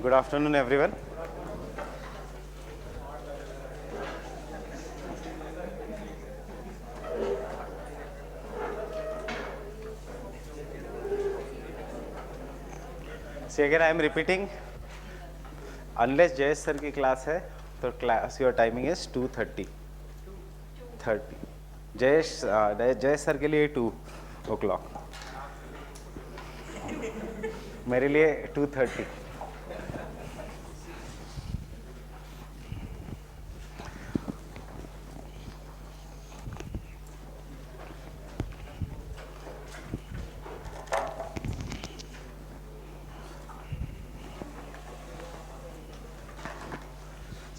Good afternoon, everyone. See, again, I am repeating. Unless Jayesh sir की class है, तो class your timing is 2:30. 30. Jayesh sir के लिए 2 o'clock. मेरे लिए 2:30.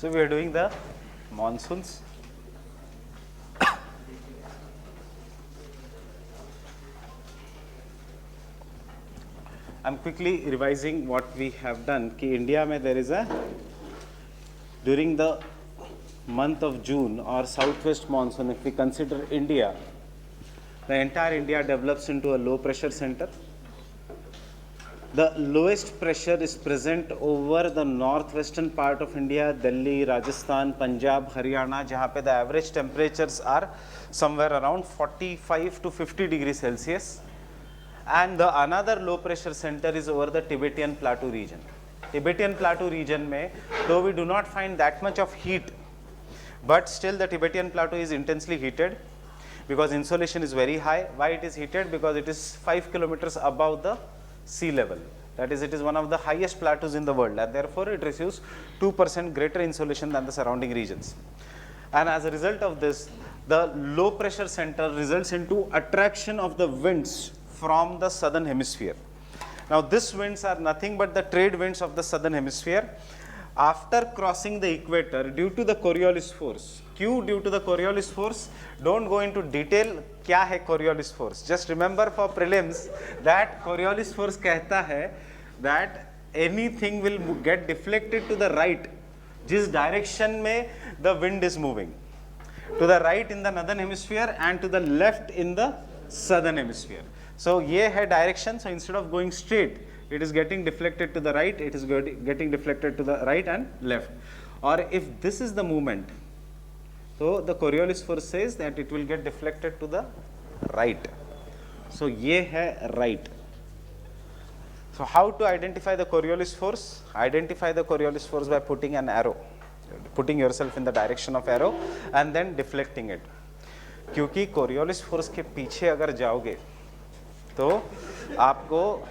So we are doing the monsoons. I'm quickly revising what we have done. कि India में there is a during the month of June or southwest monsoon. If we consider India, the entire India develops into a low pressure center. The lowest pressure is present over the northwestern part of India, Delhi, Rajasthan, Punjab, Haryana, जहाँ पे the average temperatures are somewhere around 45 to 50 degrees Celsius. And the another low pressure center is over the Tibetan Plateau region. Tibetan Plateau region में, though we do not find that much of heat, but still the Tibetan Plateau is intensely heated because insolation is very high. Why it is heated? Because it is 5 kilometers above the sea level. That is, it is one of the highest plateaus in the world, and therefore it receives 2% greater insolation than the surrounding regions. And as a result of this, the low pressure center results into attraction of the winds from the southern hemisphere. Now these winds are nothing but the trade winds of the southern hemisphere. After crossing the equator, due to the Coriolis force, Q due to the Coriolis force, don't go into detail क्या है Coriolis force. Just remember for prelims that Coriolis force कहता है that anything will get deflected to the right, जिस direction में the wind is moving. To the right in the northern hemisphere and to the left in the southern hemisphere. So ये है direction. So instead of going straight, it is getting deflected to the right, it is getting deflected to the right and left. Or if this is the movement, so the Coriolis force says that it will get deflected to the right. So ये है right. So how to identify the Coriolis force? Identify the Coriolis force by putting an arrow, putting yourself in the direction of arrow and then deflecting it. क्योंकि Coriolis force के पीछे अगर जाओगे तो आपको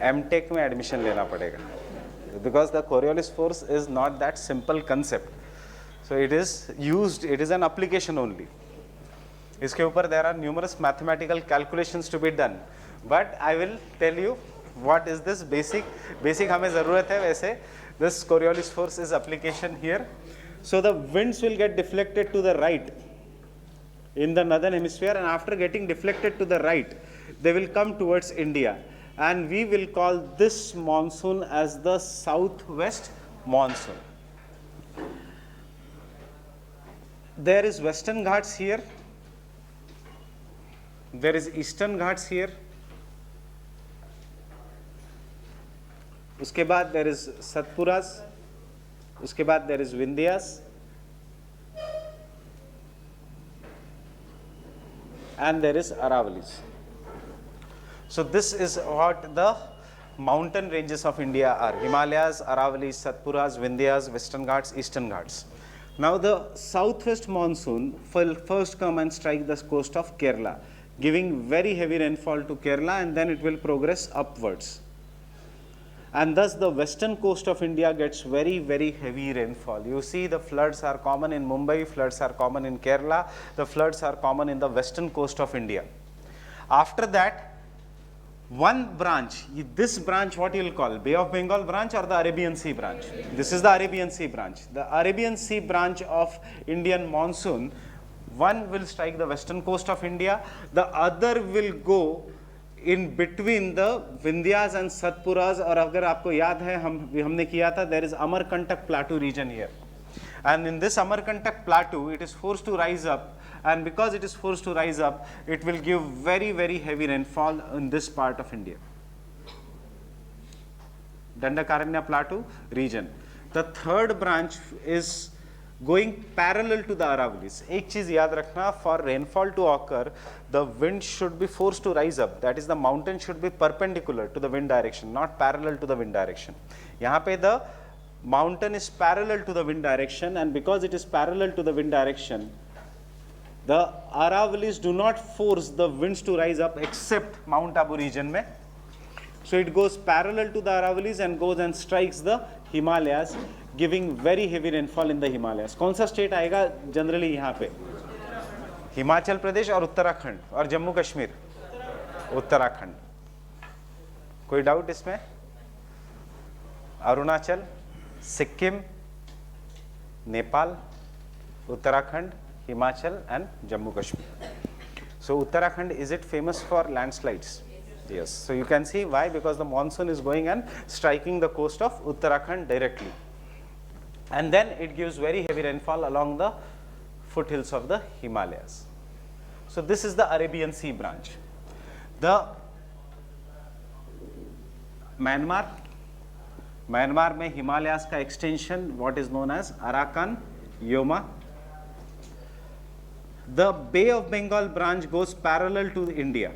M.Tech में एडमिशन लेना पड़ेगा, because the Coriolis force is not that simple concept. So it is used, it is an application only. इसके ऊपर there are numerous mathematical calculations to be done, but I will tell you what is this basic हमें ज़रूरत है वैसे. This Coriolis force is application here. So the winds will get deflected to the right in the northern hemisphere, and after getting deflected to the right, they will come towards India. And we will call this monsoon as the southwest monsoon. There is western Ghats here, there is eastern Ghats here, उसके बाद there is Satpuras, उसके बाद there is Vindhyas, and there is Aravalis. So this is what the mountain ranges of India are: Himalayas, Aravalis, Satpuras, Vindhyas, Western Ghats, Eastern Ghats. Now the southwest monsoon will first come and strike the coast of Kerala, giving very heavy rainfall to Kerala, and then it will progress upwards. And thus the western coast of India gets very, very heavy rainfall. You see the floods are common in Mumbai, floods are common in Kerala, the floods are common in the western coast of India. After that, one branch, this branch what you will call, Bay of Bengal branch or the Arabian Sea branch? This is the Arabian Sea branch. The Arabian Sea branch of Indian monsoon, one will strike the western coast of India, the other will go in between the Vindhyas and Satpuras. और अगर आपको याद है हमने किया था, there is Amarkantak Plateau region here. And in this Amarkantak Plateau, it is forced to rise up, and because it is forced to rise up, it will give very, very heavy rainfall in this part of India. Dandakaranya Plateau region. The third branch is going parallel to the Aravallis. एक चीज याद रखना, for rainfall to occur, the wind should be forced to rise up. That is, the mountain should be perpendicular to the wind direction, not parallel to the wind direction. यहाँ पे the mountain is parallel to the wind direction, and because it is parallel to the wind direction, the Aravallis do not force the winds to rise up except Mount Abu region में. So it goes parallel to the Aravallis and goes and strikes the Himalayas, giving very heavy rainfall in the Himalayas. कौन सा state आएगा generally यहाँ पे? हिमाचल प्रदेश और उत्तराखंड और जम्मू कश्मीर. उत्तराखंड. कोई doubt इसमें? Arunachal, Sikkim, Nepal, Uttarakhand, Himachal and Jammu Kashmir. So Uttarakhand, is it famous for landslides? Yes. So you can see why, because the monsoon is going and striking the coast of Uttarakhand directly. And then it gives very heavy rainfall along the foothills of the Himalayas. So this is the Arabian Sea branch. The Myanmar में Himalayas का extension, what is known as Arakan Yoma. The Bay of Bengal branch goes parallel to India.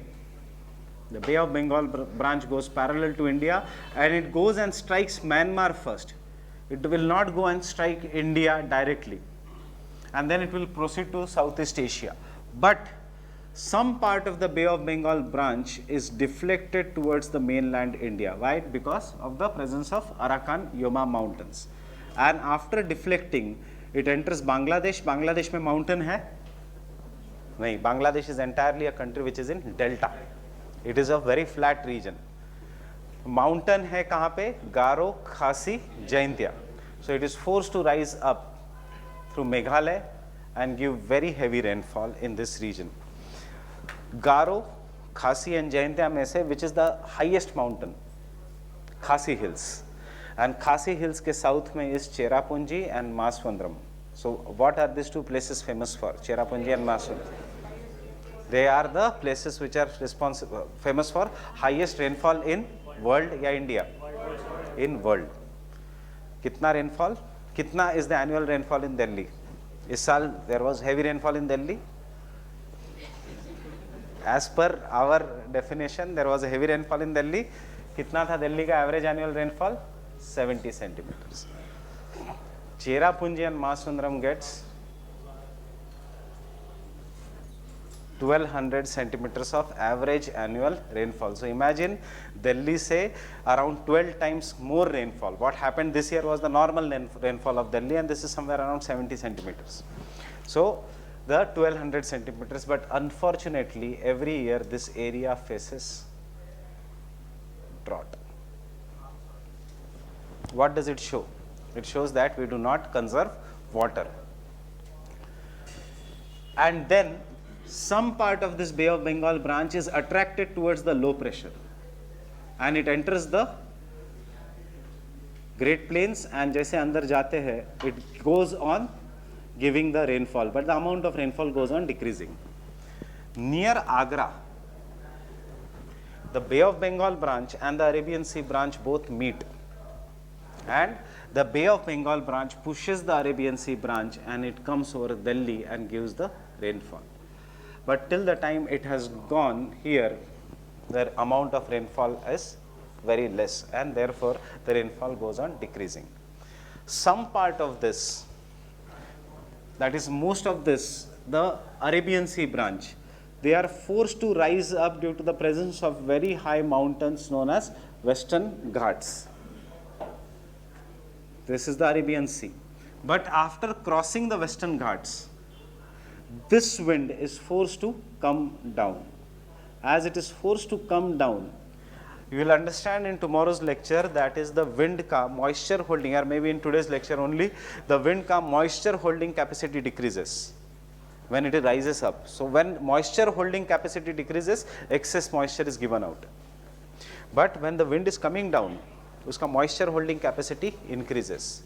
The Bay of Bengal branch goes parallel to India, and it goes and strikes Myanmar first. It will not go and strike India directly, and then it will proceed to Southeast Asia. But some part of the Bay of Bengal branch is deflected towards the mainland India. Why? Because of the presence of Arakan Yoma mountains. And after deflecting, it enters Bangladesh. Bangladesh में mountain है? नहीं, Bangladesh is entirely a country which is in delta. It is a very flat region. Mountain है कहाँ पे? Garo, Khasi, Jaintia. So it is forced to rise up through Meghalaya and give very heavy rainfall in this region. Garo, Khasi and Jaintia में से which is the highest mountain? Khasi Hills. And Khasi Hills के south में is Cherrapunji and Maswandram. So what are these two places famous for? Cherrapunji and Maswandram. They are the places which are famous for highest rainfall in world या India? In world. कितना rainfall? कितना is the annual rainfall in Delhi? इस साल there was heavy rainfall in Delhi. As per our definition, there was a heavy rainfall in Delhi. कितना था दिल्ली का average annual rainfall? 70 centimeters. Cherrapunji and Maswandram gets 1200 centimeters of average annual rainfall. So imagine Delhi say around 12 times more rainfall. What happened this year was the normal rainfall of Delhi, and this is somewhere around 70 centimeters. So the 1200 centimeters, but unfortunately every year this area faces drought. What does it show? It shows that we do not conserve water. And then some part of this Bay of Bengal branch is attracted towards the low pressure, and it enters the Great Plains, and जैसे अंदर जाते हैं, it goes on giving the rainfall, but the amount of rainfall goes on decreasing. Near Agra, the Bay of Bengal branch and the Arabian Sea branch both meet, and the Bay of Bengal branch pushes the Arabian Sea branch, and it comes over Delhi and gives the rainfall. But till the time it has gone here, the amount of rainfall is very less, and therefore the rainfall goes on decreasing. Some part of this, that is most of this, the Arabian Sea branch, they are forced to rise up due to the presence of very high mountains known as Western Ghats. This is the Arabian Sea. But after crossing the Western Ghats, this wind is forced to come down. As it is forced to come down, you will understand in tomorrow's lecture, that is the wind ka moisture holding, or maybe in today's lecture only, the wind ka moisture holding capacity decreases when it rises up. So when moisture holding capacity decreases, excess moisture is given out. But when the wind is coming down, uska moisture holding capacity increases,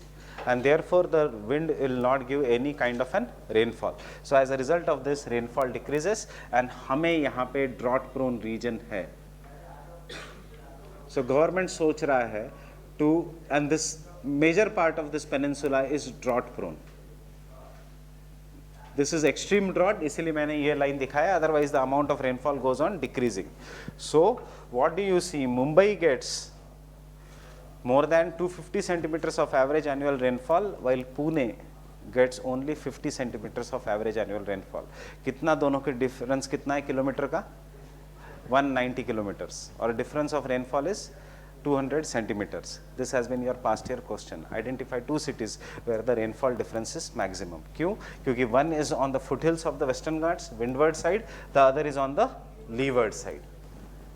and therefore the wind will not give any kind of an rainfall. So as a result of this, rainfall decreases, and हमें यहाँ पे drought prone region है. So government सोच रहा है to, and this major part of this peninsula is drought prone. This is extreme drought, इसीलिए मैंने ये line दिखाया, otherwise the amount of rainfall goes on decreasing. So what do you see? Mumbai gets more than 250 centimeters of average annual rainfall, while Pune gets only 50 centimeters of average annual rainfall. कितना दोनों के difference कितना है kilometre का? 190 kilometers, or difference of rainfall is 200 centimeters. This has been your past year question. Identify two cities where the rainfall difference is maximum. क्यों? क्योंकि one is on the foothills of the Western Ghats, windward side, the other is on the leeward side.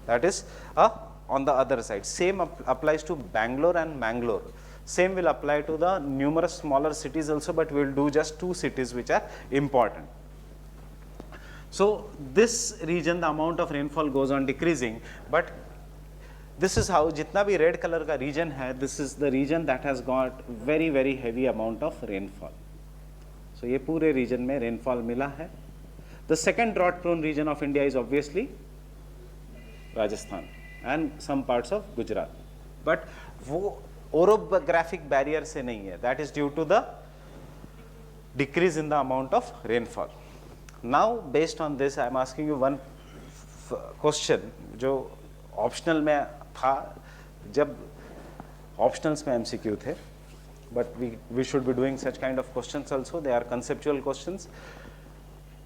That is on the other side. Same applies to Bangalore and Mangalore. Same will apply to the numerous smaller cities also, but we will do just two cities which are important. So this region, the amount of rainfall goes on decreasing, but this is how जितना भी red color का region है, this is the region that has got very very heavy amount of rainfall. So ये पूरे region में rainfall मिला है. The second drought prone region of India is obviously Rajasthan and some parts of Gujarat. But वो orographic barrier से नहीं है. That is due to the decrease in the amount of rainfall. Now based on this I am asking you one question जो optional में था, जब optionals में MCQ थे, but we should be doing such kind of questions also. They are conceptual questions.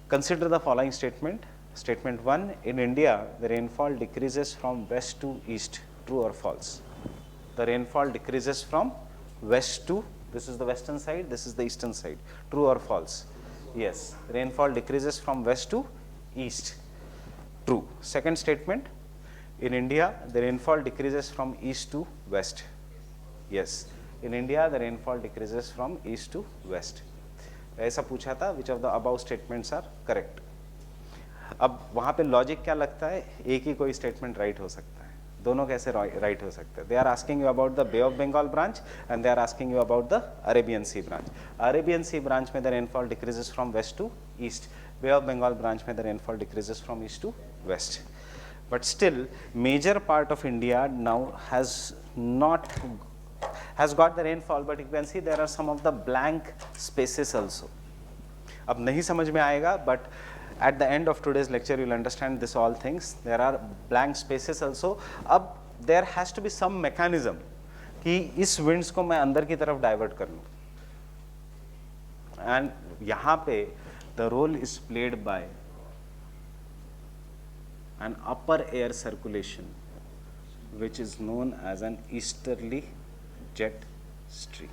Consider the following statement. Statement 1, in India the rainfall decreases from west to east. True or false? The rainfall decreases from west to, this is the western side, this is the eastern side. True or false? Yes, rainfall decreases from west to east. True. Second statement, in India the rainfall decreases from east to west. Yes, in India the rainfall decreases from east to west. ऐसा पूछा था, which of the above statements are correct? अब वहाँ पे logic क्या लगता है, एक ही कोई स्टेटमेंट राइट हो सकता है, दोनों कैसे राइट हो सकते हैं? They are asking you about the Bay of Bengal branch and they are asking you about the Arabian C branch. Arabian C branch में the rainfall decreases from west to east, Bay of Bengal branch में the rainfall decreases from east to west. But still major part of India now has got the rainfall, but you can see there are some of the blank spaces also. अब नहीं समझ में आएगा, but at the end of today's lecture you will understand this all things. There are blank spaces also. अब there has to be some mechanism कि इस winds को मैं अंदर की तरफ divert कर लूँ, and यहाँ पे the role is played by an upper air circulation which is known as an easterly jet stream.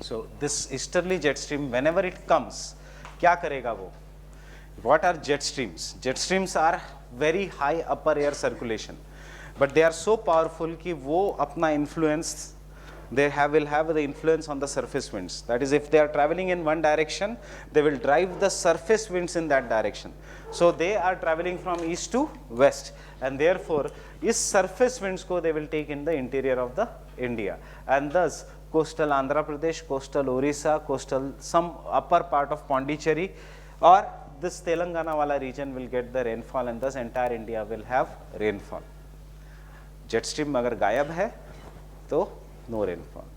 So this easterly jet stream, whenever it comes, क्या करेगा वो? What are jet streams? Jet streams are very high upper air circulation, but they are so powerful कि वो अपना influence, will have the influence on the surface winds. That is, if they are traveling in one direction, they will drive the surface winds in that direction. So they are traveling from east to west, and therefore इस surface winds को they will take in the interior of the India, and thus coastal Andhra Pradesh, coastal Orissa, coastal some upper part of Pondicherry, or this Telangana wala region will get the rainfall, and thus entire India will have rainfall. Jet stream अगर गायब है तो no rainfall.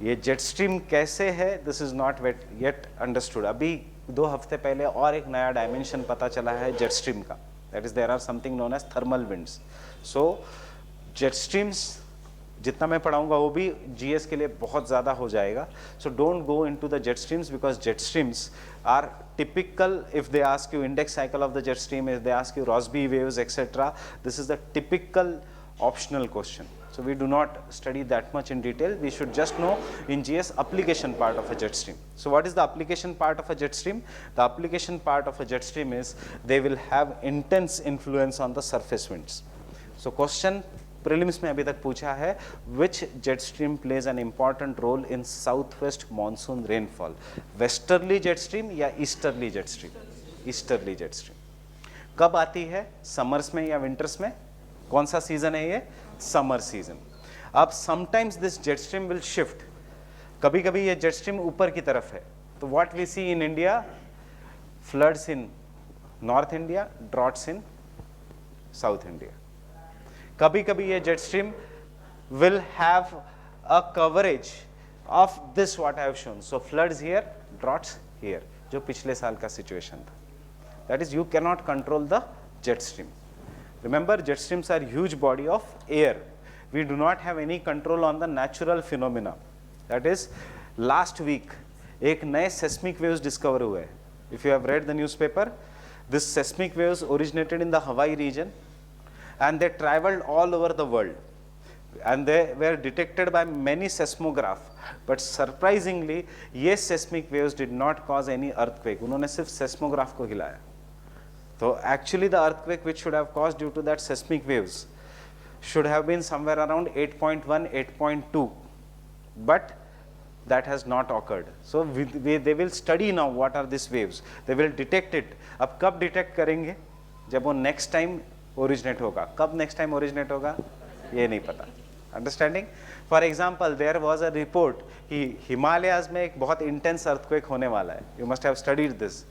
ये jet stream कैसे है? This is not yet understood. अभी 2 हफ्ते पहले और एक नया dimension पता चला है jet stream का. That is, there are something known as thermal winds. So jet streams जितना मैं पढ़ाऊंगा वो भी GS के लिए बहुत ज़्यादा हो जाएगा. So don't go into the jet streams, because jet streams are typical. If they ask you index cycle of the jet stream, if they ask you Rossby waves, etc., this is the typical optional question. So we do not study that much in detail. We should just know in GS application part of a jet stream. So what is the application part of a jet stream? The application part of a jet stream is they will have intense influence on the surface winds. So question prelims में अभी तक पूछा है, which jet stream plays an important role in southwest monsoon rainfall? Westerly jet stream या easterly jet stream? Easterly jet stream. कब आती है? Summers में या winters में? कौन सा season है ये? summer season. अब sometimes this jet stream will shift. कभी कभी ये jet stream ऊपर की तरफ है. तो what we see in India, floods in North India, droughts in South India. कभी कभी ये jet stream will have a coverage of this what I have shown. So floods here, droughts here. जो पिछले साल का situation था. That is, you cannot control the jet stream. Remember, jet streams are huge body of air. We do not have any control on the natural phenomena. That is, last week एक नए seismic waves discover हुए हैं. If you have read the newspaper, this seismic waves originated in the Hawaii region and they traveled all over the world and they were detected by many seismographs. But surprisingly, ये seismic waves did not cause any earthquake. उन्होंने सिर्फ seismograph को हिलाया. So actually the earthquake which should have caused due to that seismic waves should have been somewhere around 8.1, 8.2, but that has not occurred. So they will study now what are these waves. They will detect it. अब कब detect करेंगे? जब वो next time originate होगा. कब next time originate होगा? ये नहीं पता. Understanding? For example, there was a report कि Himalayas में एक बहुत intense earthquake होने वाला है. You must have studied this.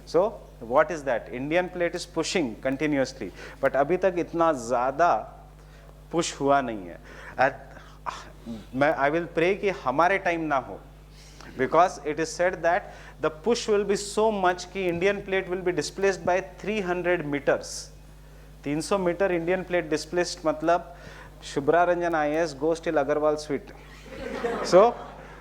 So what is that? Indian plate is pushing continuously, but अभी तक इतना ज़्यादा push हुआ नहीं है. I will pray कि हमारे time ना हो, because it is said that the push will be so much कि Indian plate will be displaced by 300 meters. 300 meter Indian plate displaced मतलब Shubhra Ranjan IAS goes till Agarwal suite.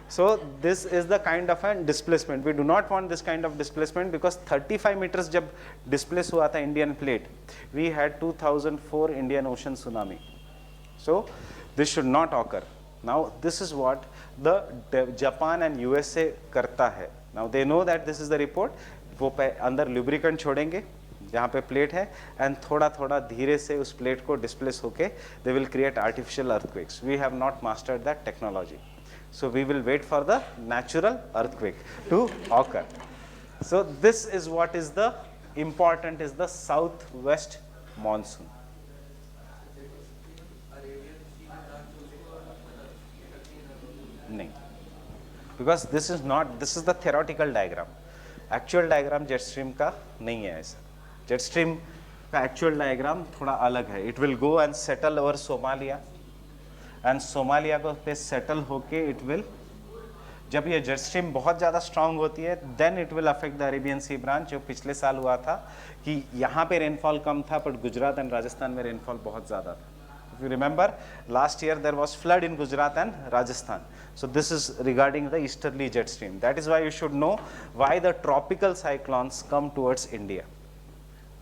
So this is the kind of a displacement. We do not want this kind of displacement because 35 meters जब displace हुआ था Indian plate, we had 2004 Indian Ocean tsunami. So this should not occur. Now this is what the Japan and USA करता है. Now they know that this is the report. वो अंदर lubricant छोड़ेंगे जहाँ पे प्लेट है and थोड़ा थोड़ा धीरे से उस प्लेट को डिस्प्लेस होके they will create artificial earthquakes. We have not mastered that technology. So we will wait for the natural earthquake to occur. So this is what is the important is the southwest monsoon. नहीं, because this is the theoretical diagram. Actual diagram jet stream का नहीं है ऐसा. Jet stream का actual diagram थोड़ा अलग है. It will go and settle over Somalia. And Somalia को पे सेटल होके इट विल, जब ये जेट स्ट्रीम बहुत ज़्यादा स्ट्रांग होती है then it will affect the Arabian C branch. जो पिछले साल हुआ था कि यहाँ पे रेनफॉल कम था बट गुजरात एंड राजस्थान में रेनफॉल बहुत ज़्यादा था. If you remember last year there was flood in Gujarat and Rajasthan. So this is regarding the easterly jet stream. That is why you should know why the tropical cyclones come towards India,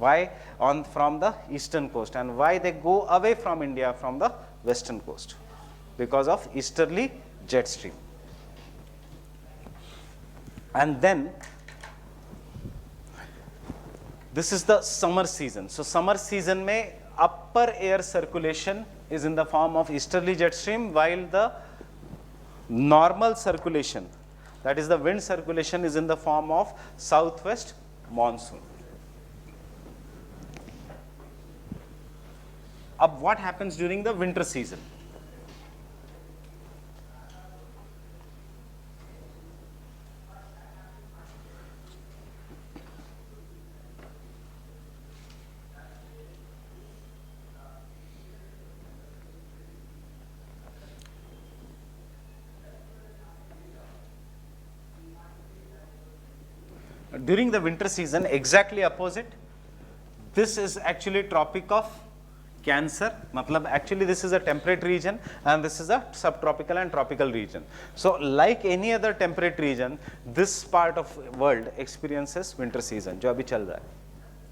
why on from the eastern coast and why they go away from India from the western coast. Because of easterly jet stream. And then this is the summer season. So summer season में upper air circulation is in the form of easterly jet stream, while the normal circulation, that is the wind circulation, is in the form of southwest monsoon. अब what happens during the winter season? During the winter season, exactly opposite, this is actually Tropic of Cancer. Matlab actually this is a temperate region and this is a subtropical and tropical region. So like any other temperate region, this part of world experiences winter season जो अभी चल रहा है.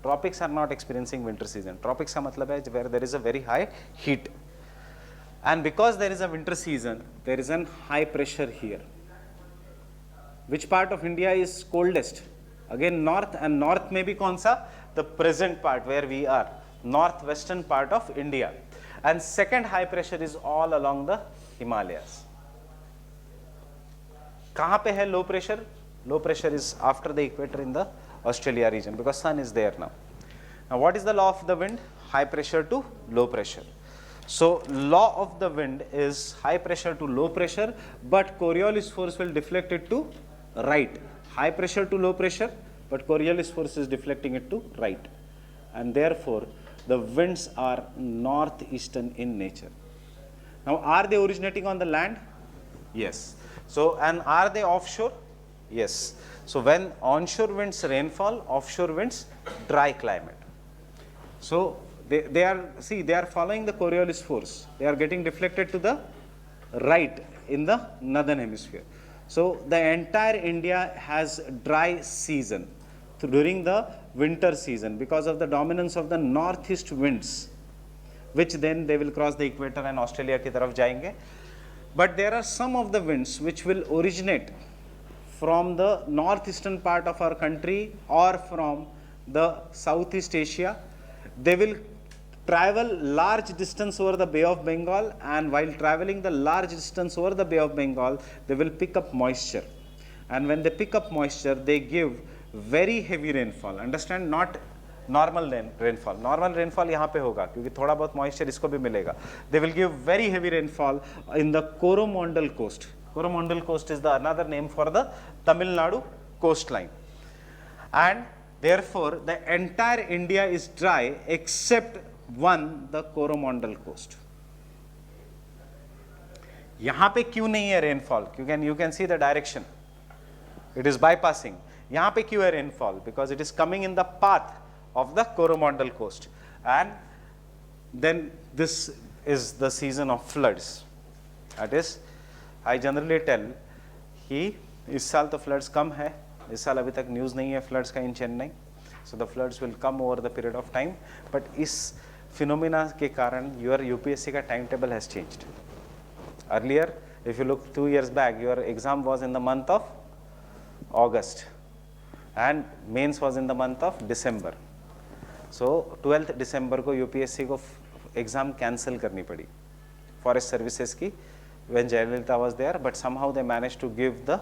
Tropics are not experiencing winter season. Tropics का मतलब है where there is a very high heat. And because there is a winter season, there is a high pressure here. Which part of India is coldest? Again north, and north में भी कौन सा? The present part where we are, northwestern part of India. And second high pressure is all along the Himalayas. कहाँ पे है low pressure? Low pressure is after the equator in the Australia region because sun is there now. Now what is the law of the wind? High pressure to low pressure. So law of the wind is high pressure to low pressure, but Coriolis force will deflect it to right. High pressure to low pressure, but Coriolis force is deflecting it to right. And therefore, the winds are northeastern in nature. Now, are they originating on the land? Yes. So, and are they offshore? Yes. So, when onshore winds rainfall, offshore winds dry climate. So, they are following the Coriolis force. They are getting deflected to the right in the northern hemisphere. So, the entire India has dry season during the winter season because of the dominance of the northeast winds, which then they will cross the equator and Australia ki taraf jayenge. But there are some of the winds which will originate from the northeastern part of our country or from the Southeast Asia. They will travel large distance over the Bay of Bengal, and while traveling the large distance over the Bay of Bengal, they will pick up moisture. And when they pick up moisture, they give very heavy rainfall. Understand? Not normal rainfall. Normal rainfall यहाँ पे होगा क्योंकि थोड़ा बहुत moisture इसको भी मिलेगा. They will give very heavy rainfall in the Coromandel coast. Coromandel coast is the another name for the Tamil Nadu coastline. And therefore, the entire India is dry except one, the Coromandel coast. यहाँ पे क्यों नहीं है rainfall? You can see the direction. It is bypassing. यहाँ पे क्यों है rainfall? Because it is coming in the path of the Coromandel coast. And then this is the season of floods. That is, I generally tell कि इस साल तो floods कम है. इस साल अभी तक news नहीं है floods का in Chennai. So the floods will come over the period of time. But इस phenomena के कारण your UPSC का timetable has changed. Earlier, if you look 2 years back, your exam was in the month of August and mains was in the month of December. So 12th December को UPSC को exam cancel करनी पड़ी forest services की when Jayalalitha was there, but somehow they managed to give the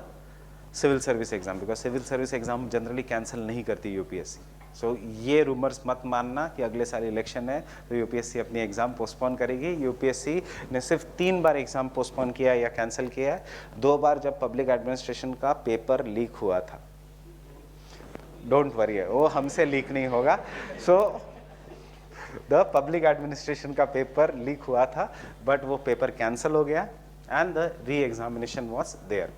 civil service exam because civil service exam generally cancel नहीं करती UPSC. So ये rumors मत मानना कि अगले साल election है तो UPSC अपनी exam postpone करेगी. UPSC ने सिर्फ 3 बार exam postpone किया या cancel किया है. 2 बार जब public administration का paper leak हुआ था. Don't worry, वो हमसे leak नहीं होगा. So the public administration का paper leak हुआ था, but वो paper cancel हो गया and the re-examination was there.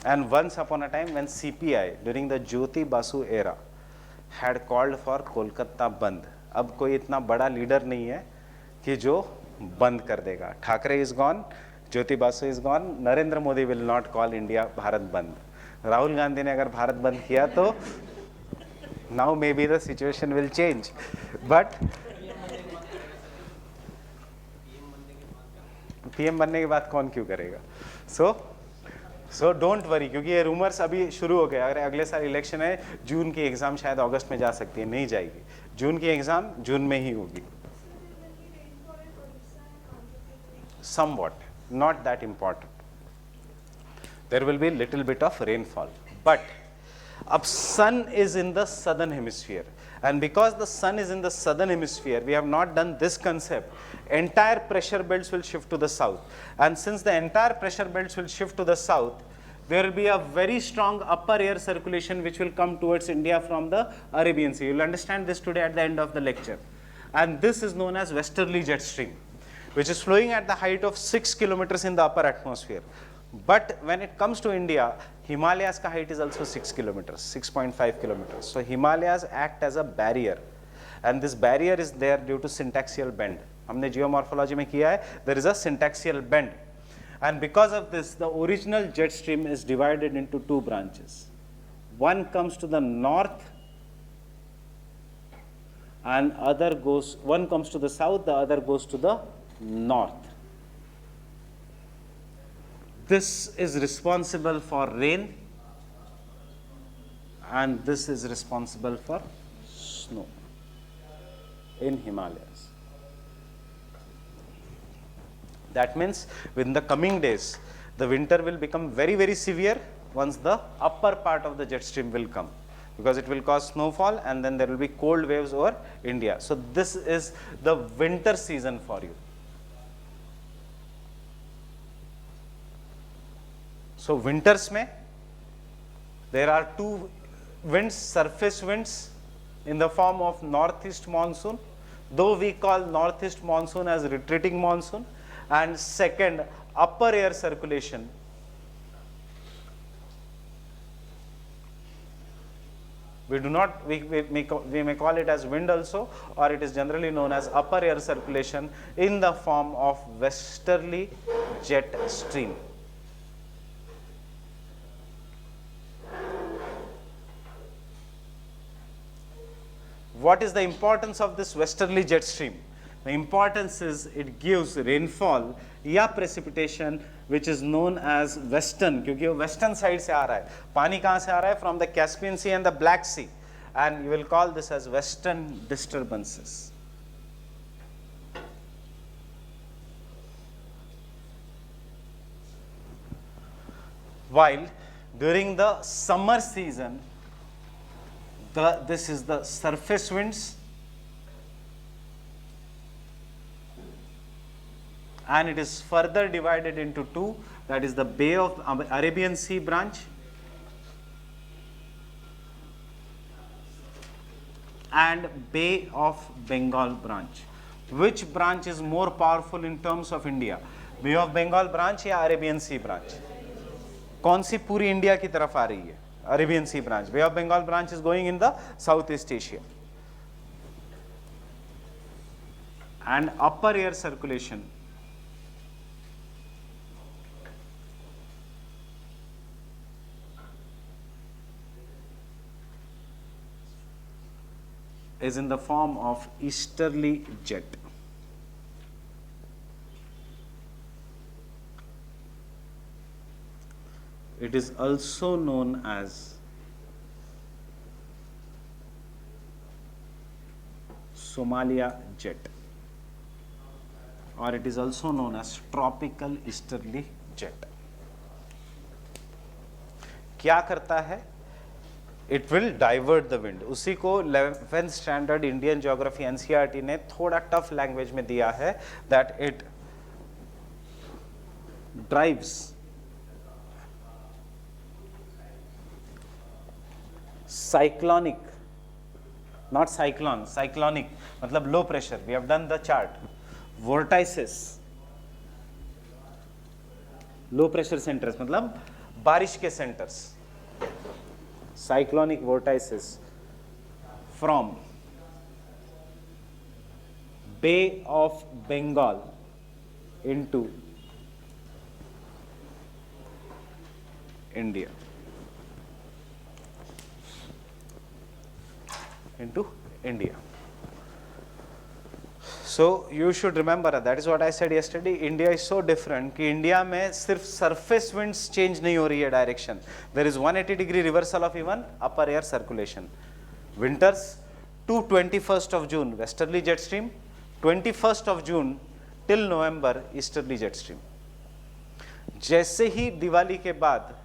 And once upon a time when CPI during the Jyoti Basu era had called for Kolkata बंद, अब कोई इतना बड़ा लीडर नहीं है कि जो बंद कर देगा. Thackeray is gone, Jyoti Basu is gone, Narendra Modi will not call India Bharat बंद. राहुल गांधी ने अगर भारत बंद किया तो now maybe the situation will change, but PM बनने के बाद कौन क्यों करेगा? So don't worry क्योंकि ये रूमर्स अभी शुरू हो गया. अगर अगले साल इलेक्शन है, जून की एग्जाम शायद अगस्त में जा सकती है, नहीं जाएगी. जून की एग्जाम जून में ही होगी. Somewhat, not that important. There will be little bit of rainfall, but अब sun is in the southern hemisphere, and because the sun is in the southern hemisphere, we have not done this concept. Entire pressure belts will shift to the south, and since the entire pressure belts will shift to the south, there will be a very strong upper air circulation which will come towards India from the Arabian Sea. You will understand this today at the end of the lecture. And this is known as westerly jet stream, which is flowing at the height of 6 kilometers in the upper atmosphere. But when it comes to India, Himalayas ka height is also 6 kilometers, 6.5 kilometers. So Himalayas act as a barrier, and this barrier is there due to syntaxial bend. हमने geomorphology में किया है, there is a syntaxial bend, and because of this, the original jet stream is divided into 2 branches. One comes to the north, and one comes to the south, the other goes to the north. This is responsible for rain, and this is responsible for snow in Himalayas. That means within the coming days, the winter will become very, very severe once the upper part of the jet stream will come, because it will cause snowfall and then there will be cold waves over India. So this is the winter season for you. So winters में there are two winds, surface winds in the form of northeast monsoon, though we call northeast monsoon as retreating monsoon, and second upper air circulation. We do not, we may call it as wind also, or it is generally known as upper air circulation in the form of westerly jet stream. What is the importance of this westerly jet stream? The importance is it gives rainfall या precipitation which is known as western, क्योंकि वो western side से आ रहा है. पानी कहाँ से आ रहा है? From the Caspian Sea and the Black Sea, and you will call this as western disturbances. While during the summer season, this is the surface winds, and it is further divided into two, that is the Bay of Arabian Sea branch and Bay of Bengal branch. Which branch is more powerful in terms of India? Bay of Bengal branch या Arabian Sea branch? कौन सी पूरी India की तरफ आ रही है? Arabian Sea branch. Bay of Bengal branch is going in the Southeast Asia. And upper air circulation is in the form of easterly jet. It is also known as Somalia jet, or it is also known as tropical easterly jet. क्या करता है? It will divert the wind. उसी को 11th standard Indian Geography NCERT ने थोड़ा tough language में दिया है, that it drives cyclonic, not cyclone, cyclonic मतलब low pressure. We have done the chart. Vortices, low pressure centers मतलब बारिश के centers. Cyclonic vortices from Bay of Bengal into India. So you should remember that is what I said yesterday. India is so different कि India में सिर्फ surface winds change नहीं हो रही है direction. There is 180-degree reversal of even upper air circulation. Winters to 21st of June westerly jet stream, 21st of June till November easterly jet stream. जैसे ही दिवाली के बाद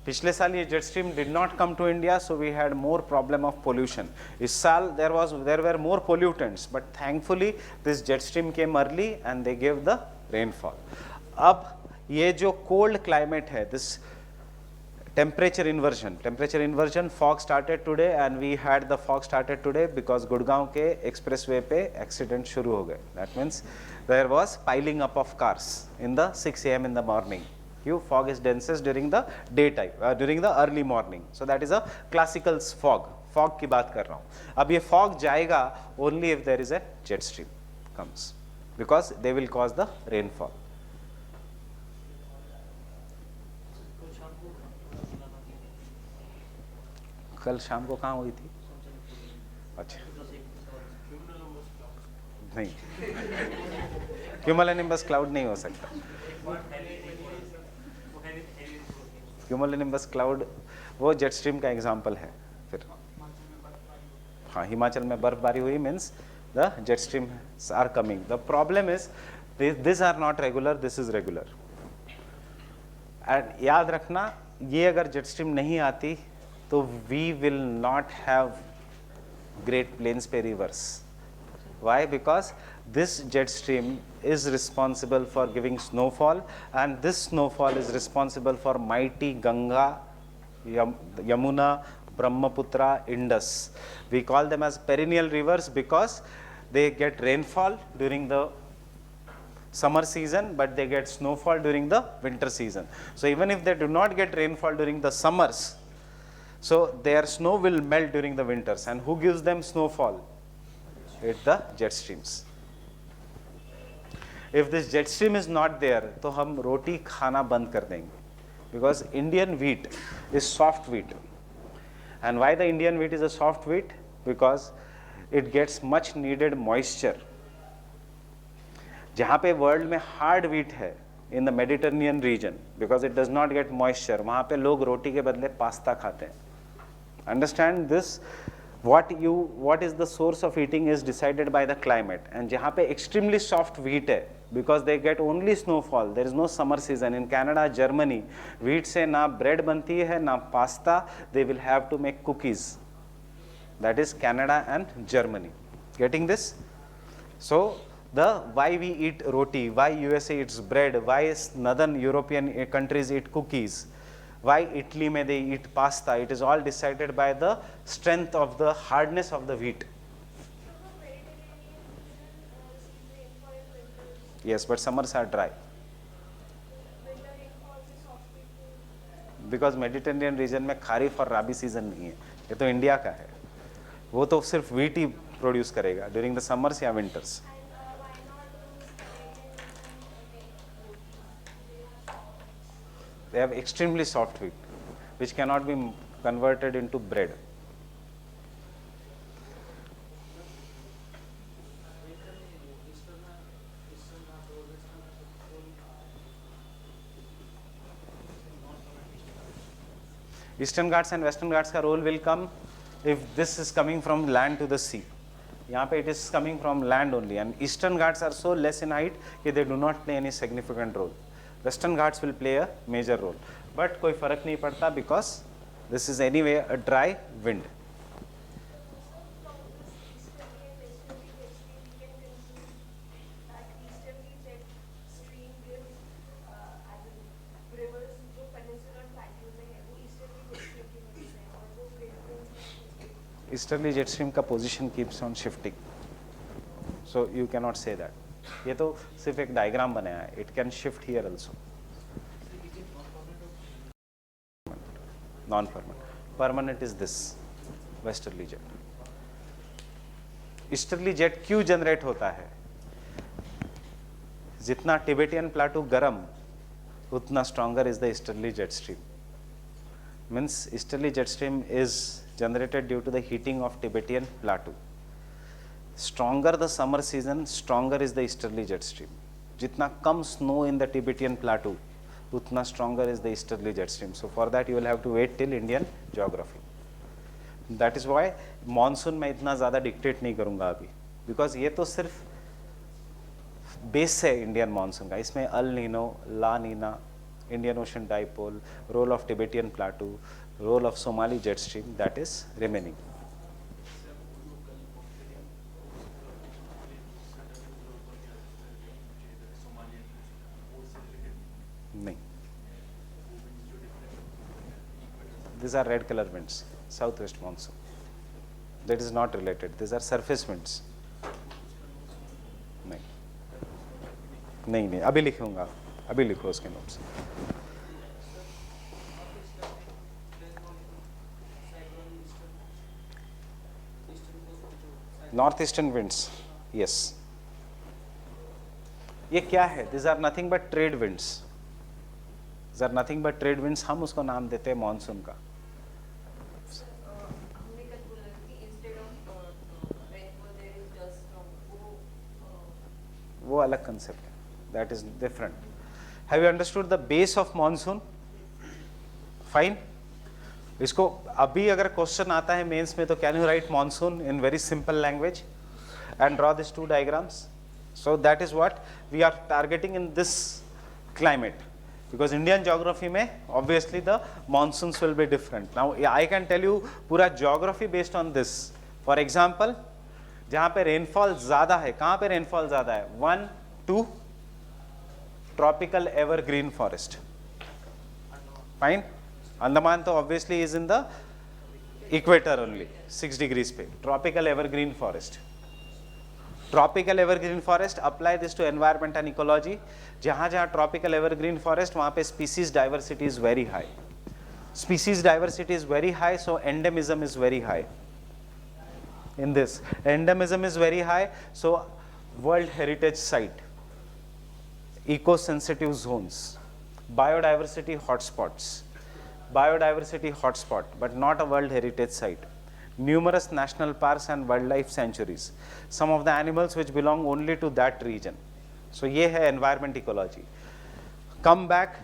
पिछले साल ये jet stream did not come to India, so we had more problem of pollution. इस साल there were more pollutants, but thankfully this jet stream came early and they gave the rainfall. अब ये जो cold climate है, this temperature inversion, fog started today, and we had the fog started today because Gurgaon के expressway पे accident शुरू हो गए. That means there was piling up of cars in the 6 a.m. in the morning. Fog is densest during the daytime, during the early morning. So that is a classical fog की बात कर रहा हूँ. अब ये fog जाएगा only if there is a jet stream comes, because they will cause the rainfall. कल शाम को कहाँ हुई थी? अच्छा नहीं, क्यूमुलोनिम्बस क्लाउड नहीं हो सकता. क्यूमुलोनिम्बस क्लाउड वो जेट स्ट्रीम का एग्जांपल है. फिर हाँ, हिमाचल में बर्फबारी हुई means the jet streams are coming. The problem is this are not regular, this is regular. And याद रखना, ये अगर जेट स्ट्रीम नहीं आती तो we will not have great plains पे rivers. Why? Because this jet stream is responsible for giving snowfall, and this snowfall is responsible for mighty Ganga, Yamuna, Brahmaputra, Indus. We call them as perennial rivers because they get rainfall during the summer season, but they get snowfall during the winter season. So even if they do not get rainfall during the summers, so their snow will melt during the winters. And who gives them snowfall? It's the jet streams. If this jet stream is not there, तो हम रोटी खाना बंद कर देंगे, because Indian wheat is soft wheat. And why the Indian wheat is a soft wheat? Because it gets much needed moisture. जहाँ पे world में hard wheat है in the Mediterranean region, because it does not get moisture, वहाँ पे लोग रोटी के बदले pasta खाते हैं. Understand this? What is the source of eating is decided by the climate. And जहाँ पे extremely soft wheat है, because they get only snowfall, there is no summer season. In Canada, Germany, wheat से ना bread बनती है ना pasta, they will have to make cookies. That is Canada and Germany. Getting this? So why we eat roti, why USA eats bread, why northern European countries eat cookies, why Italy may they eat pasta, it is all decided by the strength of the hardness of the wheat. Yes, but summers are dry. Because Mediterranean region में खारिफ और राबी season नहीं है, ये तो India का है, वो तो सिर्फ wheat ही प्रोड्यूस करेगा during the summers या winters. They have extremely soft wheat, which cannot be converted into bread. Eastern Ghats and Western Ghats ka role will come if this is coming from land to the sea. यहाँ पे it is coming from land only, and Eastern Ghats are so less in height that they do not play any significant role. Western Ghats will play a major role, but कोई फर्क नहीं पड़ता because this is anyway a dry wind. Easterly jet stream का position keeps on shifting, so you cannot say that. ये तो सिर्फ एक diagram बनाया है. It can shift here also. Non-permanent. Permanent is this westerly jet. Easterly jet क्यों generate होता है? जितना टिबेटियन प्लाटू गर्म, उतना stronger is the easterly jet stream. Means easterly jet stream is generated due to the heating of Tibetan plateau. Stronger the summer season, stronger is the easterly jet stream. Jitna kam snow in the Tibetan plateau, utna stronger is the easterly jet stream. So for that you will have to wait till Indian geography. That is why monsoon मैं इतना ज़्यादा dictate नहीं करूँगा अभी, because ये तो सिर्फ base है Indian monsoon का. इसमें El Nino, La Neena, Indian Ocean dipole, role of Tibetan plateau, role of Somali jet stream, that is remaining. नहीं. These are red color winds, southwest monsoon. That is not related. These are surface winds. नहीं नहीं नहीं अभी लिखूंगा, अभी लिखो उसके notes. North eastern winds, yes. ये क्या है? This are nothing but trade winds. This are nothing but trade winds. हम उसको नाम देते हैं मॉनसून का. वो अलग कंसेप्ट है. That is different. Have you understood the base of monsoon? Fine. इसको अभी अगर क्वेश्चन आता है मेंस में तो can you write monsoon in very simple language and draw this two diagrams? So that is what we are targeting in this climate, because Indian geography में obviously the monsoons will be different. Now I can tell you पूरा geography based on this. For example, जहां पे rainfall ज्यादा है, कहां पे rainfall ज्यादा है? 1 2 tropical evergreen forest, fine. Andaman तो obviously is in the equator only, 6 degrees पे। Tropical evergreen forest, tropical evergreen forest, apply this to environment and ecology. जहां जहां ट्रॉपिकल एवरग्रीन फॉरेस्ट, वहां पे species diversity is very high, species diversity is very high, so endemism is very high in this. Endemism is very high, so World Heritage Site, eco-sensitive zones, biodiversity hotspots, biodiversity hotspot, but not a World Heritage Site. Numerous national parks and wildlife sanctuaries, some of the animals which belong only to that region. So ये है environment ecology. Come back,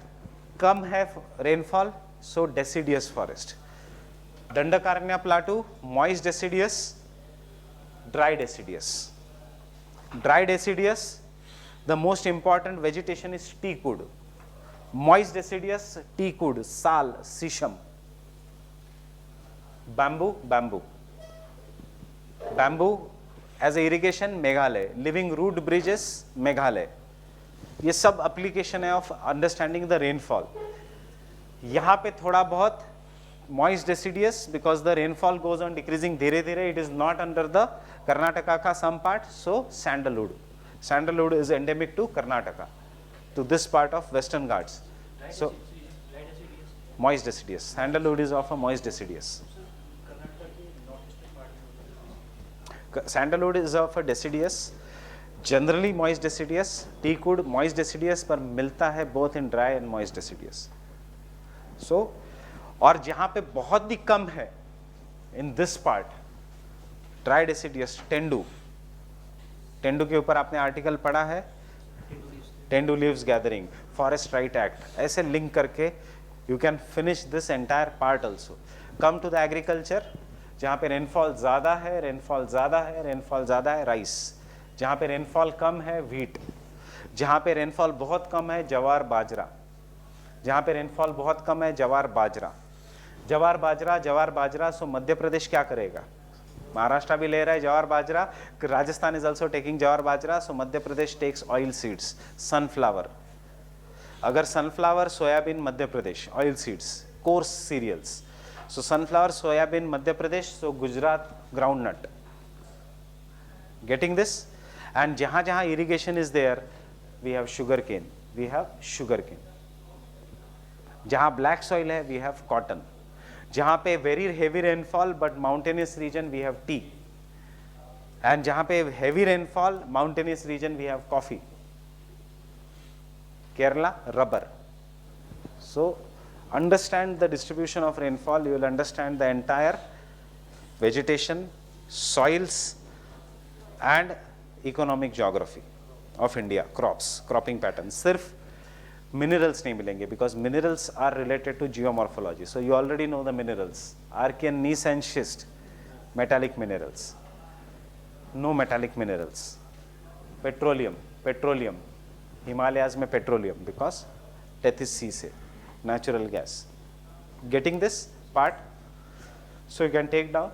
कम है rainfall, so deciduous forest. Dandakaranya plateau, moist deciduous, dry deciduous. Dry deciduous, the most important vegetation is teakwood. Moist deciduous, teakwood, sal, sisam. Bamboo, bamboo. Bamboo as a irrigation, Meghalaya. Living root bridges, Meghalaya. ये सब application है of understanding the rainfall. यहाँ पे थोड़ा बहुत moist deciduous, because the rainfall goes on decreasing धीरे धीरे, it is not under the Karnataka का some part, so sandalwood. Sandalwood is endemic to Karnataka, to this part of Western Ghats. So moist deciduous, sandalwood is of a moist deciduous. Sandalwood is of a deciduous, generally moist deciduous. Teakwood moist deciduous, पर मिलता है both in dry and moist deciduous. So और जहां पे बहुत ही कम है in this part, dry deciduous, tendu. Tendu के ऊपर आपने आर्टिकल पढ़ा है, tendu leaves gathering, forest right act, ऐसे लिंक करके you can finish this entire part also. Come to the agriculture, जहाँ पे रेनफॉल ज़्यादा है, रेनफॉल ज़्यादा है, रेनफॉल ज़्यादा है, राइस। जहाँ पे रेनफॉल कम है, व्हीट। जहाँ पे रेनफॉल बहुत कम है, जवार बाजरा। जहाँ पे रेनफॉल बहुत कम है, जवार बाजरा। जवार बाजरा, जवार बाजरा। सो मध्य प्रदेश क्या करेगा? महाराष्ट्र भी ले रहा है jowar bajra, Rajasthan is also taking jowar bajra, so Madhya Pradesh takes oil seeds, sunflower. अगर sunflower, soybean, Madhya Pradesh, oil seeds, coarse cereals. So sunflower, soybean, Madhya Pradesh, so Gujarat, groundnut. Getting this? And जहां जहां irrigation is there, we have sugarcane, we have sugarcane. जहां black soil है, we have cotton. जहां पे very heavy rainfall but mountainous region, we have T. And जहां पे heavy rainfall, mountainous region, we have coffee. Kerala, rubber. So understand the distribution of rainfall, you will understand the entire vegetation, soils and economic geography of India, crops, cropping patterns. सिर्फ minerals नहीं मिलेंगे, because minerals are related to geomorphology. So you already know the minerals, Archean, gneiss and schist, metallic minerals. No metallic minerals. Petroleum, petroleum, Himalayas में petroleum, because Tethys Sea से natural gas. Getting this part? So you can take down.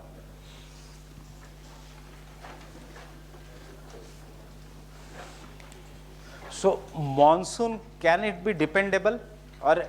So monsoon, can it be dependable? Or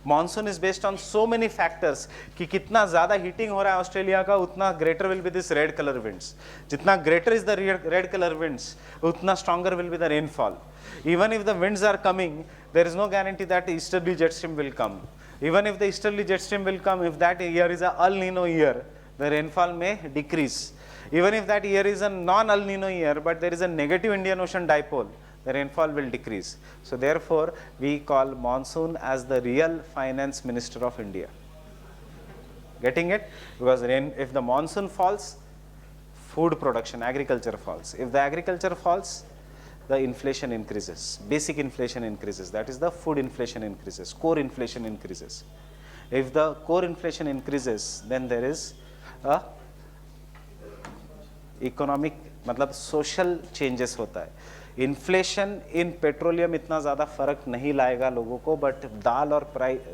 monsoon is based on so many factors कि कितना ज़्यादा heating हो रहा है Australia का, उतना greater will be this red color winds. जितना greater is the red color winds, उतना stronger will be the rainfall. Even if the winds are coming, there is no guarantee that easterly jet stream will come. Even if the easterly jet stream will come, if that year is a El Nino year, the rainfall may decrease. Even if that year is a non-El Nino year, but there is a negative Indian Ocean dipole, the rainfall will decrease. So therefore, we call monsoon as the real finance minister of India. Getting it? Because if the monsoon falls, food production, agriculture falls. If the agriculture falls, the inflation increases, basic inflation increases, that is the food inflation increases, core inflation increases. If the core inflation increases, then there is a economic, मतलब social changes होता है. Inflation in petroleum इतना ज़्यादा फर्क नहीं लाएगा लोगों को, but दाल और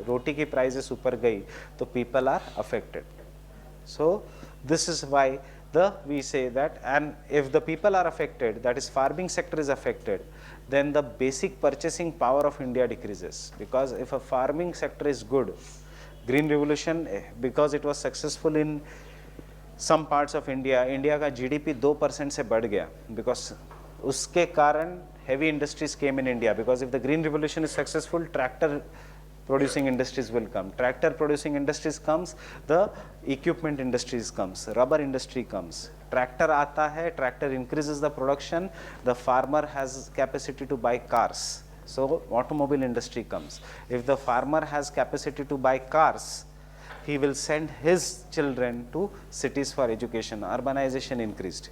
रोटी की prices ऊपर गई तो people are affected. So this is why we say that, and if the people are affected, that is farming sector is affected, then the basic purchasing power of India decreases. Because if a farming sector is good, green revolution, because it was successful in some parts of India, India का GDP 2% से बढ़ गया, because उसके कारण heavy industries came in India. Because if the green revolution is successful, tractor producing industries will come. Tractor producing industries comes, the equipment industries comes, rubber industry comes. Tractor आता है, tractor increases the production, the farmer has capacity to buy cars. So automobile industry comes. If the farmer has capacity to buy cars, he will send his children to cities for education. Urbanization increased.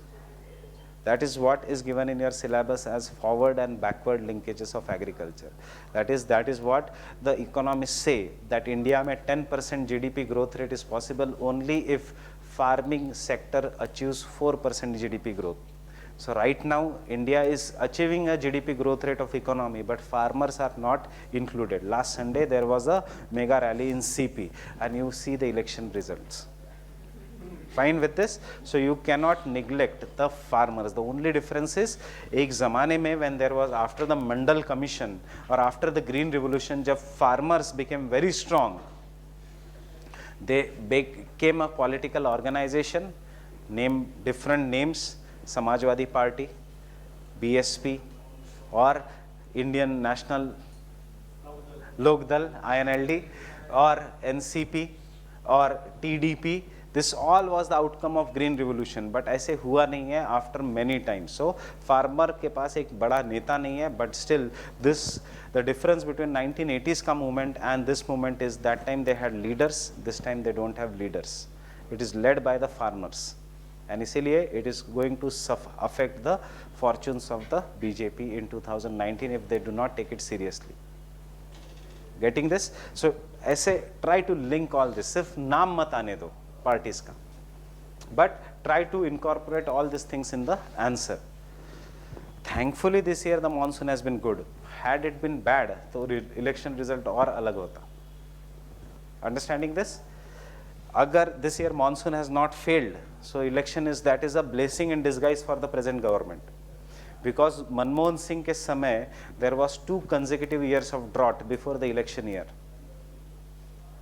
That is what is given in your syllabus as forward and backward linkages of agriculture. That is what the economists say, that India में 10% GDP growth rate is possible only if farming sector achieves 4% GDP growth. So right now India is achieving a GDP growth rate of economy, but farmers are not included. Last Sunday there was a mega rally in CP, and you see the election results. Fine with this? So you cannot neglect the farmers. The only difference is, एक ज़माने में when there was, after the Mandal Commission or after the Green Revolution, जब farmers became very strong, they became a political organization, name different names, Samajwadi Party, BSP, or Indian National Lok Dal, INLD, or NCP, or TDP. This all was the outcome of green revolution, but ऐसे हुआ नहीं है after many times. So farmer के पास एक बड़ा नेता नहीं है, but still this, the difference between 1980s का movement and this movement is that time they had leaders, this time they don't have leaders. It is led by the farmers, and इसीलिए it is going to affect the fortunes of the BJP in 2019 if they do not take it seriously. Getting this? So ऐसे try to link all this. सिर्फ नाम मत आने दो parties का, but try to incorporate all these things in the answer. Thankfully this year the monsoon has been good. Had it been bad, तो election result और अलग होता. Understanding this? अगर this year monsoon has not failed, so election is, that is a blessing in disguise for the present government. Because Manmohan Singh के समय there was 2 consecutive years of drought before the election year,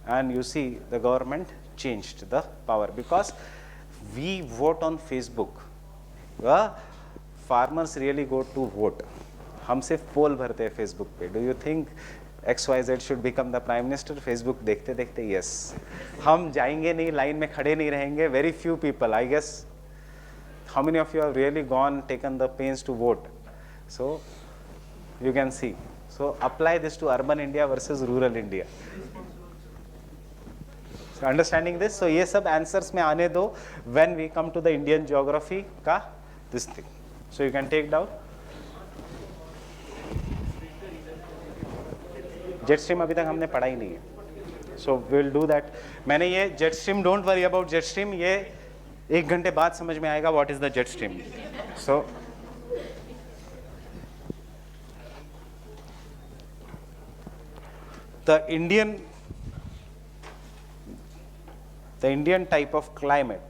and you see the government changed the power. Because we vote on Facebook, farmers really go to vote. हम सिर्फ पोल भरते हैं Facebook पे. Do you think XYZ should become the prime minister? Facebook देखते देखते yes. हम जाएंगे नहीं, लाइन में खड़े नहीं रहेंगे. Very few people, I guess. How many of you have really gone, taken the pains to vote? So you can see. So apply this to urban India versus rural India. So understanding this? So ये सब answers में आने दो when we come to the Indian geography का this thing. So you can take down. Jet stream अभी तक हमने पढ़ा ही नहीं है. So we'll do that. मैंने ये jet stream, don't worry about jet stream. ये 1 घंटे बाद समझ में आएगा what is the jet stream. So the Indian type of climate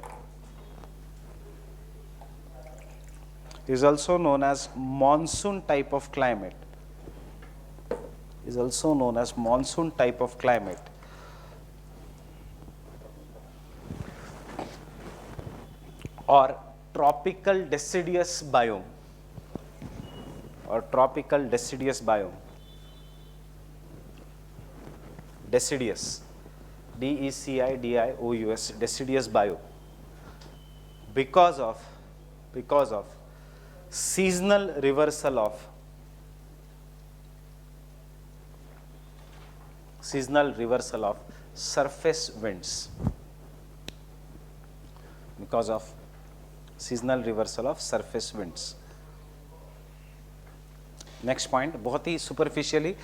is also known as monsoon type of climate. Is also known as monsoon type of climate. Or tropical deciduous biome. Or tropical deciduous biome. Deciduous. DECIDIOUS, deciduous biome. Because of seasonal reversal of surface winds. Because of seasonal reversal of surface winds. Next point, बहुत ही superficially,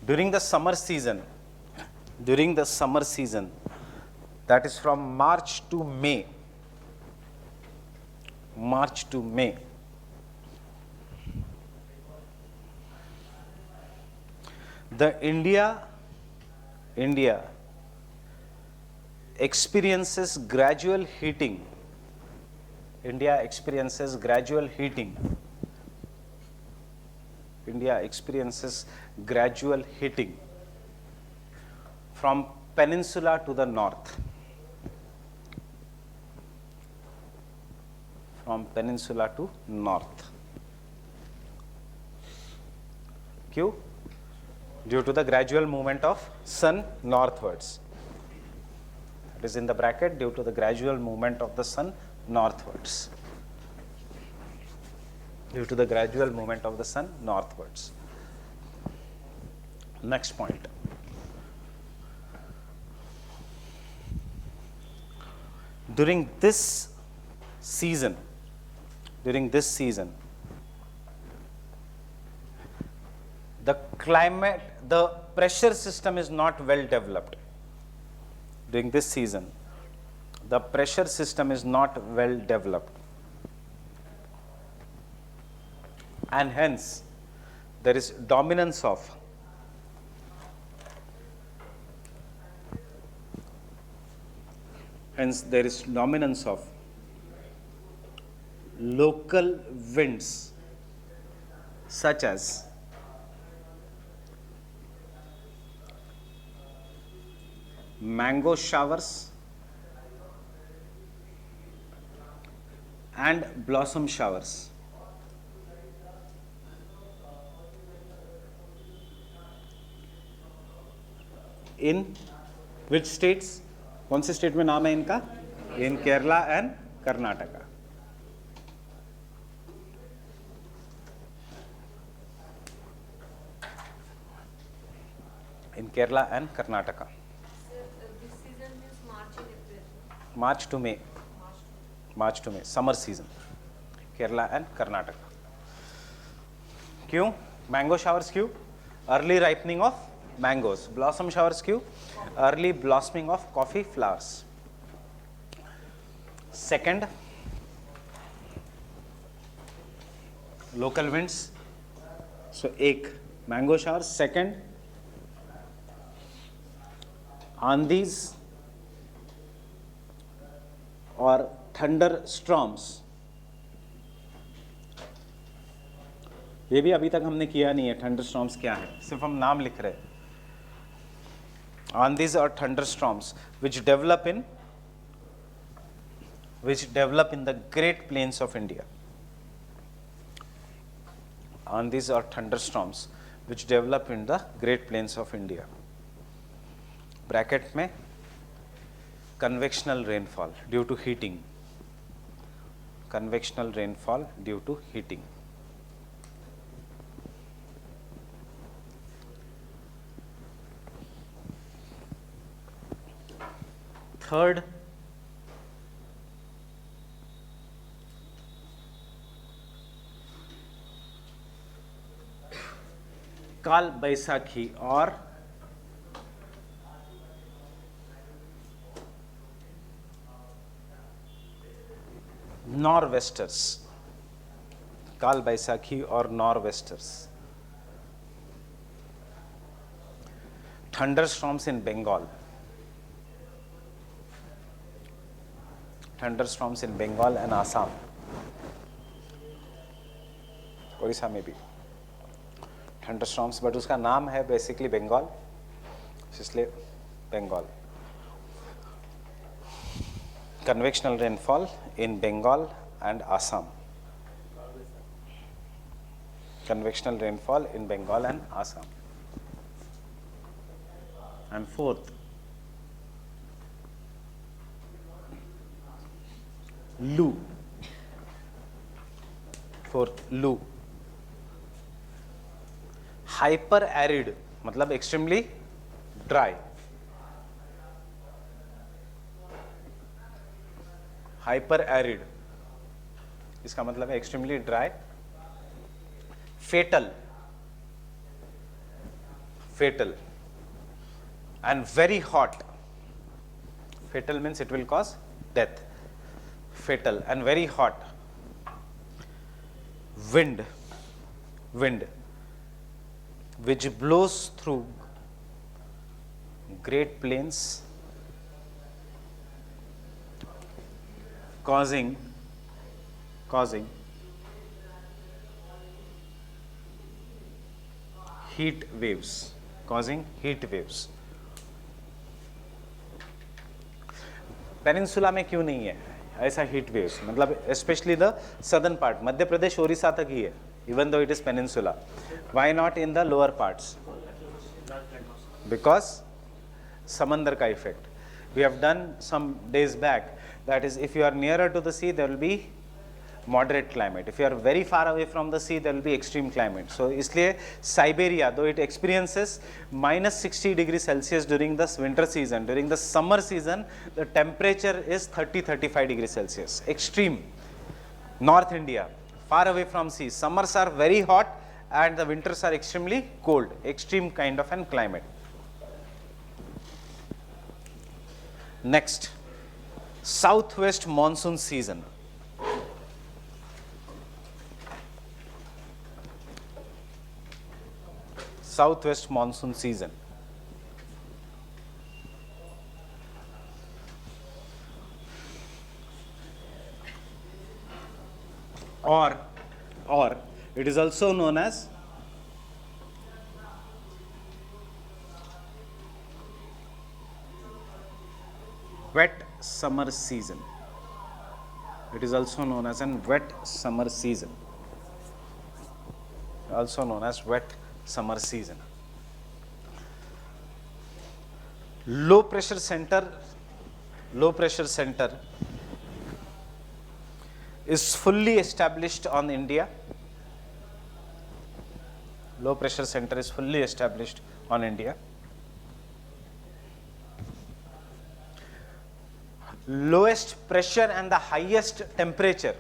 during the summer season, that is from March to May, the India experiences gradual heating. India experiences gradual heating. India experiences gradual heating from peninsula to the north. From peninsula to north. Q? Due to the gradual movement of sun northwards. It is in the bracket, due to the gradual movement of the sun northwards. Due to the gradual movement of the sun northwards. Next point. During this season, the climate, the pressure system is not well developed. During this season, the pressure system is not well developed. And hence, there is dominance of local winds such as mango showers and blossom showers. In which states? कौन से state में नाम है इनका? In Kerala and Karnataka. In Kerala and Karnataka. This season means March and April. March to May. March to May, summer season. Kerala and Karnataka. क्यों? Mango showers क्यों? Early ripening of mangoes. Blossom showers क्यों? Early blossoming of coffee flowers. Second, local winds. So एक mango showers. Second, आंधीज और thunder storms. ये भी अभी तक हमने किया नहीं है. थंडर स्टॉर्म्स क्या है, सिर्फ हम नाम लिख रहे हैं. आंधीज और thunder storms which develop in the Great Plains of India. Aandhis or thunderstorms which develop in the Great Plains of India. Bracket में convectional rainfall due to heating. Convectional rainfall due to heating. Third, काल बैसाखी और नॉरवेस्टर्स. काल बैसाखी और norwesters. Thunderstorms in Bengal. Thunderstorms in Bengal and Assam. Orissa में भी thunderstorms, but उसका नाम है basically Bengal, इसलिए Bengal. Convectional rainfall in Bengal and Assam. Convectional rainfall in Bengal and Assam. And fourth, loo. Fourth, loo. Hyper arid मतलब extremely dry. हाइपर एरिड इसका मतलब है extremely dry. Fatal and very hot. Fatal means it will cause death. Fatal and very hot. Wind which blows through Great Plains causing heat waves, causing heat waves. Peninsula में क्यों नहीं है ऐसा heat waves, मतलब specially the southern part, Madhya Pradesh Odisha तक ही है, even though it is peninsula. Why not in the lower parts? Because समंदर का इफेक्ट. We have done some days back, that is if you are nearer to the sea there will be moderate climate, if you are very far away from the sea there will be extreme climate. So इसलिए Siberia, though it experiences minus 60 degrees Celsius during the winter season, during the summer season the temperature is 30-35 degrees Celsius. Extreme. North India, far away from sea, summers are very hot and the winters are extremely cold, extreme kind of an climate. Next, southwest monsoon season. Southwest monsoon season. Or it is also known as wet summer season. It is also known as an wet summer season. Also known as wet summer season. Low pressure center is fully established on India. Low pressure center is fully established on India. Lowest pressure and the highest temperature.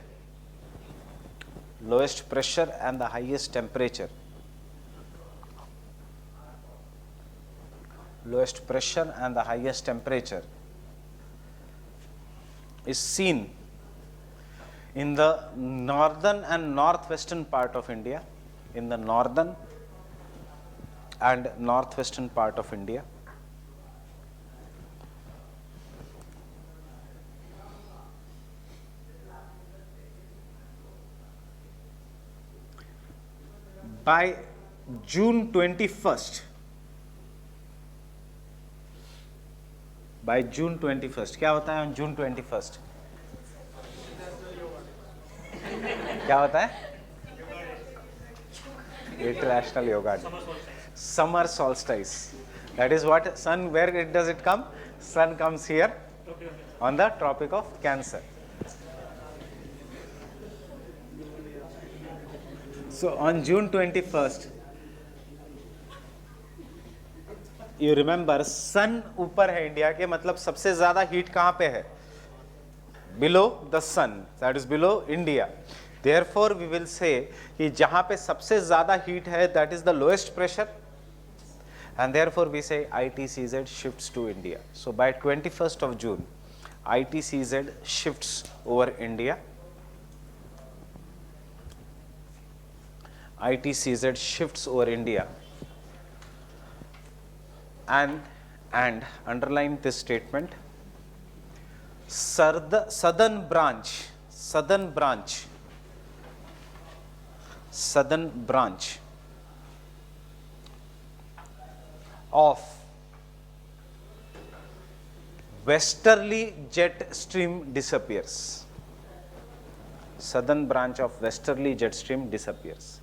Lowest pressure and the highest temperature. Lowest pressure and the highest temperature is seen in the northern and northwestern part of India. In the northern and northwestern part of India. By June 21st, क्या होता है on June 21st? क्या होता है? International Yoga Day. Summer solstice. That is what sun, where does it come? Sun comes here on the Tropic of Cancer. So on June 21st, you remember sun ऊपर है India के, मतलब सबसे ज्यादा heat कहाँ पे है? Below the sun, that is below India. Therefore we will say कि जहाँ पे सबसे ज्यादा हीट है that is the lowest pressure, and therefore we say ITCZ shifts to India. So by 21st of June, ITCZ shifts over India. ITCZ shifts over India, and underline this statement, southern branch of westerly jet stream disappears. Southern branch of westerly jet stream disappears.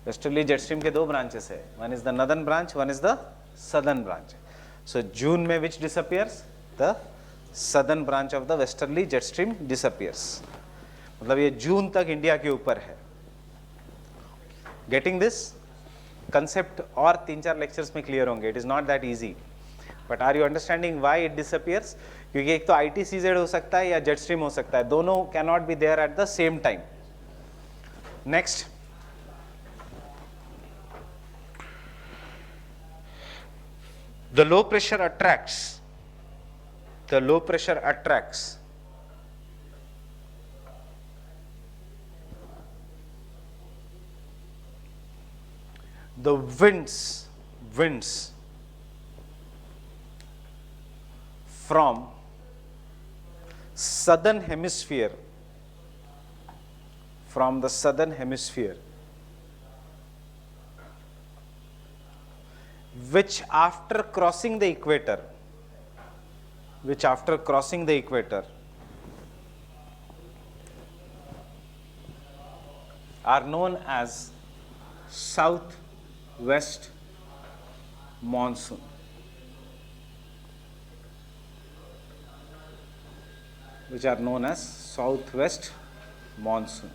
Westerly jet stream के दो branches है, one is the northern branch, one is the southern branch. So June में which disappears? The southern branch of the westerly jet stream disappears. मतलब ये जून तक India के ऊपर है. Getting this concept और 3-4 lectures में clear होंगे. It is not that easy. But are you understanding why it disappears? क्योंकि एक तो ITCZ हो सकता है या jet stream हो सकता है. दोनों cannot be there at the same time. Next. The low pressure attracts the winds from southern hemisphere, from the southern hemisphere, which after crossing the equator, are known as southwest monsoon. Which are known as southwest monsoon.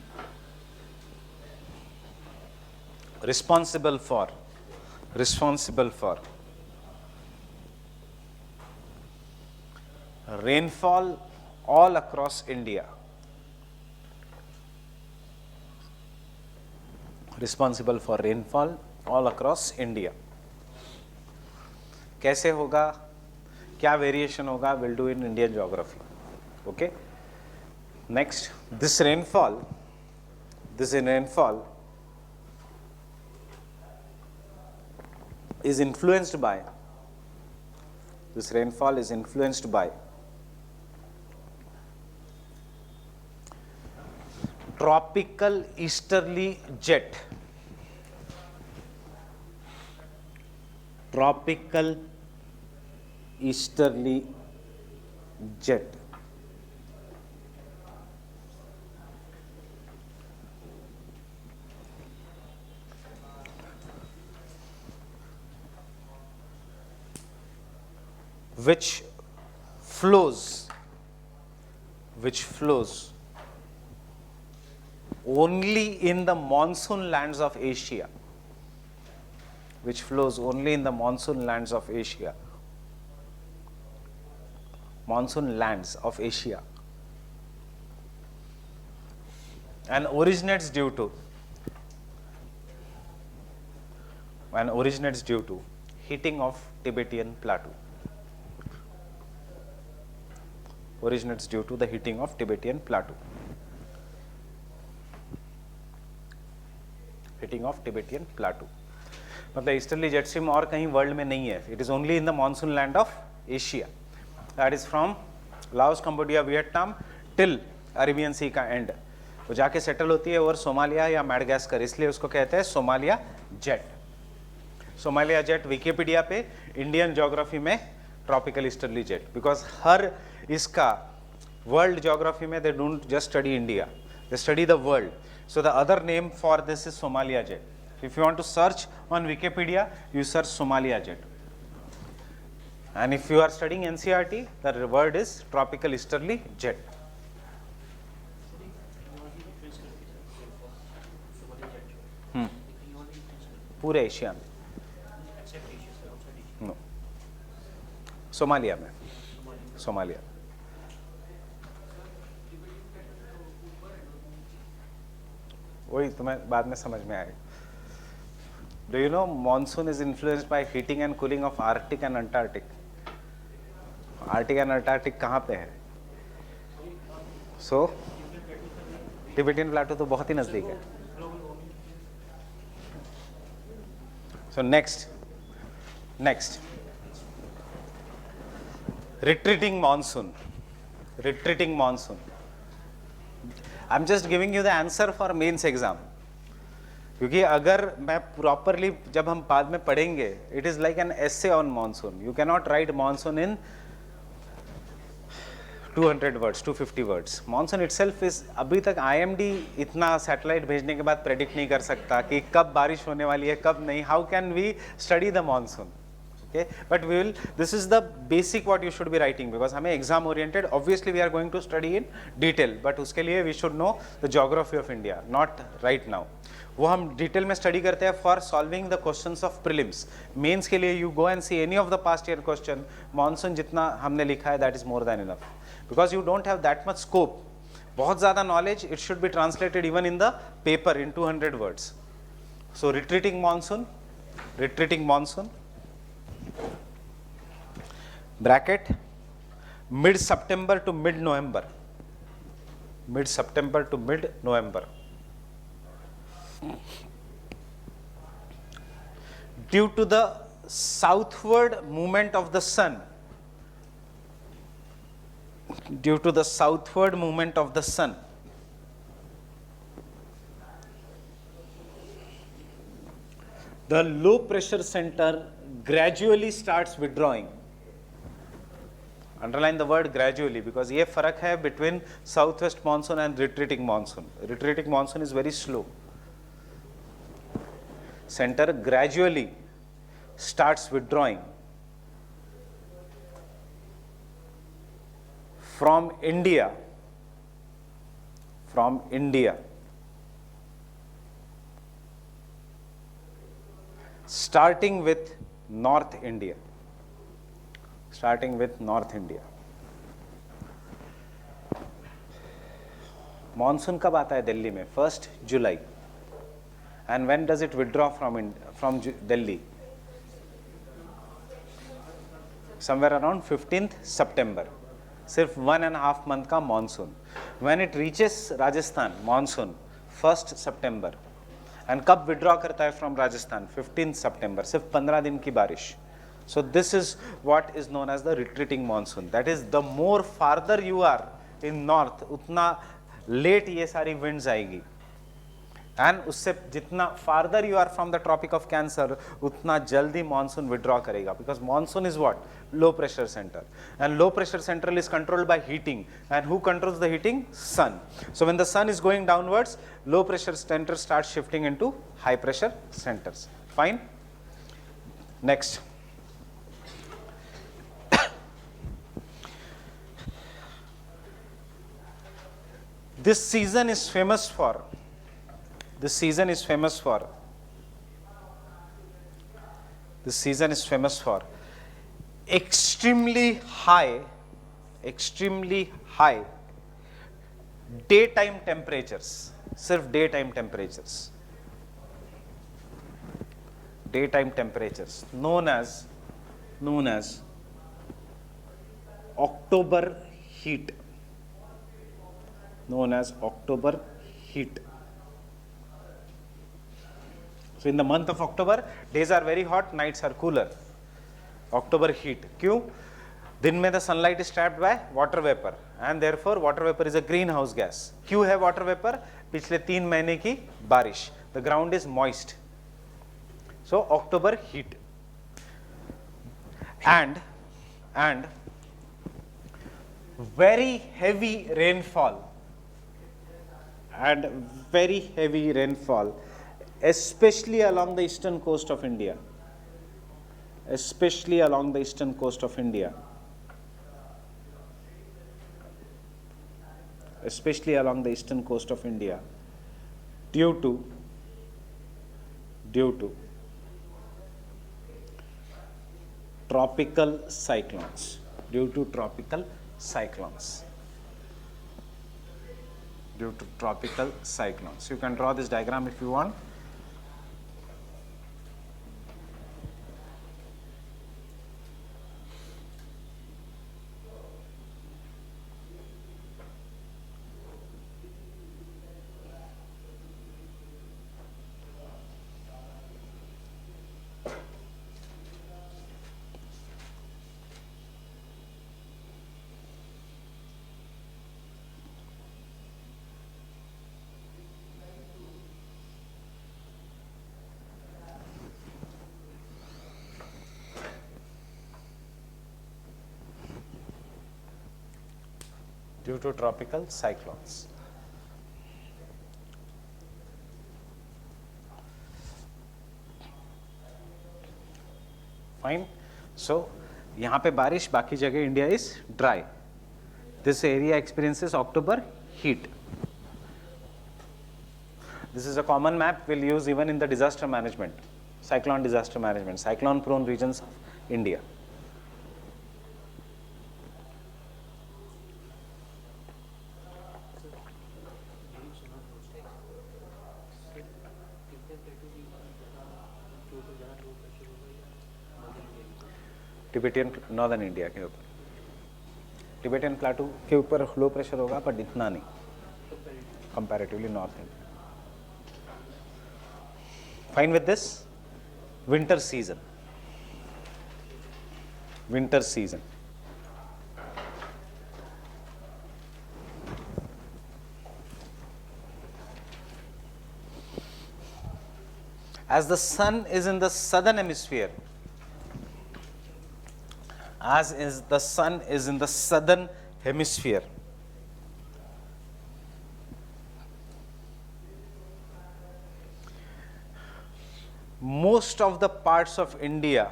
Responsible for rainfall all across India. Responsible for rainfall all across India. कैसे होगा, क्या variation होगा, will do in Indian geography. Okay. Next, this rainfall is influenced by tropical easterly jet. Which flows only in the monsoon lands of Asia. And originates due to heating of Tibetan plateau. Originates due to the heating of Tibetan plateau. मतलब easterly jet stream और कहीं world में नहीं है. It is only in the monsoon land of Asia. That is from Laos, Cambodia, Vietnam till Arabian Sea का end. वो जाके settle होती है ओवर सोमालिया या मैडागास्कर, इसलिए उसको कहते हैं Somalia jet. Somalia jet Wikipedia पे इंडियन ज्योग्राफी में ट्रॉपिकल ईस्टर्ली जेट, बिकॉज हर इसका वर्ल्ड ज्योग्राफी में they don't just study India, they study the world. So the other name for this is Somalia jet. If you want to search on Wikipedia, you search Somalia jet. And if you are studying NCERT, the word is tropical easterly jet. पूरे Asia में, no, Somalia में, Somalia. वही तुम्हें बाद में समझ में आएगा. Do you know monsoon is influenced by heating and cooling of Arctic and Antarctic. Arctic and Antarctic कहाँ पे है? सो टिबेटियन प्लेटो तो बहुत ही नजदीक है. So next retreating monsoon. I am just giving you the answer for mains exam, क्योंकि अगर मैं प्रॉपरली जब हम बाद में पढ़ेंगे, it is like an essay on monsoon. You can not write monsoon in 200 words, 250 words. Monsoon itself is, अभी तक आईएमडी इतना सैटेलाइट भेजने के बाद प्रेडिक्ट नहीं कर सकता कि कब बारिश होने वाली है, कब नहीं. How can we study the monsoon? Okay, but this is the basic what you should be writing, because हमें exam oriented, obviously we are going to study in detail, but उसके लिए we should know the geography of India, not right now. वो हम detail में study करते हैं for solving the questions of prelims. Mains के लिए you go and see any of the past year question. Monsoon जितना हमने लिखा है, that is more than enough, because you don't have that much scope. बहुत ज़्यादा knowledge, it should be translated even in the paper in 200 words. So retreating monsoon, bracket, mid September to mid November. Due to the southward movement of the sun, due to the southward movement of the sun, the low pressure center gradually starts withdrawing. Underline the word gradually, because ये फर्क है between southwest monsoon and retreating monsoon. Retreating monsoon is very slow. Center gradually starts withdrawing from India, starting with North India. Monsoon कब आता है दिल्ली में? 1st July. And when does it withdraw from Delhi? Somewhere around 15th September. सिर्फ 1.5 month का monsoon. When it reaches Rajasthan, monsoon 1st September. And कब withdraw करता है from Rajasthan? 15th September. सिर्फ 15 दिन की बारिश. So this is what is known as the retreating monsoon. That is, the more farther you are in north, उतना late ये सारी winds आएगी. And उससे जितना farther you are from the Tropic of Cancer, उतना जल्दी monsoon withdraw करेगा. Because monsoon is what? Low pressure center. And low pressure center is controlled by heating. And who controls the heating? Sun. So when the sun is going downwards, low pressure center starts shifting into high pressure centers. Fine? Next. This season is famous for extremely high daytime temperatures. सिर्फ daytime temperatures known as October heat. So in the month of October, days are very hot, nights are cooler. October heat. क्यों? दिन में the sunlight is trapped by water vapor, and therefore water vapor is a greenhouse gas. क्यों है water vapor? पिछले 3 महीने की बारिश. The ground is moist. So October heat. And very heavy rainfall. Especially along the eastern coast of India. Due to tropical cyclones. You can draw this diagram if you want. Due to tropical cyclones. Fine. So यहाँ पे बारिश, बाकी जगह India is dry. This area experiences October heat. This is a common map we'll use even in the disaster management, cyclone disaster management, cyclone prone regions of India. Tibetan northern India के ऊपर, Tibetan plateau के ऊपर low pressure होगा, पर इतना नहीं comparatively north India. Fine with this. Winter season. as the sun is in the southern hemisphere, as is the sun is in the southern hemisphere, most of the parts of India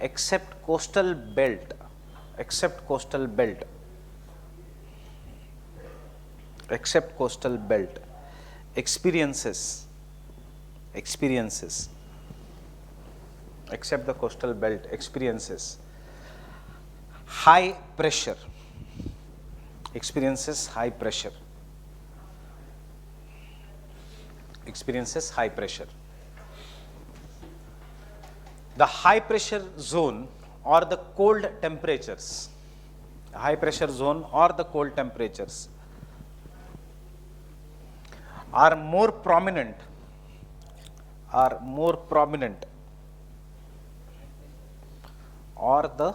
except coastal belt experiences except the coastal belt experiences high pressure, experiences high pressure. The high pressure zone or the cold temperatures, are more prominent or the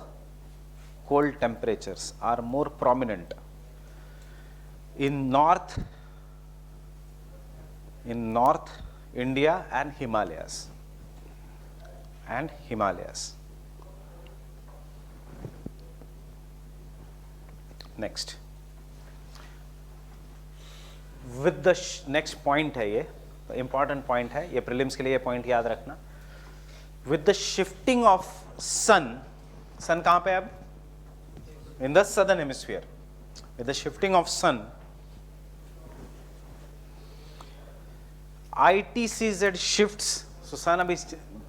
cold temperatures are more prominent in North India and Himalayas. Next, with the next point है, ये important point है, ये prelims के लिए ये point याद रखना. With the shifting of sun कहाँ पे अब? In the southern hemisphere. With the shifting of sun, ITCZ shifts. So sun अभी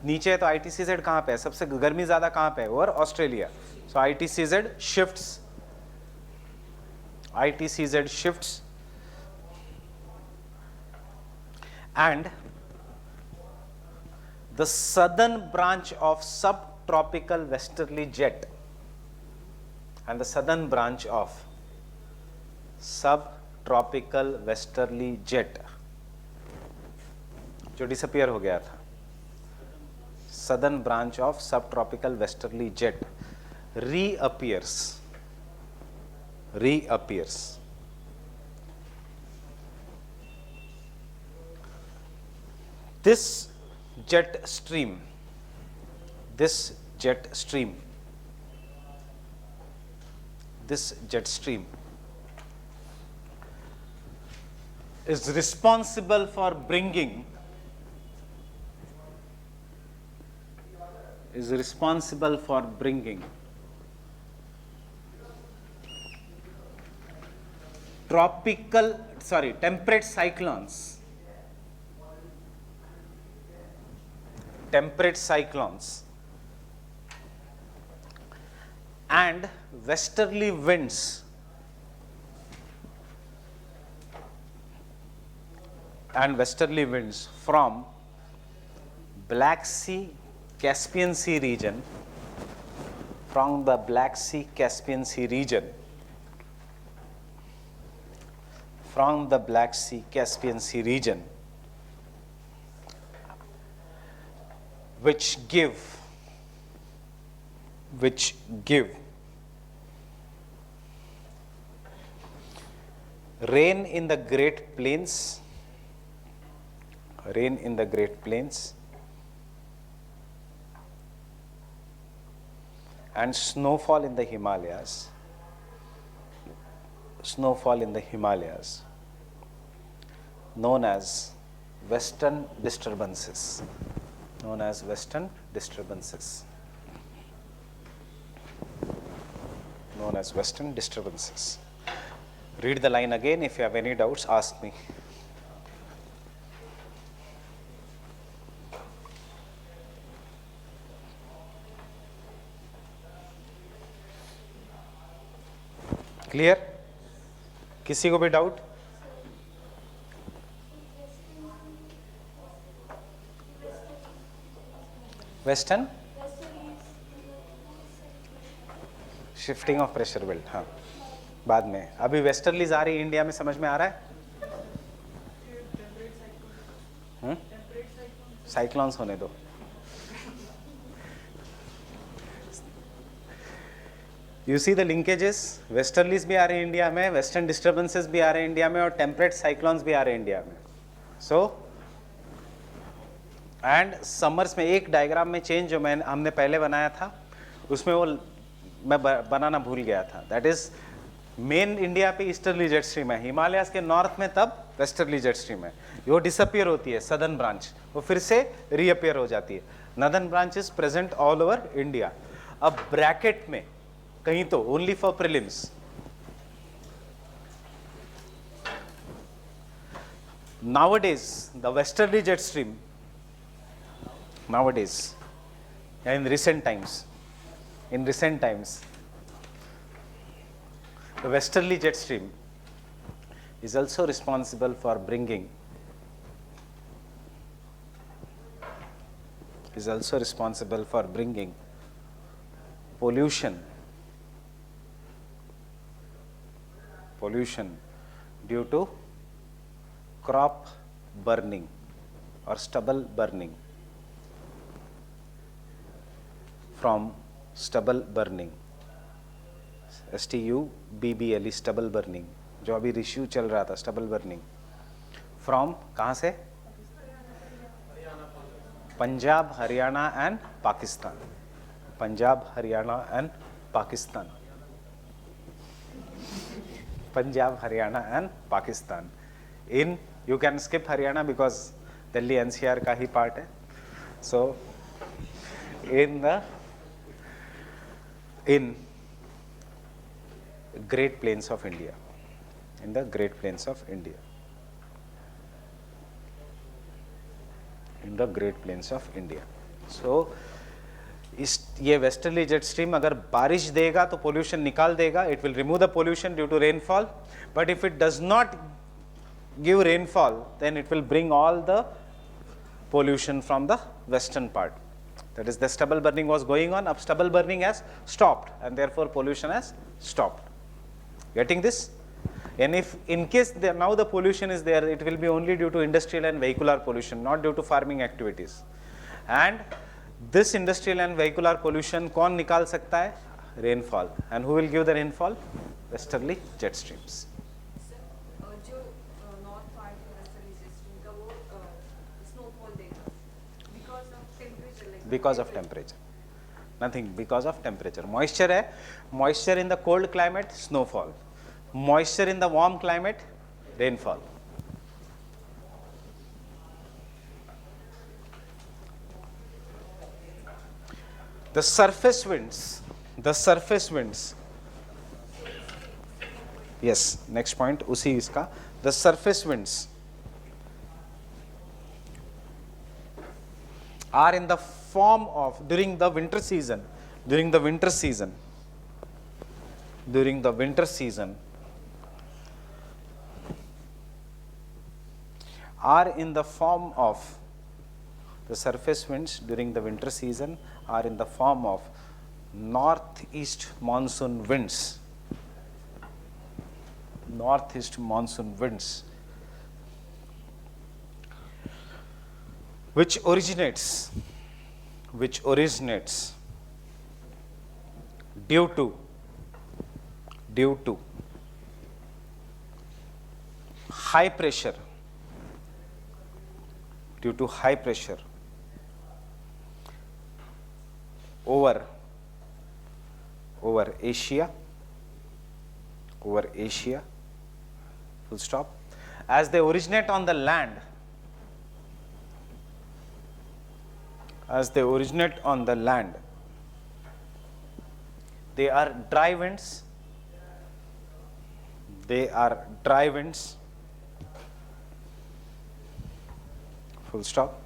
नीचे है तो ITCZ कहाँ पे है? सबसे गर्मी ज़्यादा कहाँ पे है? और Australia. So ITCZ shifts and the southern branch of subtropical westerly jet जो डिसअपियर हो गया था, southern branch of subtropical westerly jet reappears. This jet stream is responsible for bringing temperate cyclones and westerly winds from Black Sea Caspian Sea region, which give rain in the Great Plains, and snowfall in the Himalayas, known as western disturbances. Read the line again. If you have any doubts, ask me. Clear? किसी को भी doubt? Western shifting of pressure belt, हाँ बाद में. अभी westerlies आ रही है India में, समझ में आ रहा है? साइक्लोन्स होने दो. You see the linkages. Westerlies भी आ रहे हैं इंडिया में, वेस्टर्न डिस्टर्बेंसेस भी आ रहे हैं इंडिया में, और टेम्परेट साइक्लोन्स भी आ रहे हैं इंडिया में. सो एंड समर्स में एक डायग्राम में चेंज जो हमने पहले बनाया था उसमें वो मैं बनाना भूल गया था. दैट इज मेन इंडिया पे ईस्टर्ली जेट स्ट्रीम है, हिमालयाज के नॉर्थ में तब वेस्टर्ली जेट स्ट्रीम है. वो डिसअपियर होती है सदर्न ब्रांच, वो फिर से रीअपियर हो जाती है. Northern branch is present all over India. अब ब्रैकेट में कहीं तो only for prelims, nowadays the westerly jet stream, nowadays in recent times the westerly jet stream is also responsible for bringing pollution due to crop burning or stubble burning, from stubble burning, STUBBLE stubble burning, जो अभी issue चल रहा था stubble burning, from कहाँ से? Punjab, Haryana and Pakistan. Punjab, Haryana and Pakistan. Punjab, Haryana and Pakistan. In you can skip Haryana because Delhi NCR का ही part है. So in Great Plains of India, in the Great Plains of India, in the Great Plains of India. So इस ये westerly jet stream अगर बारिश देगा तो pollution निकाल देगा, it will remove the pollution due to rainfall. But if it does not give rainfall, then it will bring all the pollution from the western part. That is, the stubble burning was going on, up stubble burning has stopped and therefore pollution has stopped. Getting this? And if in case now the pollution is there, it will be only due to industrial and vehicular pollution, not due to farming activities. And this industrial and vehicular pollution कौन निकाल सकता है? Rainfall. And who will give the rainfall? Westerly jet streams. Because of temperature, nothing, because of temperature. Moisture है, moisture in the cold climate, snowfall. Moisture in the warm climate, rainfall. The surface winds, yes, next point उसी इसका. The surface winds are in the form of, during the winter season are in the form of, the surface winds during the winter season are in the form of northeast monsoon winds, which originates due to high pressure, over Asia, full stop. As they originate on the land, they are dry winds, full stop.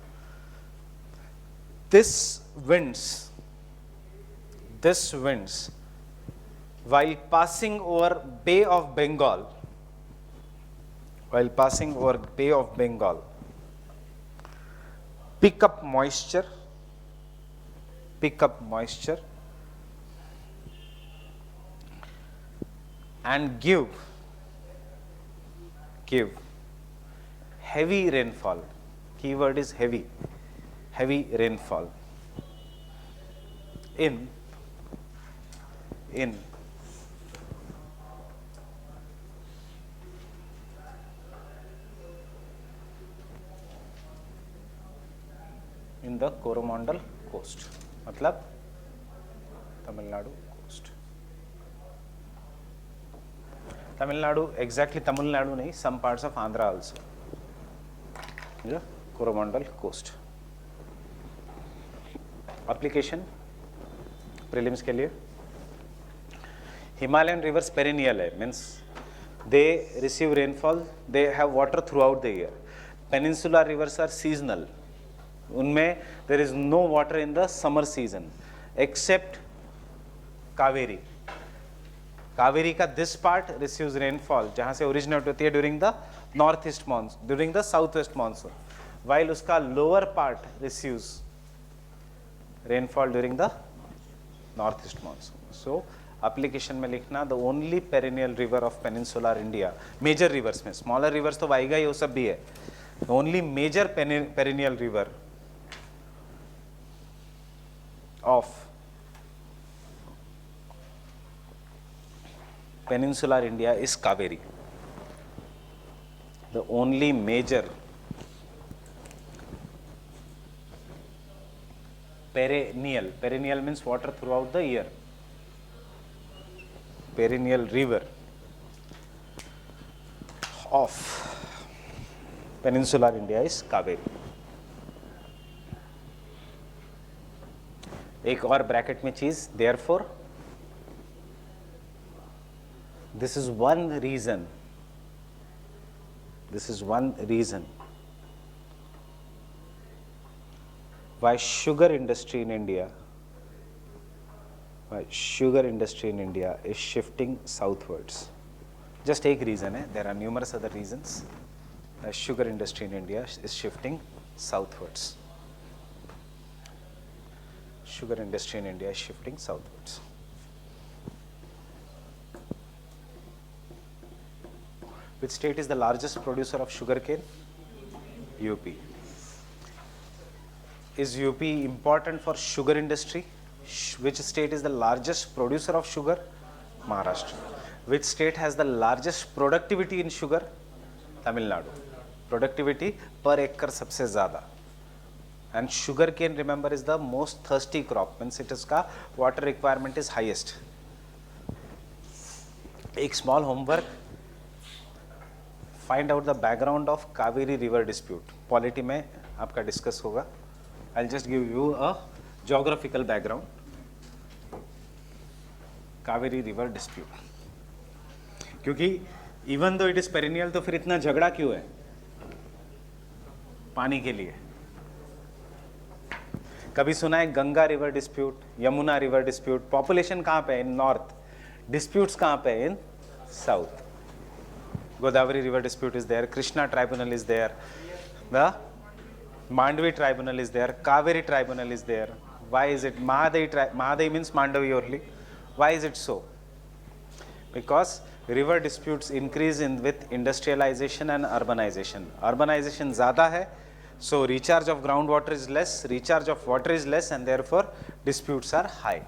This winds while passing over Bay of Bengal, pick up moisture and give heavy rainfall. Keyword is heavy rainfall in the Coromandel coast, मतलब Tamil Nadu coast. Tamil Nadu, exactly Tamil Nadu nahi, some parts of Andhra also. Yeah, Coromandel coast. Application prelims के लिए Himalayan rivers perennial है, means they receive rainfall, they have water throughout the year. Peninsular rivers are seasonal. उनमें there is no water in the summer season except Kaveri. Kaveri का this part receives rainfall जहाँ से originate होती है during the northeast monsoon, during the southwest monsoon, while उसका lower part receives rainfall during the northeast monsoon. So application में लिखना the only perennial river of peninsular India, major rivers में, smaller rivers तो वाइगाई वो सब भी है, the only major perennial river of peninsular India is Kaveri. The only major perennial means water throughout the year, perennial river of peninsular India is Kaveri. एक और bracket में चीज, therefore this is one reason why sugar industry in India is shifting southwards. Just एक reason है, there are numerous other reasons why sugar industry in India is shifting southwards. Sugar industry in India is shifting southwards. Which state is the largest producer of sugarcane? UP. Is UP important for sugar industry? Which state is the largest producer of sugar? Maharashtra. Which state has the largest productivity in sugar? Tamil Nadu. Productivity per acre सबसे ज़्यादा. And sugarcane, remember, is the most thirsty crop, means it is का water requirement is highest. एक small homework, find out the background of Kaveri river dispute. Polity में आपका discuss होगा. I'll just give you a geographical background. Kaveri river dispute. क्योंकि even though it is perennial, तो फिर इतना झगड़ा क्यों है पानी के लिए? कभी सुना है Ganga river dispute, Yamuna river dispute? Population कहाँ पे है? In north. डिस्प्यूट्स कहाँ पे है? In south. Godavari river dispute is there, Krishna tribunal is there, the Mandovi tribunal is there, Kaveri tribunal is there. Why is it Mahadayi means Mandovi only? Why is it so? Because river disputes increase in with industrialisation and urbanisation. Urbanisation ज़्यादा है, so recharge of groundwater is less, recharge of water is less, and therefore disputes are high.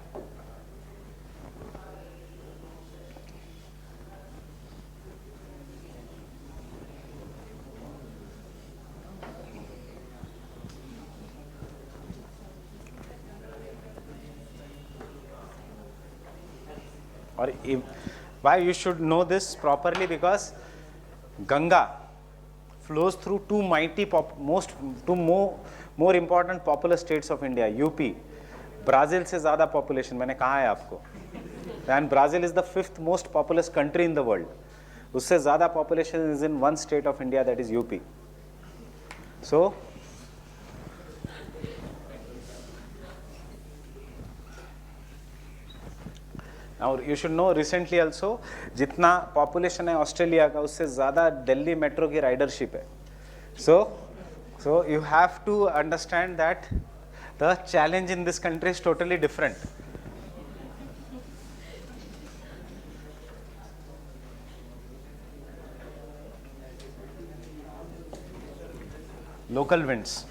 Or why you should know this properly? Because Ganga flows through two more important populous states of India. UP, Brazil से ज़्यादा population, मैंने कहा है आपको. And Brazil is the 5th most populous country in the world. उससे ज़्यादा population is in one state of India, that is UP. So now you should know recently also जितना population है ऑस्ट्रेलिया का उससे ज़्यादा दिल्ली मेट्रो की ridership है. So you have to understand that the challenge in this country is totally different. Local winds.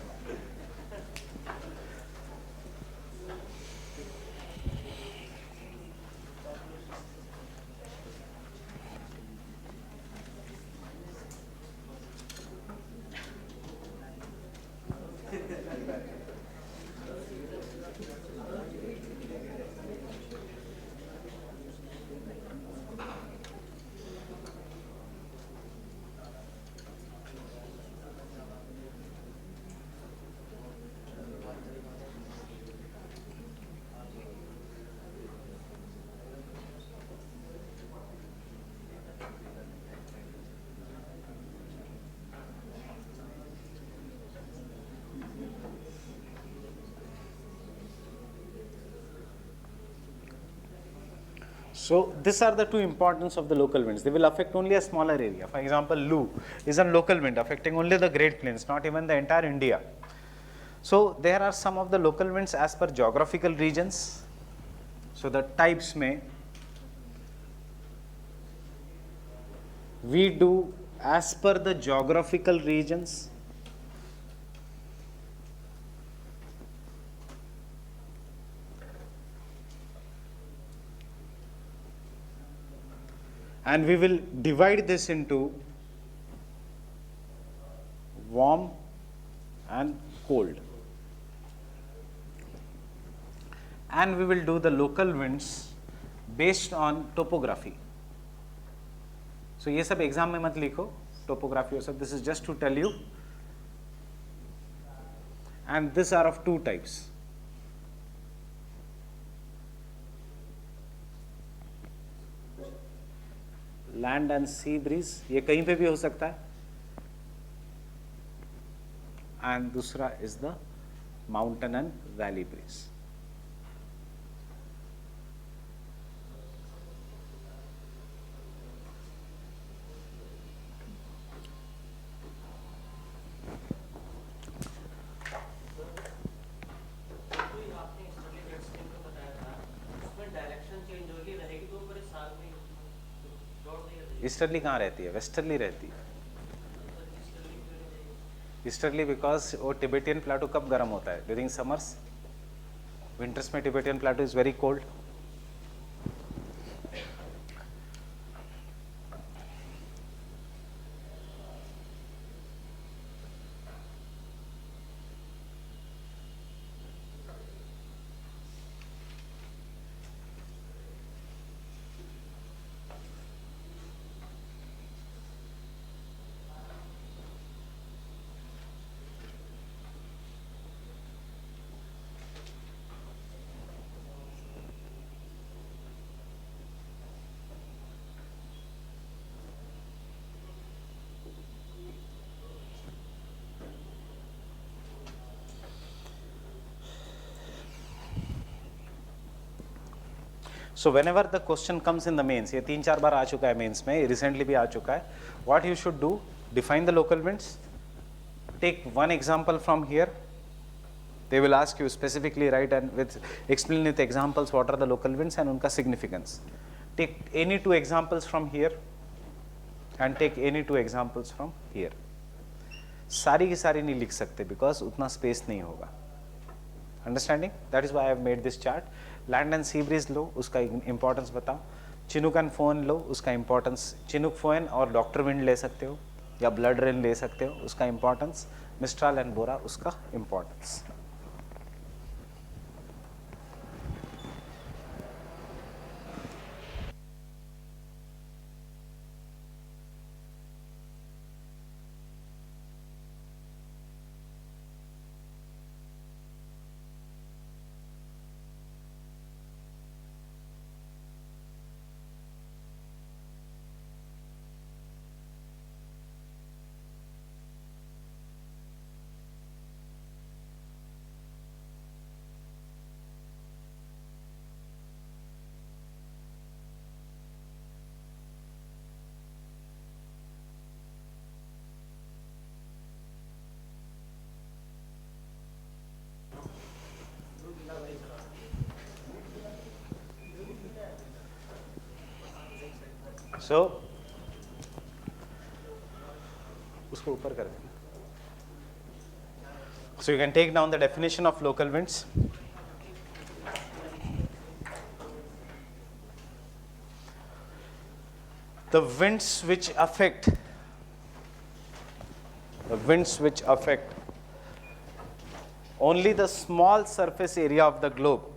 So these are the two importance of the local winds. They will affect only a smaller area. For example, Lu is a local wind affecting only the Great Plains, not even the entire India. So there are some of the local winds as per geographical regions. So the types may we do as per the geographical regions. And we will divide this into warm and cold. And we will do the local winds based on topography. So ये सब exam में मत लिखो, topography और सब. This is just to tell you. And these are of two types. Land and sea breeze, ये कहीं पे भी हो सकता है. एंड दूसरा is the mountain and valley breeze. Easterly कहाँ रहती है? वेस्टर्ली रहती है. ईस्टर्ली बिकॉज वो टिबेटियन प्लाटो कब गर्म होता है? During summers. विंटर्स में Tibetan plateau is very cold. So whenever the question comes in the mains, ये 3-4 बार आ चुका है मेंस में, रिसेंटली भी आ चुका है. What you should do, define the local winds, take one example from here. They will ask you specifically, right, and with explain with examples what are the local winds and उनका significance. Take any two examples from here and take any two examples from here. सारी की सारी नहीं लिख सकते because उतना space नहीं होगा. Understanding? That is why I have made this chart. Land and sea breeze लो, उसका इंपॉर्टेंस बताओ. चिनुक एंड फोन लो, उसका इंपॉर्टेंस. चिनुक फोन और डॉक्टर विंड ले सकते हो या ब्लड रेन ले सकते हो, उसका इंपॉर्टेंस. मिस्ट्राल एंड बोरा, उसका इंपॉर्टेंस. So उसको ऊपर कर देना. So you can take down the definition of local winds. The winds which affect only the small surface area of the globe.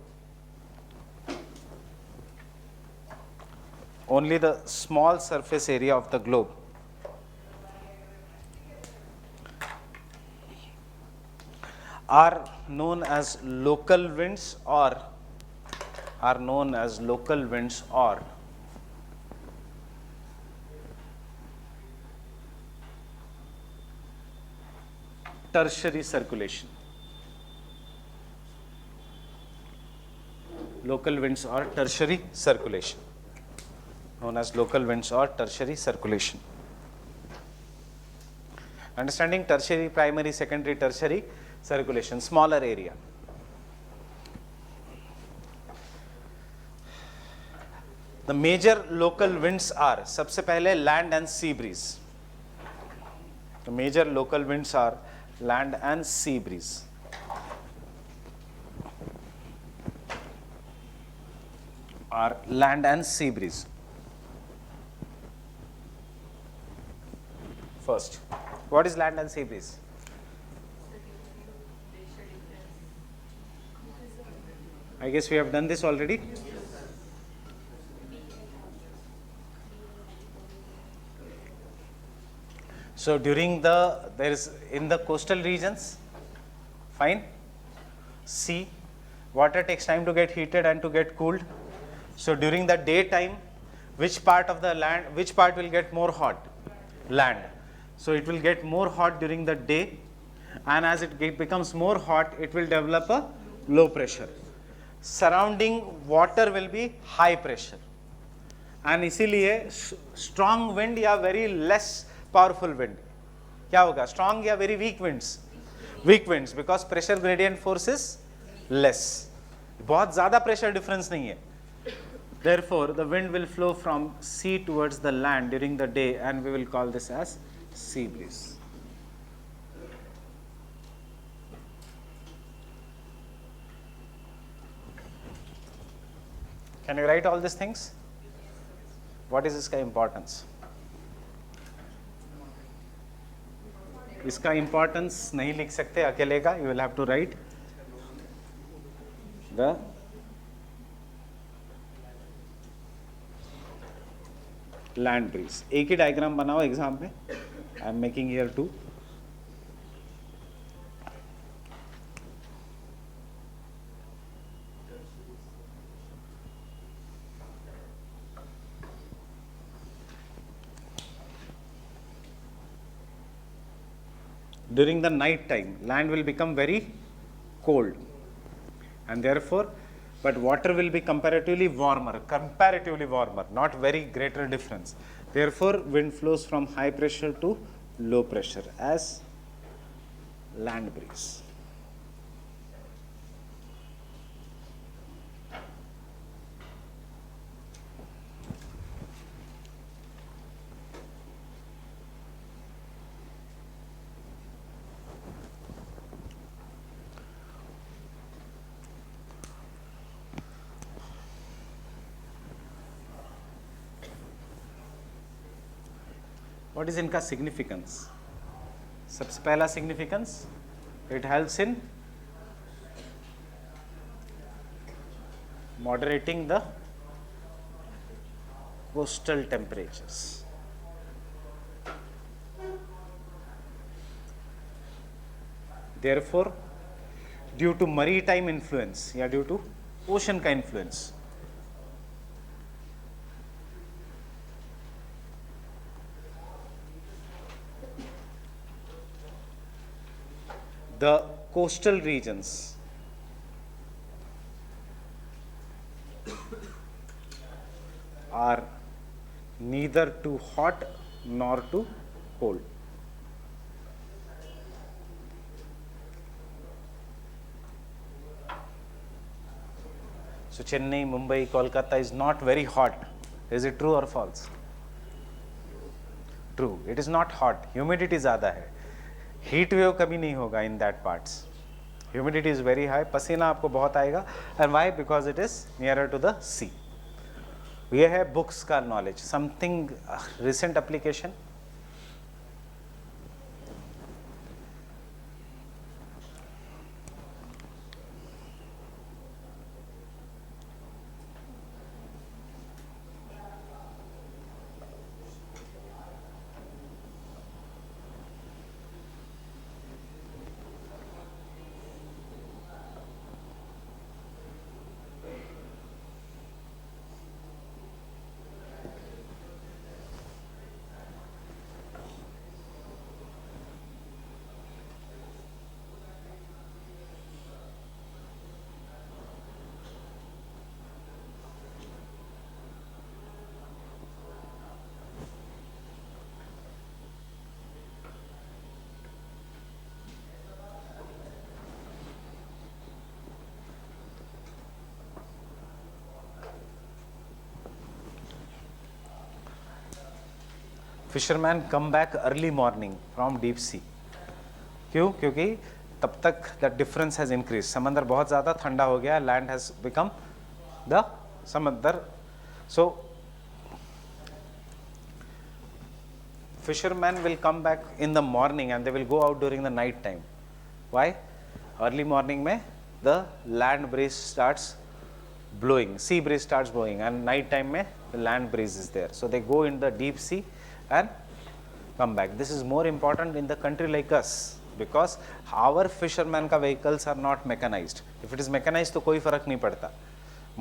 Only the small surface area of the globe are known as local winds or tertiary circulation. Local winds or tertiary circulation. known as local winds or tertiary circulation. Understanding tertiary, primary, secondary, tertiary circulation, smaller area. The major local winds are, सबसे पहले land and sea breeze. The major local winds are land and sea breeze. Are land and sea breeze. First, what is land and sea breeze? I guess we have done this already. So during there is in the coastal regions, fine, sea, water takes time to get heated and to get cooled. So during the daytime, which part will get more hot? Land. So it will get more hot during the day, and as it becomes more hot, it will develop a low pressure. Surrounding water will be high pressure, and इसीलिए strong wind या very less powerful wind क्या होगा? Strong या very weak winds? Weak winds, because pressure gradient force is less. बहुत ज़्यादा pressure difference नहीं है. Therefore, the wind will flow from sea towards the land during the day, and we will call this as sea breeze. Can you write all these things? What is इसका importance? इसका importance नहीं लिख सकते अकेले का. You will have to write the land breeze. एक ही diagram बनाओ exam में. I am making here two. During the night time, land will become very cold, and therefore, but water will be comparatively warmer, not very greater difference. Therefore, wind flows from high pressure to low pressure as land breeze. What is इनका significance? सबसे पहला significance, it helps in moderating the coastal temperatures. Therefore, due to maritime influence या due to ocean का influence, the coastal regions are neither too hot nor too cold. So Chennai, Mumbai, Kolkata is not very hot. Is it true or false? True. It is not hot. Humidity ज़्यादा है. Heat wave कभी नहीं होगा in that parts. Humidity is very high. पसीना आपको बहुत आएगा. And why? Because it is nearer to the sea. ये है books का knowledge. Something recent application. Fisherman come back early morning from deep sea. क्यों? क्योंकि तब तक द डिफरेंस हैज इंक्रीज, समंदर बहुत ज़्यादा ठंडा हो गया, लैंड हैज बिकम द समंदर। सो fishermen will come back in the morning and they will go out during the night time. Why? Early morning mein the land breeze starts blowing, sea breeze starts blowing, and night time mein the land breeze is there, so they go in the deep sea and come back. This is more important in the country like us because our fishermen ka vehicles are not mechanized. If it is mechanized to koi farak nahi padta,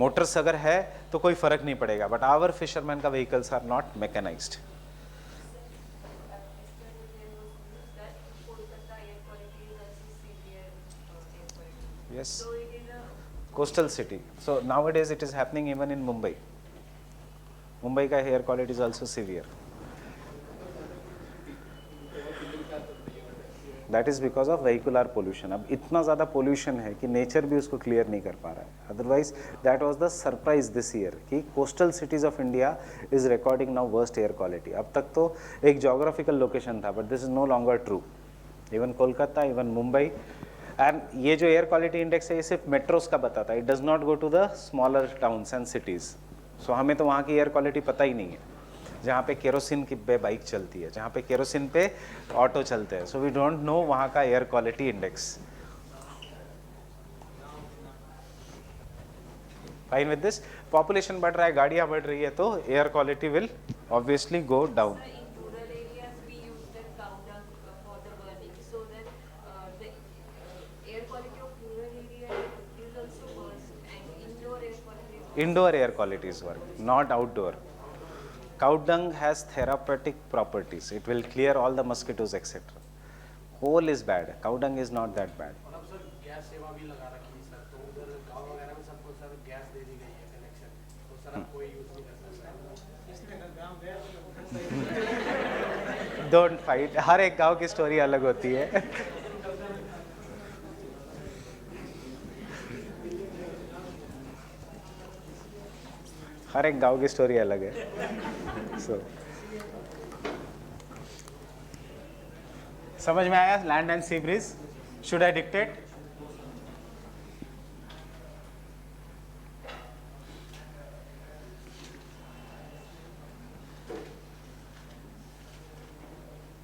motors agar hai to koi farak nahi padega, but our fishermen ka vehicles are not mechanized. Yes, So it is a coastal city. So nowadays it is happening even in Mumbai. Mumbai ka air quality is also severe. That is because of vehicular pollution. अब इतना ज़्यादा pollution है कि nature भी उसको clear नहीं कर पा रहा है. Otherwise that was the surprise this year कि coastal cities of India is recording now worst air quality. अब तक तो एक geographical location था, but this is no longer true. Even Kolkata, even Mumbai, and ये जो air quality index है ये सिर्फ metros का बताता है. It does not go to the smaller towns and cities. So हमें तो वहाँ की air quality पता ही नहीं है, जहाँ पे केरोसिन की पे बाइक चलती है, जहाँ पे केरोसिन पे ऑटो चलते हैं. सो वी डोंट नो वहाँ का air quality index. Fine with this. Population बढ़ रहा है, गाड़ियाँ बढ़ रही है, तो air quality will obviously go down. in rural areas we use the cow dung for the burning, so that the air quality of rural area is also worse, and indoor air quality is Indoor air quality is worse, not outdoor. Cow dung has therapeutic properties. It will clear all the mosquitoes, etc. Coal is bad. Cow dung is not that bad. और अब sir gas सेवा भी लगा रखी है sir, तो उधर गाँव वगैरह में सबको सर गैस दे दी गई है कनेक्शन, तो सर अब कोई यूज़ नहीं कर सकता. Don't fight. हर एक गांव की स्टोरी अलग होती है. हर एक गांव की स्टोरी अलग है. So, समझ में आया? Land and sea bridge. Should I dictate?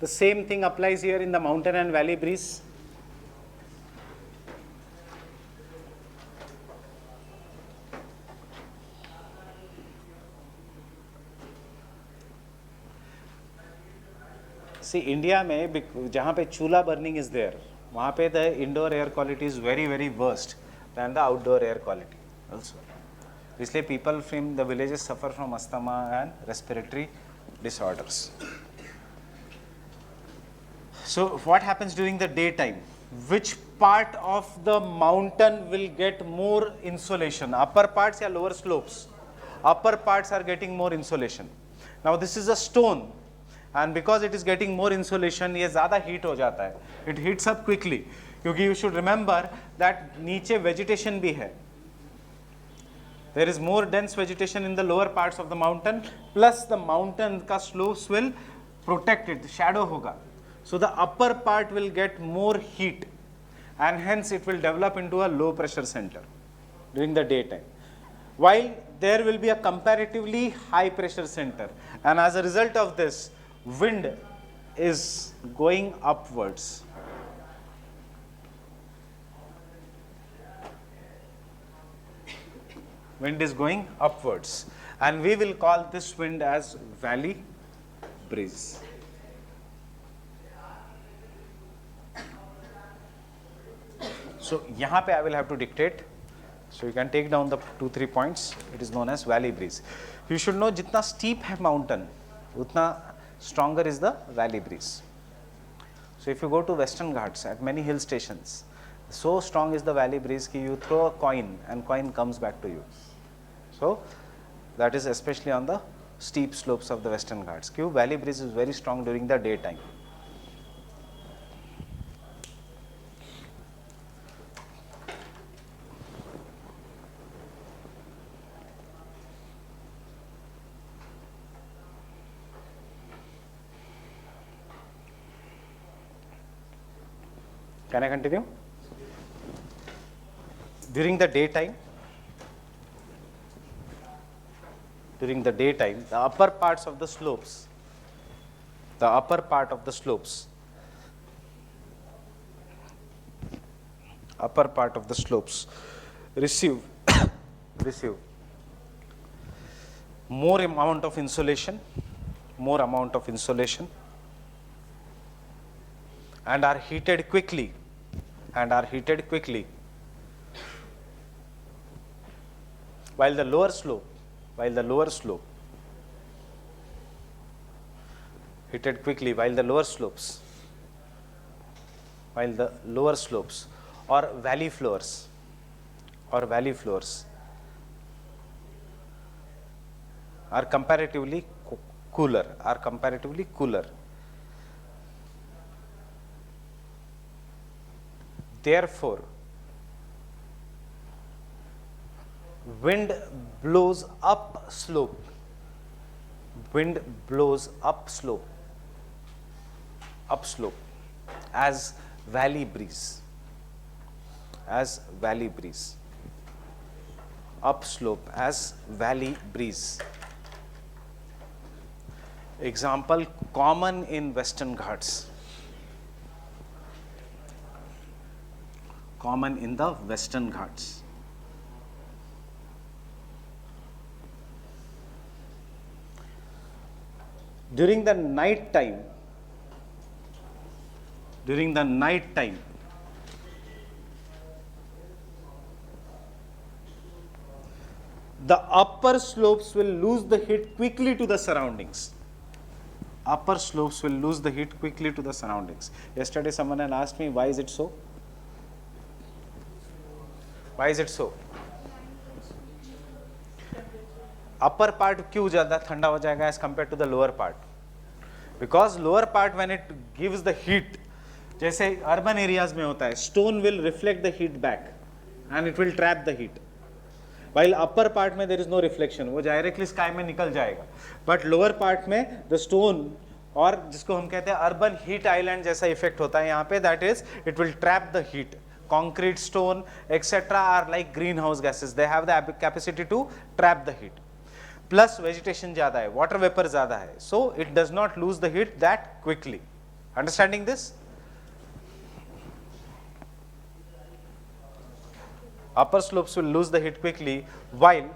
The same thing applies here in the mountain and valley breeze. See, India में जहाँ पे चूल्हा बर्निंग इज देयर, वहाँ पे the indoor air quality is very very worst than the outdoor air quality also. इसलिए people from the villages suffer from asthma and respiratory disorders. So what happens during the daytime? Which part of the mountain will get more insolation? Upper parts or lower slopes? Upper parts are getting more insolation. Now this is a stone, and because it is getting more insolation, ये ज़्यादा heat हो जाता है. It heats up quickly. क्योंकि you should remember that नीचे vegetation भी है. There is more dense vegetation in the lower parts of the mountain. Plus the mountain का slopes will protect it. Shadow होगा. So the upper part will get more heat, and hence it will develop into a low pressure center during the daytime, while there will be a comparatively high pressure center, and as a result of this, wind is going upwards. Wind is going upwards, and we will call this wind as valley breeze. So यहाँ पे I will have to dictate. So you can take down the 2-3 points. It is known as valley breeze. You should know जितना steep है mountain, उतना stronger is the valley breeze. So if you go to Western Ghats at many hill stations, so strong is the valley breeze कि you throw a coin and coin comes back to you. So that is especially on the steep slopes of the Western Ghats. क्यों? Valley breeze is very strong during the daytime. Can I continue? During the daytime, the upper parts of the slopes, receive receive more amount of insolation, and are heated quickly, while the lower slope heated quickly, while the lower slopes or valley floors are comparatively cooler. Therefore, wind blows up slope as valley breeze, upslope as valley breeze. Example common in Western Ghats. Common in the Western Ghats. During the night time, the upper slopes will lose the heat quickly to the surroundings. Yesterday someone had asked me, why is it so? Upper part क्यों ज़्यादा ठंडा हो जाएगा as compared to the lower part? Because lower part when it gives the heat, जैसे urban areas में होता है, stone will reflect the heat back and it will trap the heat. While upper part में there is no reflection, वो directly sky में निकल जाएगा. But lower part में the stone और जिसको हम कहते हैं urban heat island जैसा effect होता है यहाँ पे, that is it will trap the heat. Concrete, stone, etc. are like greenhouse gases. They have the capacity to trap the heat. Plus vegetation ज़्यादा है, water vapor ज़्यादा है, so it does not lose the heat that quickly. Understanding this? Upper slopes will lose the heat quickly, while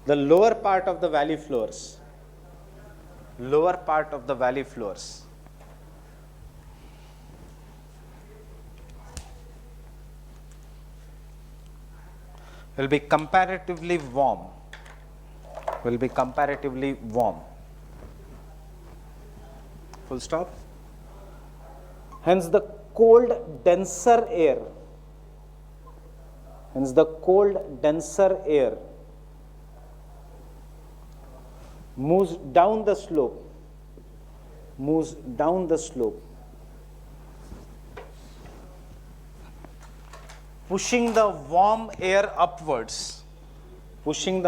the lower part of the valley floors will be comparatively warm. Full stop. Hence the cold denser air moves down the slope, pushing the warm air upwards, causing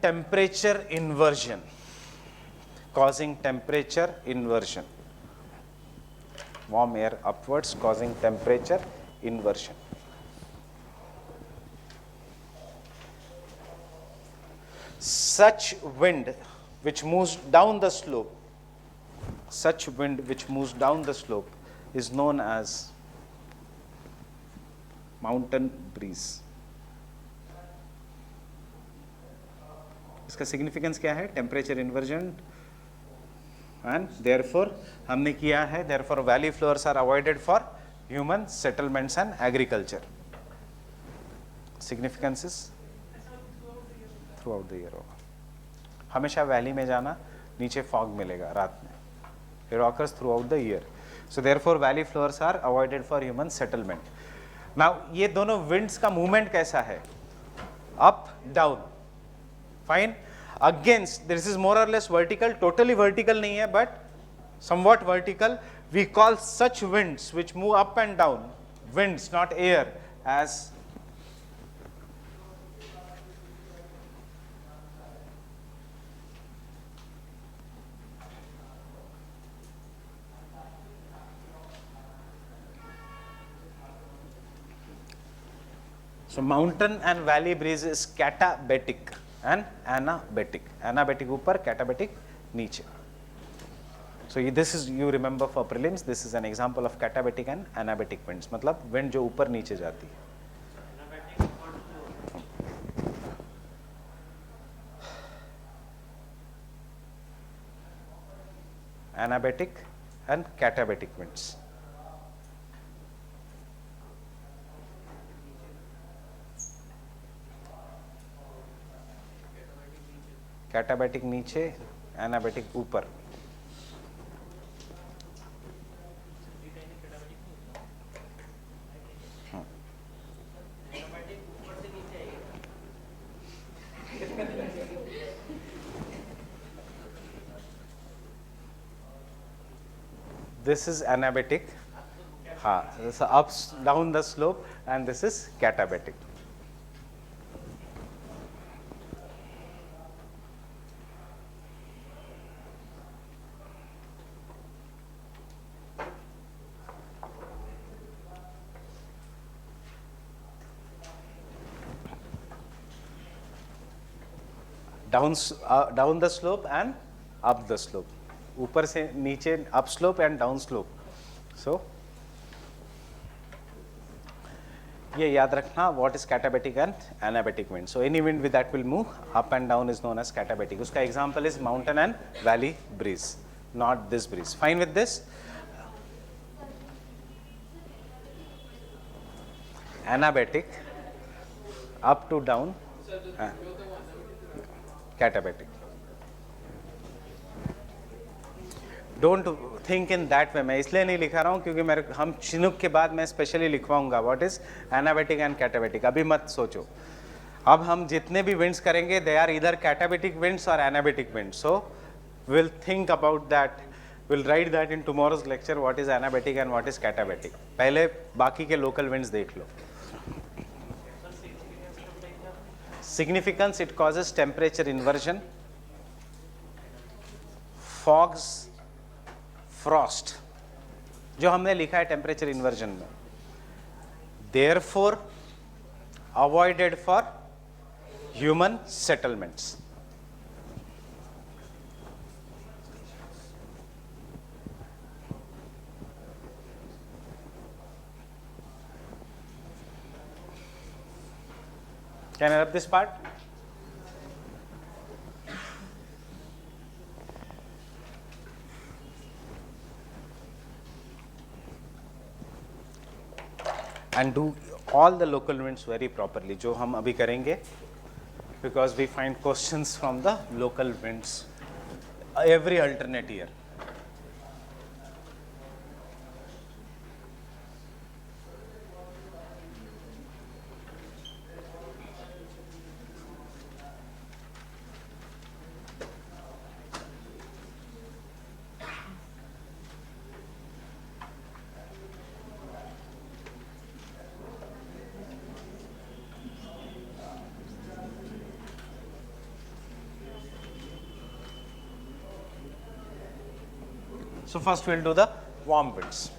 temperature inversion. Warm air upwards causing temperature inversion. Such wind which moves down the slope is known as mountain breeze. इसका significance क्या है? Temperature inversion, and therefore हमने किया है, therefore valley floors are avoided for human settlements and agriculture. Significances throughout the year होगा. हमेशा valley में जाना, नीचे फॉग मिलेगा रात में. It occurs throughout the year. So therefore valley floors are avoided for human settlement. Now ये दोनों विंड्स का मूवमेंट कैसा है? Up down. Fine. Against, this is more or less vertical, totally vertical नहीं है, but somewhat vertical. We call such winds which move up and down, winds, not air, as so mountain and valley breeze is katabatic and anabatic. Anabatic upar, katabatic niche. So this is, you remember for prelims, this is an example of katabatic and anabatic winds. मतलब wind जो ऊपर नीचे जाती है. Anabatic and katabatic winds. Katabatic नीचे, anabatic ऊपर. This is anabatic, this is up down the slope, and this is katabatic. Down the slope and up the slope. ऊपर से नीचे, up slope and down slope. So ये याद रखना, what is katabatic and anabatic wind. So any wind with that will move up and down is known as katabatic. उसका example is mountain and valley breeze, not this breeze. Fine with this? Anabatic, up to down, katabatic. Don't think in that way. मैं इसलिए नहीं लिखा रहा हूँ क्योंकि मेरे हम चिनुक के बाद मैं specially लिखवाऊंगा what is anabatic and कैटाबेटिक. अभी मत सोचो. अब हम जितने भी विंड्स करेंगे दे आर इधर कैटाबेटिक विंड्स और anabatic winds. So will think about that, will write that in tomorrow's lecture what is anabatic and what is katabatic. पहले बाकी के लोकल विंड्स देख लो. Significance, it causes temperature inversion, fogs, frost, जो हमने लिखा है टेम्परेचर इन्वर्जन में. Therefore avoided for human settlements. Can I rub this part? And do all the local winds very properly, जो हम अभी करेंगे, because we find questions from the local winds every alternate year. So first we'll do the warm winds.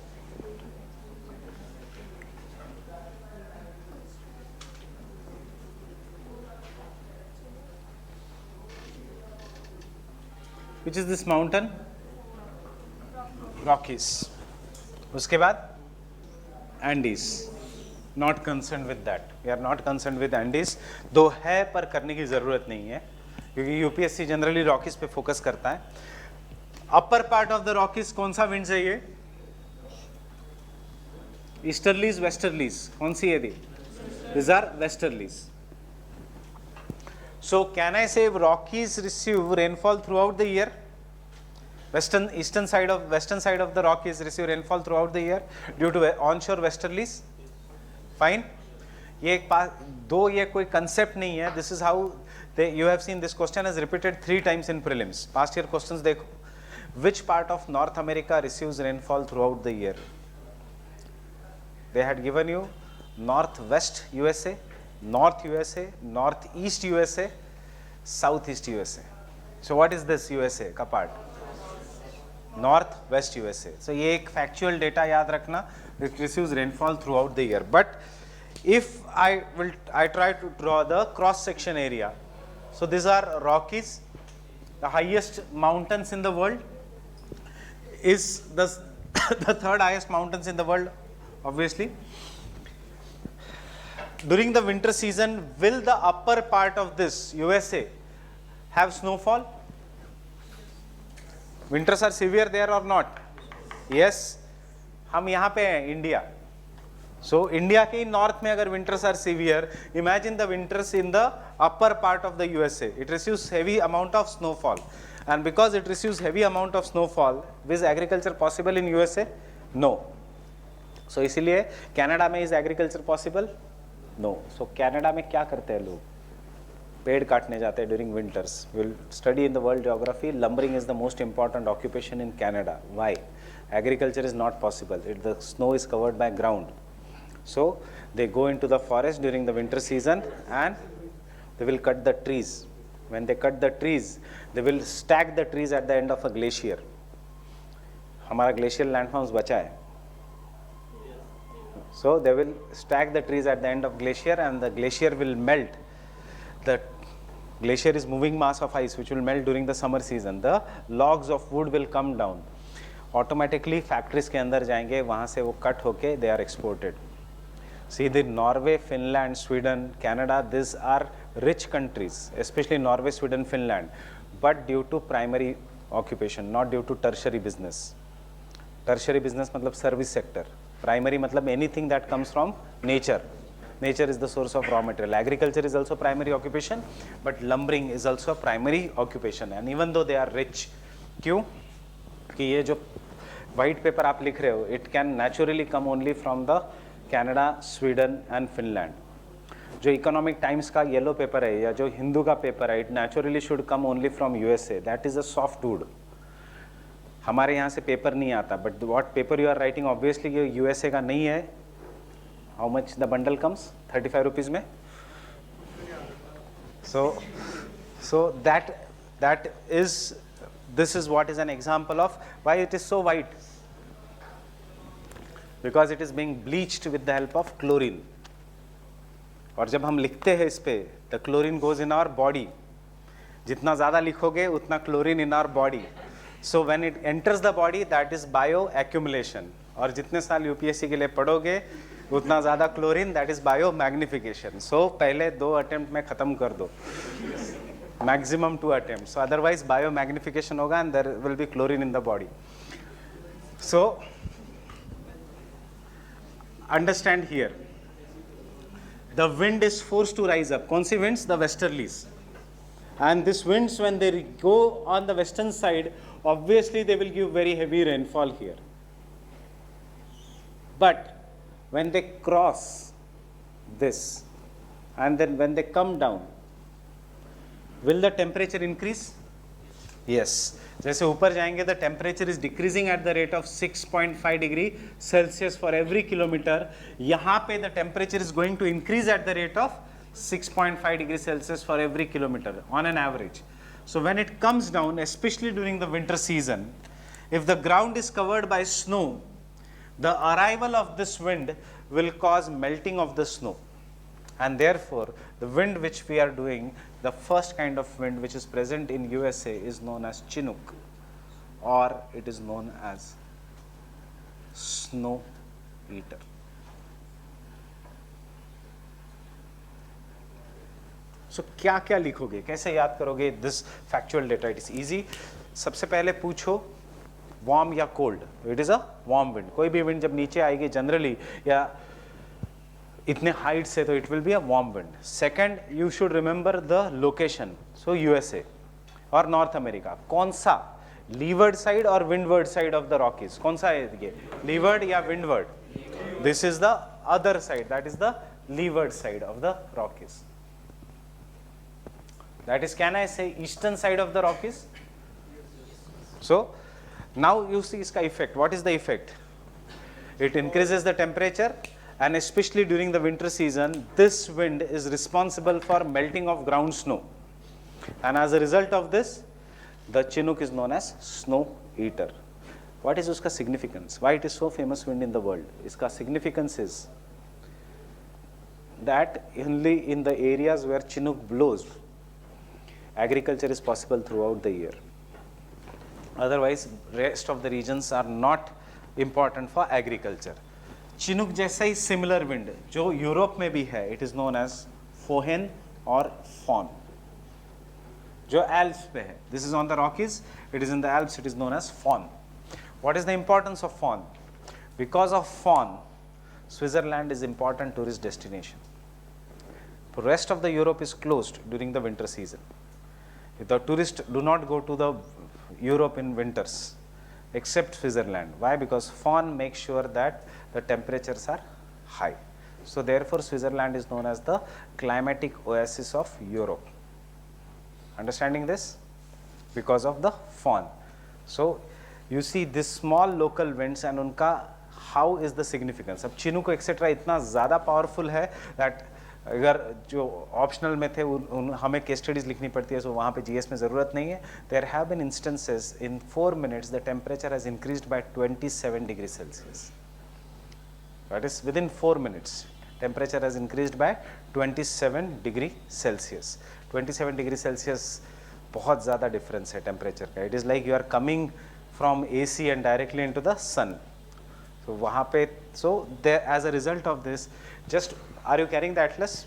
Which is this mountain? Rockies. उसके बाद Andes. Not concerned with that. We are not concerned with Andes. दो है पर करने की ज़रूरत नहीं है क्योंकि यूपीएससी जनरली रॉकीज पे फोकस करता है. Upper part of the Rockies कौन सा विंड है ये? ईस्टर्लीज, वेस्टर्लीज, कौन सी है? These are westerlies. So can I say Rockies receive rainfall throughout the year? western side of the Rockies receive rainfall throughout the year due to onshore westerlies. Fine. ये एक दो ये कोई concept नहीं है. This is how you have seen this question is repeated 3 times in prelims. Past year questions देखो. Which part of North America receives rainfall throughout the year? they had given you northwest USA, north USA, northeast USA, southeast USA. So what is this USA का part? North West USA. So ये एक factual data याद रखना. It receives rainfall throughout the year. But if I try to draw the cross section area. So these are Rockies, the highest mountains in the world. Is the the third highest mountains in the world, obviously. During the winter season, will the upper part of this USA have snowfall? Winters are severe there or not? Yes. हम यहाँ पे हैं India. So India के north में अगर winters are severe, imagine the winters in the upper part of the USA. It receives heavy amount of snowfall, and because it receives heavy amount of snowfall, is agriculture possible in USA? No. So इसीलिए Canada में is agriculture possible? No. So Canada में क्या करते हैं लोग? पेड़ काटने जाते हैं during winters. We'll study in the world geography. Lumbering is the most important occupation in Canada. Why? Agriculture is not possible. The snow is covered by ground. So they go into the forest during the winter season and they will cut the trees. When they cut the trees, they will stack the trees at the end of a glacier. हमारा glacial landforms बचा है. So they will stack the trees at the end of glacier and the glacier will melt. The glacier is moving mass of ice which will melt during the summer season. The logs of wood will come down. Automatically factories के अंदर जाएंगे, वहाँ से वो cut होके they are exported. See, the Norway, Finland, Sweden, Canada, these are rich countries, especially Norway, Sweden, Finland, but due to primary occupation, not due to tertiary business. Tertiary business मतलब service sector. Primary मतलब anything that comes from nature. Nature is the source of raw material. Agriculture is also primary occupation, but lumbering is also a primary occupation. And even though they are rich, क्यों? कि ये जो white paper आप लिख रहे हो, it can naturally come only from the Canada, Sweden and Finland. जो Economic Times का yellow paper है या जो हिंदू का paper है, it naturally should come only from USA. That is a softwood. हमारे यहाँ से पेपर नहीं आता, but what paper you are writing obviously ये USA का नहीं है. How much the bundle comes? 35 rupees में. So that is, this is what is an example of why it is so white. Because it is being bleached with the help of chlorine. और जब हम लिखते हैं इस पे, the chlorine goes in our body. जितना ज़्यादा लिखोगे उतना chlorine in our body. So when it enters the body, that is bioaccumulation. और जितने साल UPSC के लिए पढ़ोगे उतना ज़्यादा chlorine, that is biomagnification. So पहले 2 attempt में ख़त्म कर दो. Maximum 2 attempts. So otherwise biomagnification होगा and there will be chlorine in the body. So understand here, the wind is forced to rise up. कौन सी winds? The westerlies. And these winds, when they go on the western side, obviously they will give very heavy rainfall here. But when they cross this and then when they come down, will the temperature increase? Yes. जैसे ऊपर जाएंगे, the temperature is decreasing at the rate of 6.5 degree Celsius for every kilometer. यहाँ पे the temperature is going to increase at the rate of 6.5 degree Celsius for every kilometer on an average. So when it comes down, especially during the winter season, if the ground is covered by snow, the arrival of this wind will cause melting of the snow. And therefore, the wind which we are doing, the first kind of wind which is present in USA is known as Chinook, or it is known as snow eater. So क्या क्या लिखोगे, कैसे याद करोगे this factual data? It is easy. सबसे पहले पूछो warm या cold. It is a warm wind. कोई भी wind जब नीचे आएगी generally या इतने height से, तो it will be a warm wind. Second, you should remember the location. So USA or North America. कौन सा? Leeward side or windward side of the Rockies? कौन सा है ये? Leeward या windward? This is the other side. That is the leeward side of the Rockies. That is, can I say eastern side of the Rockies? So now you see इसका effect. What is the effect? It increases the temperature and especially during the winter season, this wind is responsible for melting of ground snow. And as a result of this, the Chinook is known as snow eater. What is uska significance? Why it is so famous wind in the world? Iska significance is that only in the areas where Chinook blows, agriculture is possible throughout the year. Otherwise, rest of the regions are not important for agriculture. Chinook जैसा ही similar wind जो Europe में भी है, it is known as फोहेन और fawn, जो Alps पे है. This is on the Rockies, it is in the Alps, it is known as fawn. What is the importance of fawn? Because of fawn, Switzerland is important tourist destination. The rest of the Europe is closed during the winter season. The tourists do not go to the Europe in winters, except Switzerland. Why? Because fawn makes sure that the temperatures are high. So therefore, Switzerland is known as the climatic oasis of Europe. Understanding this? Because of the fawn. So you see this small local winds and unka how is the significance. अब Chinook etc. इतना ज़्यादा powerful है that अगर जो optional में थे हमें case studies लिखनी पड़ती है, सो वहाँ पे जीएस में ज़रूरत नहीं है. There have been instances in 4 minutes the temperature has increased by 27 degree Celsius. That is within 4 minutes temperature has increased by 27 degree Celsius. 27 degree Celsius बहुत ज़्यादा डिफरेंस है टेम्परेचर का. It is like you are coming from AC and directly into the sun. So वहाँ पे, so there as a result of this, just are you carrying the atlas?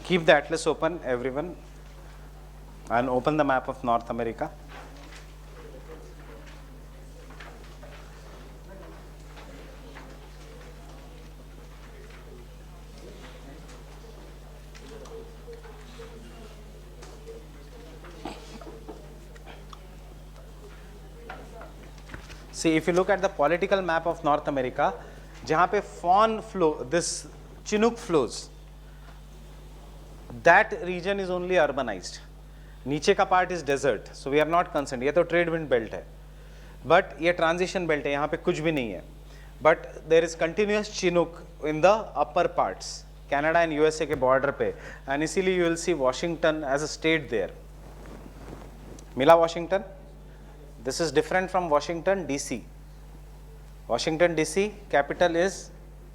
Keep the atlas open, everyone, and open the map of North America. See, if you look at the political map of North America, जहाँ पे fawn flow, this Chinook flows, that region is only urbanized. नीचे का part is desert, so we are not concerned. ये तो trade wind belt है, but ये transition belt है, यहाँ पे कुछ भी नहीं है. But there is continuous Chinook in the upper parts, Canada and USA के border पे, and इसीलिए you will see Washington as a state there. मिला Washington? This is different from Washington DC. Washington DC capital is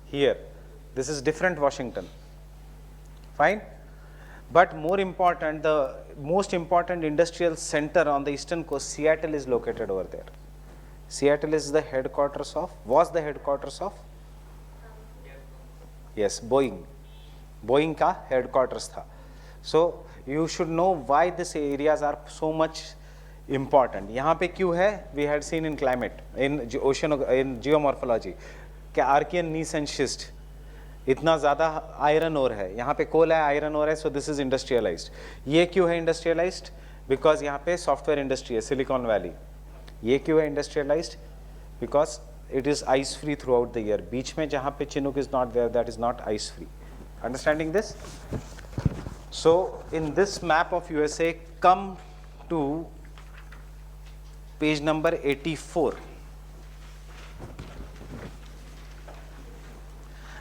here. This is different Washington. Fine. But more important, the most important industrial center on the eastern coast, Seattle, is located over there. Seattle is the headquarters of, was the headquarters of? Yes, Boeing. Boeing का headquarters था. So you should know why these areas are so much important. यहाँ पे क्यों है? We had seen in climate, in ocean, in geomorphology, कि Archean gneiss and schist इतना ज़्यादा iron ore है. यहाँ पे कोल है, आयरन ओर है, so this is industrialized. ये क्यों है industrialized? Because यहाँ पे सॉफ्टवेयर इंडस्ट्री है, सिलिकॉन वैली. ये क्यों है industrialized? Because it is ice free throughout the year. बीच में जहाँ पे Chinook is not there, that is not ice free. Understanding this? So in this map of USA, come to page number 84,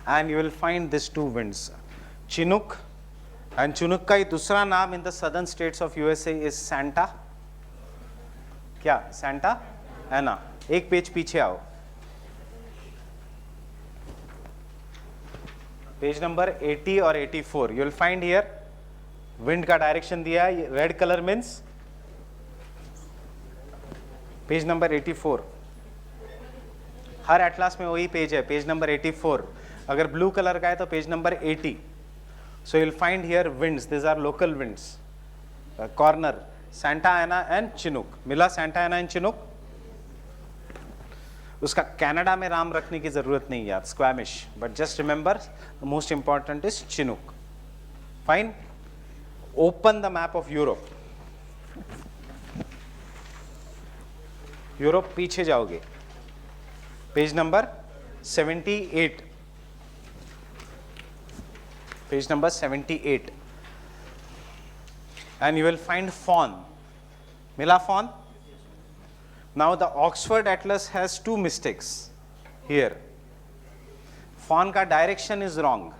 and you will find these two winds, Chinook, and Chinook का ही दूसरा नाम in the southern states of USA is Santa. क्या? Santa Ana. एक page पीछे आओ, page number 80 और 84. you will find here wind का direction दिया है, red colour means page number 84. हर एटलास में वही पेज है, पेज नंबर 84. अगर ब्लू कलर का है तो page number 80. So you'll find here winds, these are local winds. Corner, Santa Ana and Chinook. मिला Santa Ana and Chinook? उसका Canada में नाम रखने की जरूरत नहीं यार, Squamish. But just remember, the most important is Chinook. Fine. Open the map of Europe. Europe पीछे जाओगे, page number 78, page number 78, and you will find fawn. Mila fawn? Now the Oxford Atlas has two mistakes here. Fawn का direction is wrong.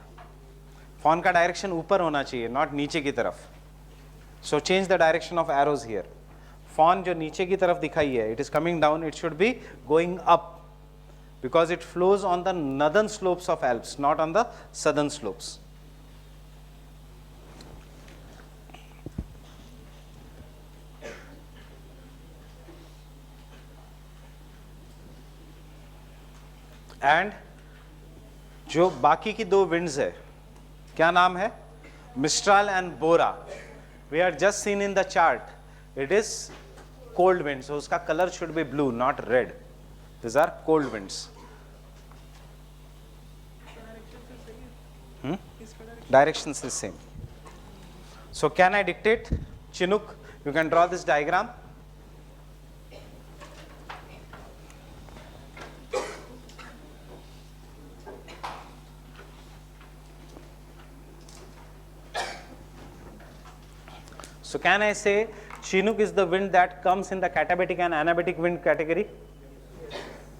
Fawn का direction ऊपर होना चाहिए, not नीचे की तरफ. So change the direction of arrows here. Fawn जो नीचे की तरफ दिखाई है, it is coming down, it should be going up because it flows on the northern slopes of Alps, not on the southern slopes. And जो बाकी की दो winds है, क्या नाम है? Mistral and Bora. We had just seen in the chart, it is cold wind, so उसका color should be blue, not red. These are cold winds. Directions is same. So can I dictate? Chinook, you can draw this diagram. So can I say Chinook is the wind that comes in the katabatic and anabatic wind category?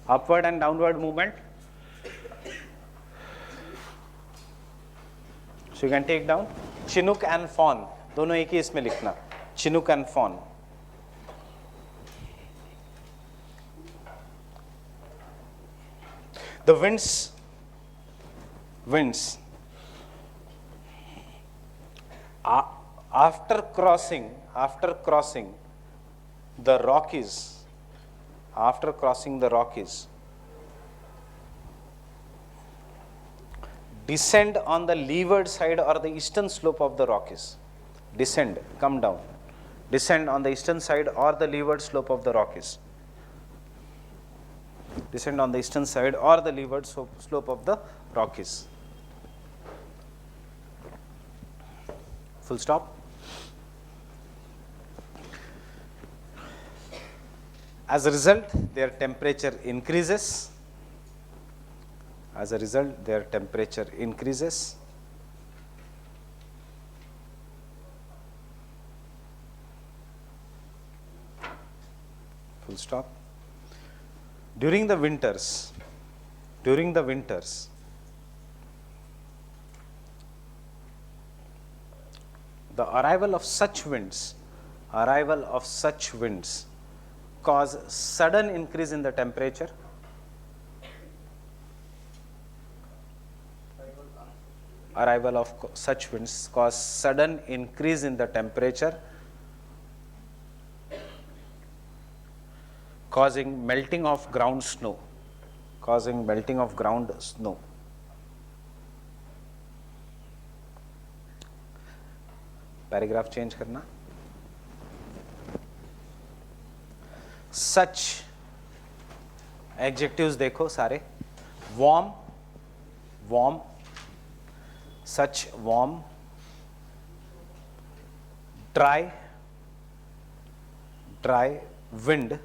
Upward and downward movement. So you can take down Chinook and fawn. दोनों एक ही इसमें लिखना. Chinook and fawn. The winds after crossing the Rockies, descend on the leeward side or the eastern slope of the Rockies. Descend, come down. Descend on the eastern side or the leeward slope of the Rockies. Descend on the eastern side or the leeward slope of the Rockies. Full stop. As a result, their temperature increases. Full stop. During the winters, the arrival of such winds cause sudden increase in the temperature. Arrival of such winds cause sudden increase in the temperature, causing melting of ground snow. Paragraph change करना. Such adjectives देखो सारे. Warm, such warm. Dry, wind,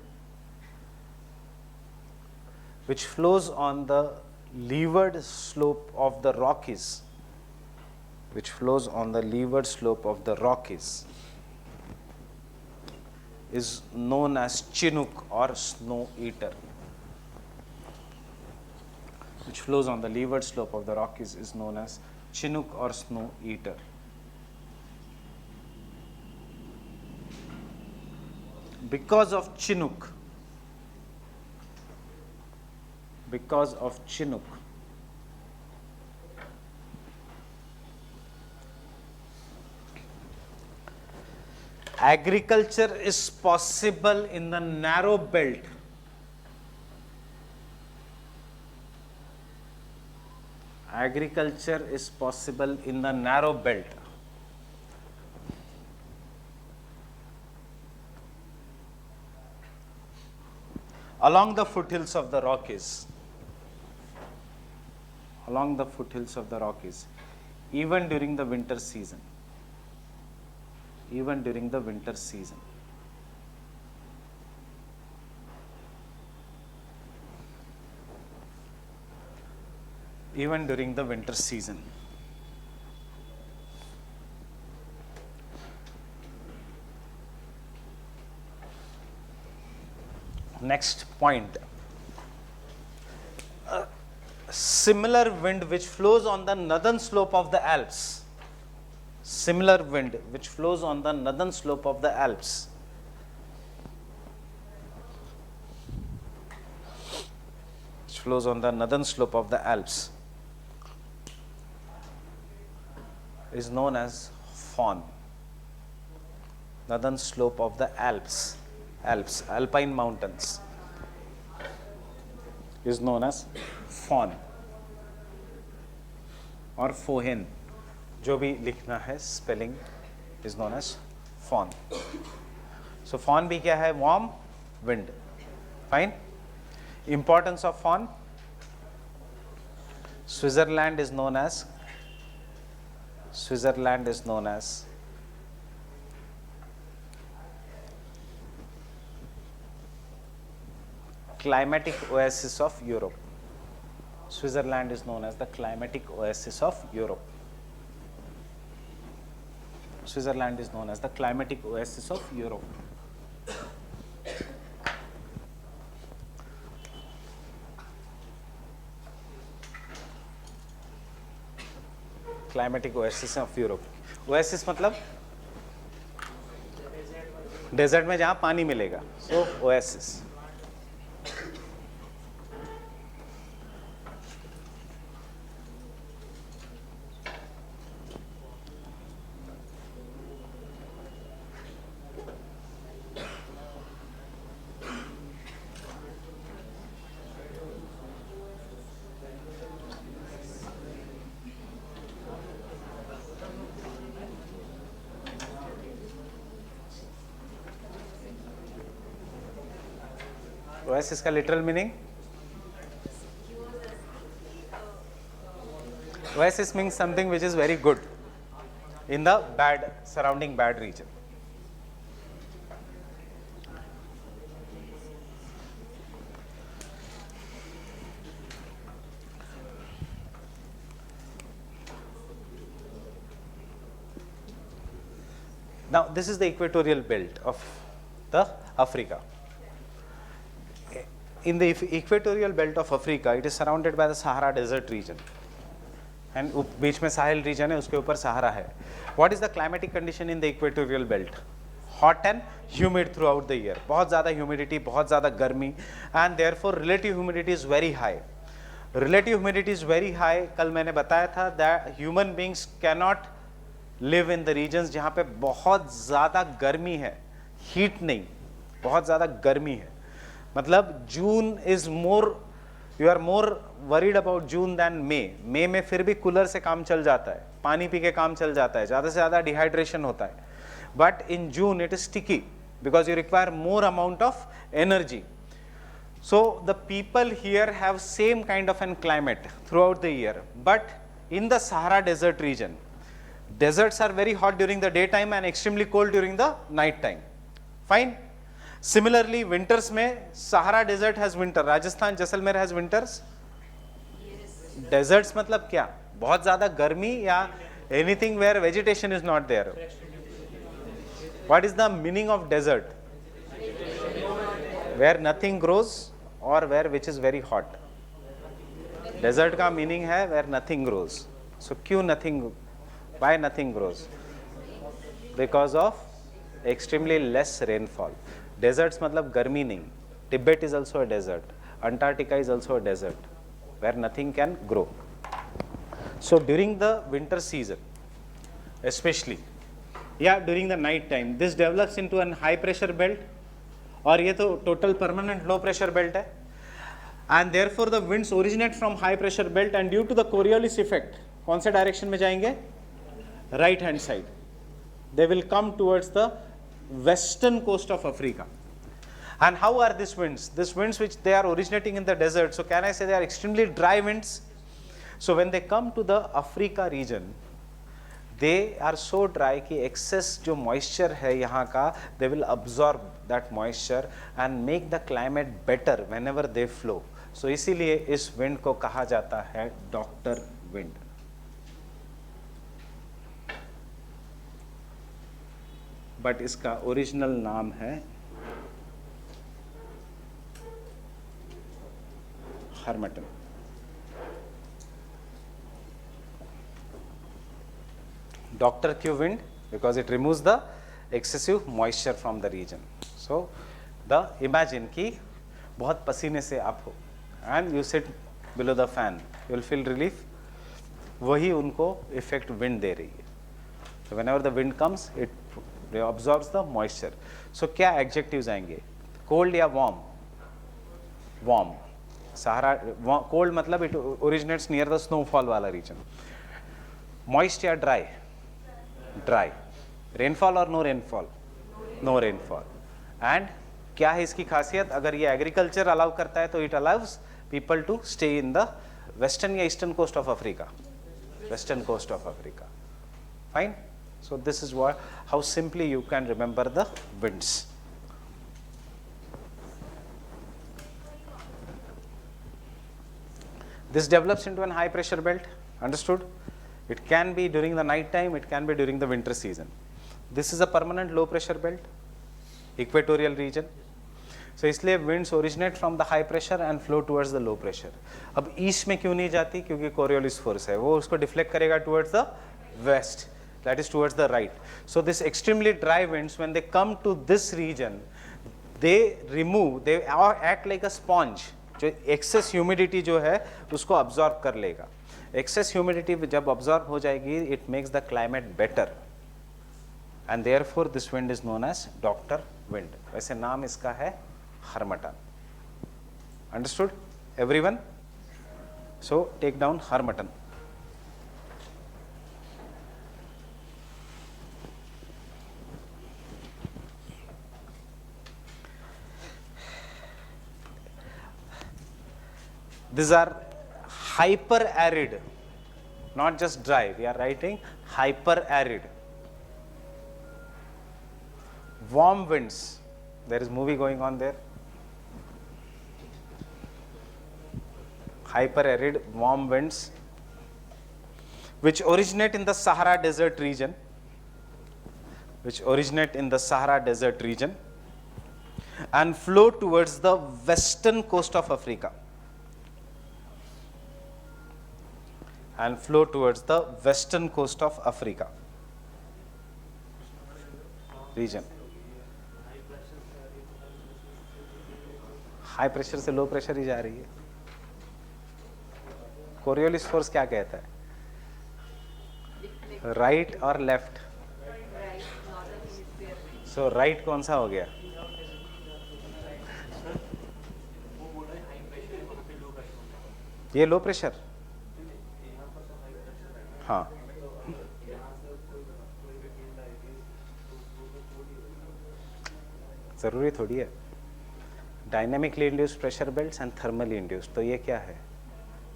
which flows on the leeward slope of the Rockies. Is known as Chinook or snow eater. Which flows on the leeward slope of the Rockies is known as Chinook or snow eater. Because of Chinook, agriculture is possible in the narrow belt. Along the foothills of the Rockies. Even during the winter season. next point. Similar wind which flows on the northern slope of the Alps. Similar wind which flows on the northern slope of the Alps. Which flows on the northern slope of the Alps is known as fawn. Northern slope of the Alps, Alpine mountains, is known as fawn or fohn, जो भी लिखना है spelling is known as fawn. So fawn भी क्या है? Warm wind. Fine. Importance of fawn. Switzerland is known as climatic oasis of Europe. Switzerland is known as the climatic oasis of Europe. Switzerland is known as the climatic oasis of Europe. Climatic oasis of Europe. Oasis मतलब desert में जहाँ पानी मिलेगा. So oasis. Oasis का literal meaning, oasis means something which is very good in the bad surrounding bad region. Now this is the equatorial belt of the Africa. In the equatorial belt of Africa, it is surrounded by the Sahara desert region, and बीच में साहिल region है, उसके ऊपर सहारा है. What is the climatic condition in the equatorial belt? Hot and humid throughout the year. बहुत ज़्यादा humidity, बहुत ज़्यादा गर्मी, and therefore relative humidity is very high. Relative humidity is very high. कल मैंने बताया था that human beings cannot live in the regions जहाँ पे बहुत ज़्यादा गर्मी है, heat नहीं, बहुत ज़्यादा गर्मी है. मतलब June is more, you are more worried about June than May में फिर भी कूलर से काम चल जाता है, पानी पी के काम चल जाता है, ज़्यादा से ज़्यादा डिहाइड्रेशन होता है. But in June it is sticky because you require more amount of energy. So the people here have same kind of an climate throughout the year, but in the Sahara desert region, deserts are very hot during the daytime and extremely cold during the night time. Fine. Similarly, winters में Sahara desert has winter, Rajasthan Jaisalmer has winters. Deserts मतलब क्या? बहुत ज़्यादा गर्मी या anything where vegetation is not there. What is the meaning of desert? Where nothing grows or where which is very hot. Desert का meaning है where nothing grows. So क्यों nothing? Why nothing grows? Because of extremely less rainfall. Deserts मतलब गर्मी नहीं. Tibet is also a desert. Antarctica is also a desert where nothing can grow. So during the winter season, especially, during the night time, this develops into an high pressure belt, और ये तो total permanent low pressure belt है, and therefore the winds originate from high pressure belt, and due to the Coriolis effect, कौन से direction में जाएंगे? Right hand side. They will come towards the western coast of Africa. And how are these winds? These winds which they are originating in the desert, so can I say they are extremely dry winds? So when they come to the Africa region, they are so dry कि excess जो moisture है यहाँ का, they will absorb that moisture and make the climate better whenever they flow. So इसीलिए इस wind को कहा जाता है doctor wind. But इसका ओरिजिनल नाम है Harmattan. Dr. Q wind because it removes the excessive moisture from the region. So the imagine कि बहुत पसीने से आप हो and you sit below the fan, you will feel relief. वही उनको effect wind दे रही है. So whenever the wind comes, it absorbs the moisture. So क्या adjectives आएंगे? Cold या warm? Warm. Sahara cold मतलब it originates near the snowfall वाला region. Moist या dry? Dry. Rainfall or no rainfall? No rainfall. And क्या है इसकी खासियत? अगर ये agriculture allow करता है तो it allows people to stay in the western या eastern coast of Africa. Western coast of Africa. Fine. So this is what how simply you can remember the winds. This develops into an high pressure belt. Understood? It can be during the night time, it can be during the winter season. This is a permanent low pressure belt, equatorial region. So इसलिए winds originate from the high pressure and flow towards the low pressure. अब east में क्यों नहीं जाती? क्योंकि Coriolis force है, वो उसको deflect करेगा towards the west, that is towards the right. So this extremely dry winds, when they come to this region, they remove, they act like a sponge. जो excess humidity जो है उसको absorb कर लेगा. Excess humidity जब absorb हो जाएगी, it makes the climate better. And therefore this wind is known as doctor wind. वैसे नाम इसका है Harmattan. Understood? Everyone? So take down Harmattan. These are hyper arid, not just dry. We are writing hyper arid. Warm winds. There is movie going on there. Hyper arid warm winds which originate in the Sahara desert region, and flow towards the western coast of Africa. Region. High pressure से low pressure ही जा रही है. Coriolis force क्या कहता है? Right और left. सो right कौन सा हो गया? ये लो प्रेशर. हाँ, जरूरी थोड़ी है. Dynamically induced pressure belts and thermally induced. तो ये क्या है?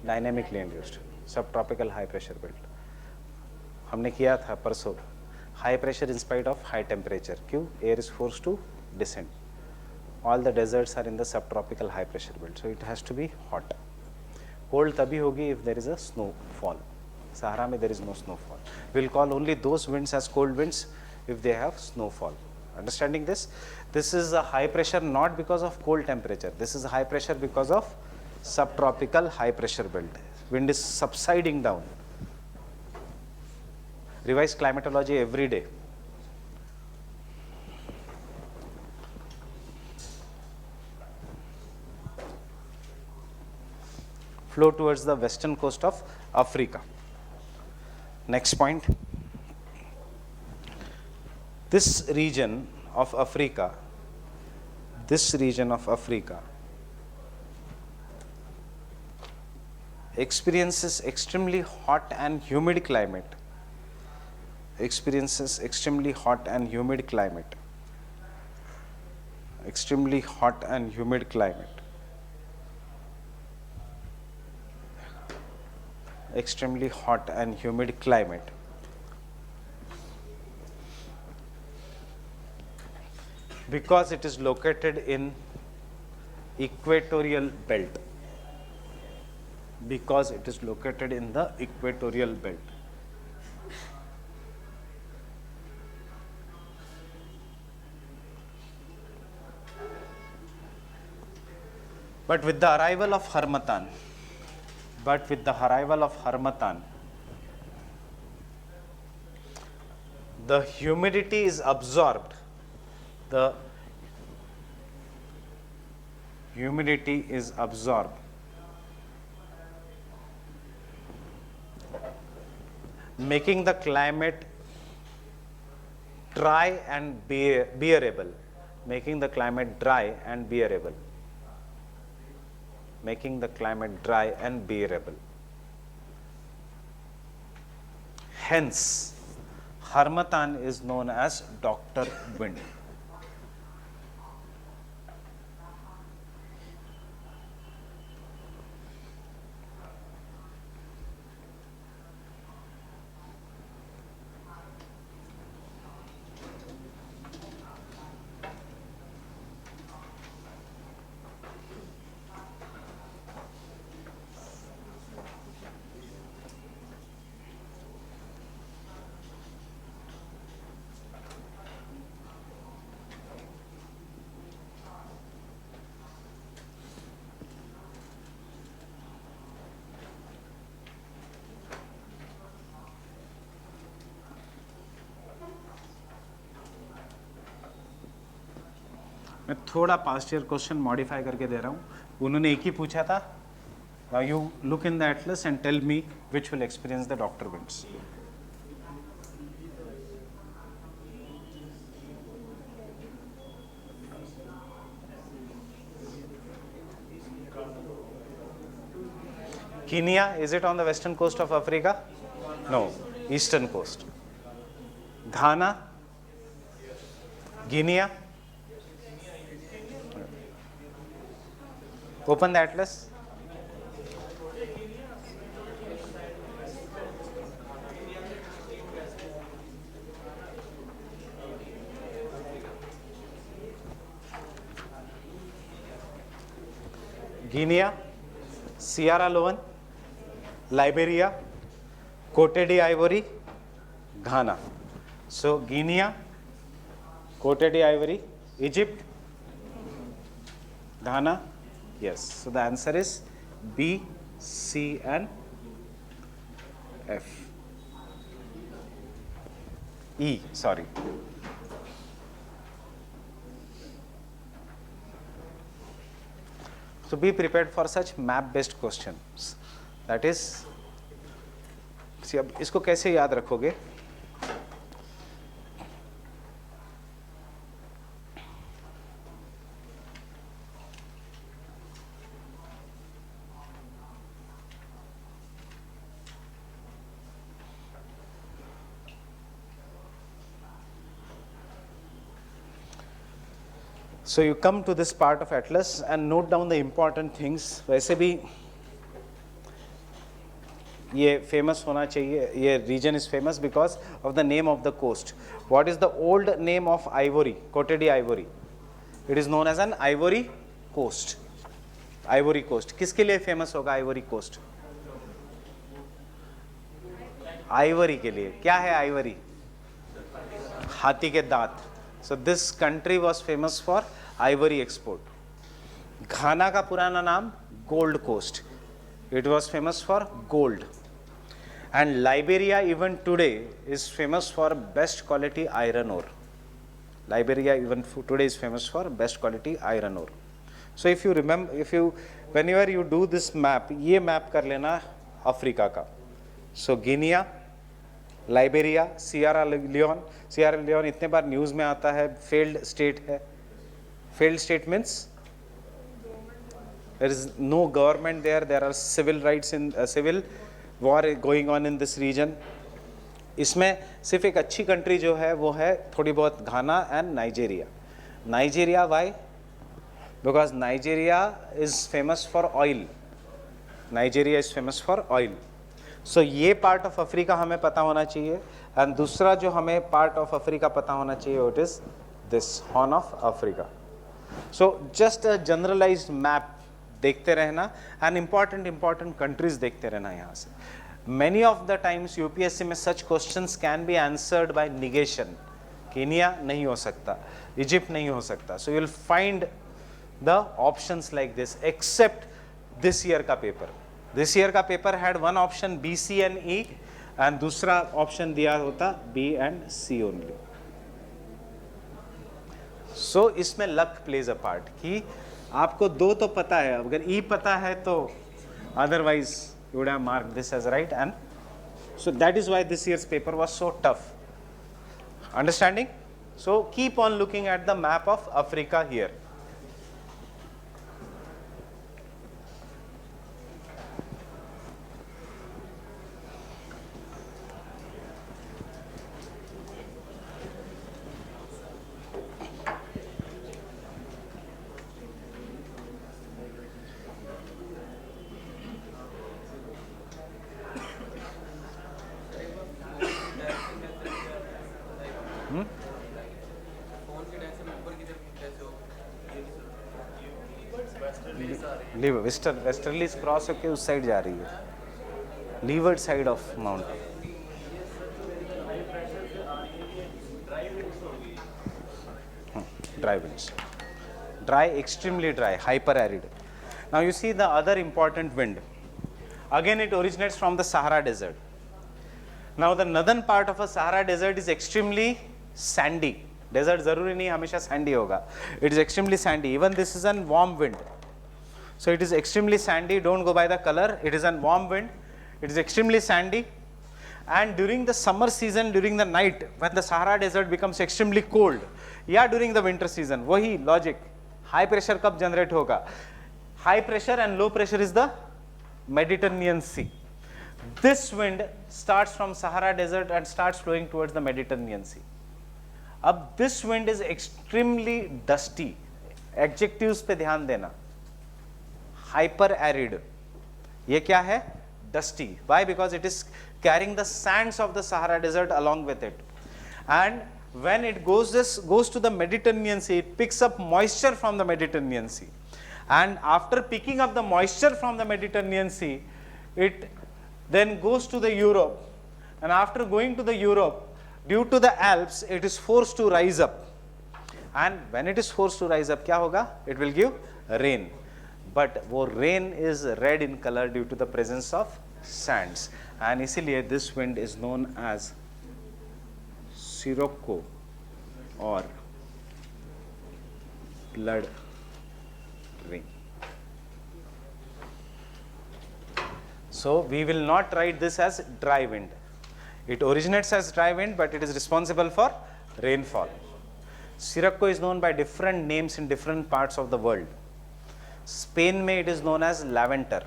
Dynamically induced subtropical high pressure belt. हमने किया था परसों. High pressure in spite of high temperature. क्यों? Air is force to descend. All the deserts are in the subtropical high pressure belt, so it has to be hot. Cold तभी होगी if there is a snowfall. Sahara में there is no snowfall. Will call only those winds as cold winds if they have snowfall. Understanding this? This is a high pressure not because of cold temperature. This is high pressure because of subtropical high pressure belt. Wind is subsiding down. Revise climatology every day. Flow towards the western coast of Africa. Next point. This region of Africa experiences extremely hot and humid climate. Extremely hot and humid climate. Because it is located in equatorial belt. But with the arrival of harmattan, the humidity is absorbed. The humidity is absorbed, making the climate dry and bearable. Making the climate dry and bearable. Making the climate dry and bearable. Hence, harmattan is known as Dr. Wind. मैं थोड़ा past year question modify करके दे रहा हूँ. उन्होंने एक ही पूछा था. Now you look in the atlas and tell me which will experience the Dr. winds. Kenya, is it on the western coast of Africa? No, eastern coast. Ghana, Guinea. Open the atlas. Guinea, Sierra Leone, Liberia, Cote d'Ivoire, Ghana. So Guinea, Cote d'Ivoire, Egypt, Ghana. Yes. So the answer is B, C, and F. E, sorry. So be prepared for such map-based questions. That is, see, अब इसको कैसे याद रखोगे? So you come to this part of atlas and note down the important things. वैसे भी ये famous होना चाहिए. ये region is famous because of the name of the coast. What is the old name of Ivory? Cote d'Ivoire. It is known as an Ivory Coast. Ivory Coast. किसके लिए famous होगा Ivory Coast? Ivory के लिए. क्या है Ivory? हाथी के दांत. So this country was famous for ivory export. Ghana का पुराना नाम Gold Coast. It was famous for gold. And Liberia even today is famous for best quality iron ore. Liberia even today is famous for best quality iron ore. So if you remember, whenever you do this map, ये map कर लेना Africa का. So Guinea, Liberia, Sierra Leone इतने बार news में आता है, failed state है. Failed state means there is no government there are civil rights in civil war going on in this region. इसमें सिर्फ एक अच्छी कंट्री जो है वो है थोड़ी बहुत Ghana and Nigeria. Nigeria why? Because Nigeria is famous for oil. Nigeria is famous for oil. So ये पार्ट ऑफ अफ्रीका हमें पता होना चाहिए. एंड दूसरा जो हमें पार्ट ऑफ अफ्रीका पता होना चाहिए it is this horn of Africa. So just a generalised map देखते रहना एंड इंपॉर्टेंट कंट्रीज देखते रहना. यहाँ से many of the times UPSC में such questions can be answered by negation. Kenya नहीं हो सकता, इजिप्ट नहीं हो सकता. So you will find the options like this, except this year का paper. This year का paper had one option B, C and E, and दूसरा option दिया होता B and C only. So इसमें luck plays a part कि आपको दो तो पता है, अगर E पता है तो otherwise you would have marked this as right, and so that is why this year's paper was so tough. Understanding? So keep on looking at the map of Africa here. Westerly cross होके उस side जा रही है, levered side of mountain. Dry winds, dry, extremely dry, hyper arid. Now you see the other important wind. Again it originates from the Sahara desert. Now the northern part of a Sahara desert is extremely sandy. Desert जरूरी नहीं हमेशा sandy होगा. It is extremely sandy. Even this is a warm wind. So it is extremely sandy. Don't go by the color. It is a warm wind. It is extremely sandy. And during the summer season, during the night, when the Sahara desert becomes extremely cold, या during the winter season, वही logic. High pressure कब generate होगा? High pressure and low pressure is the Mediterranean Sea. This wind starts from Sahara desert and starts flowing towards the Mediterranean Sea. अब this wind is extremely dusty. Adjectives पे ध्यान देना. Hyper arid. ये क्या है? Dusty. Why? Because it is carrying the sands of the Sahara desert along with it. And when it goes to the Mediterranean Sea, it picks up moisture from the Mediterranean Sea. And after picking up the moisture from the Mediterranean Sea, it then goes to the Europe. And after going to the Europe, due to the Alps, it is forced to rise up. And when it is forced to rise up, क्या होगा? It will give rain. But वो rain is red in color due to the presence of sands. And इसीलिए this wind is known as Sirocco or blood rain. So we will not write this as dry wind. It originates as dry wind, but it is responsible for rainfall. Sirocco is known by different names in different parts of the world. Spain में it is known as lavender.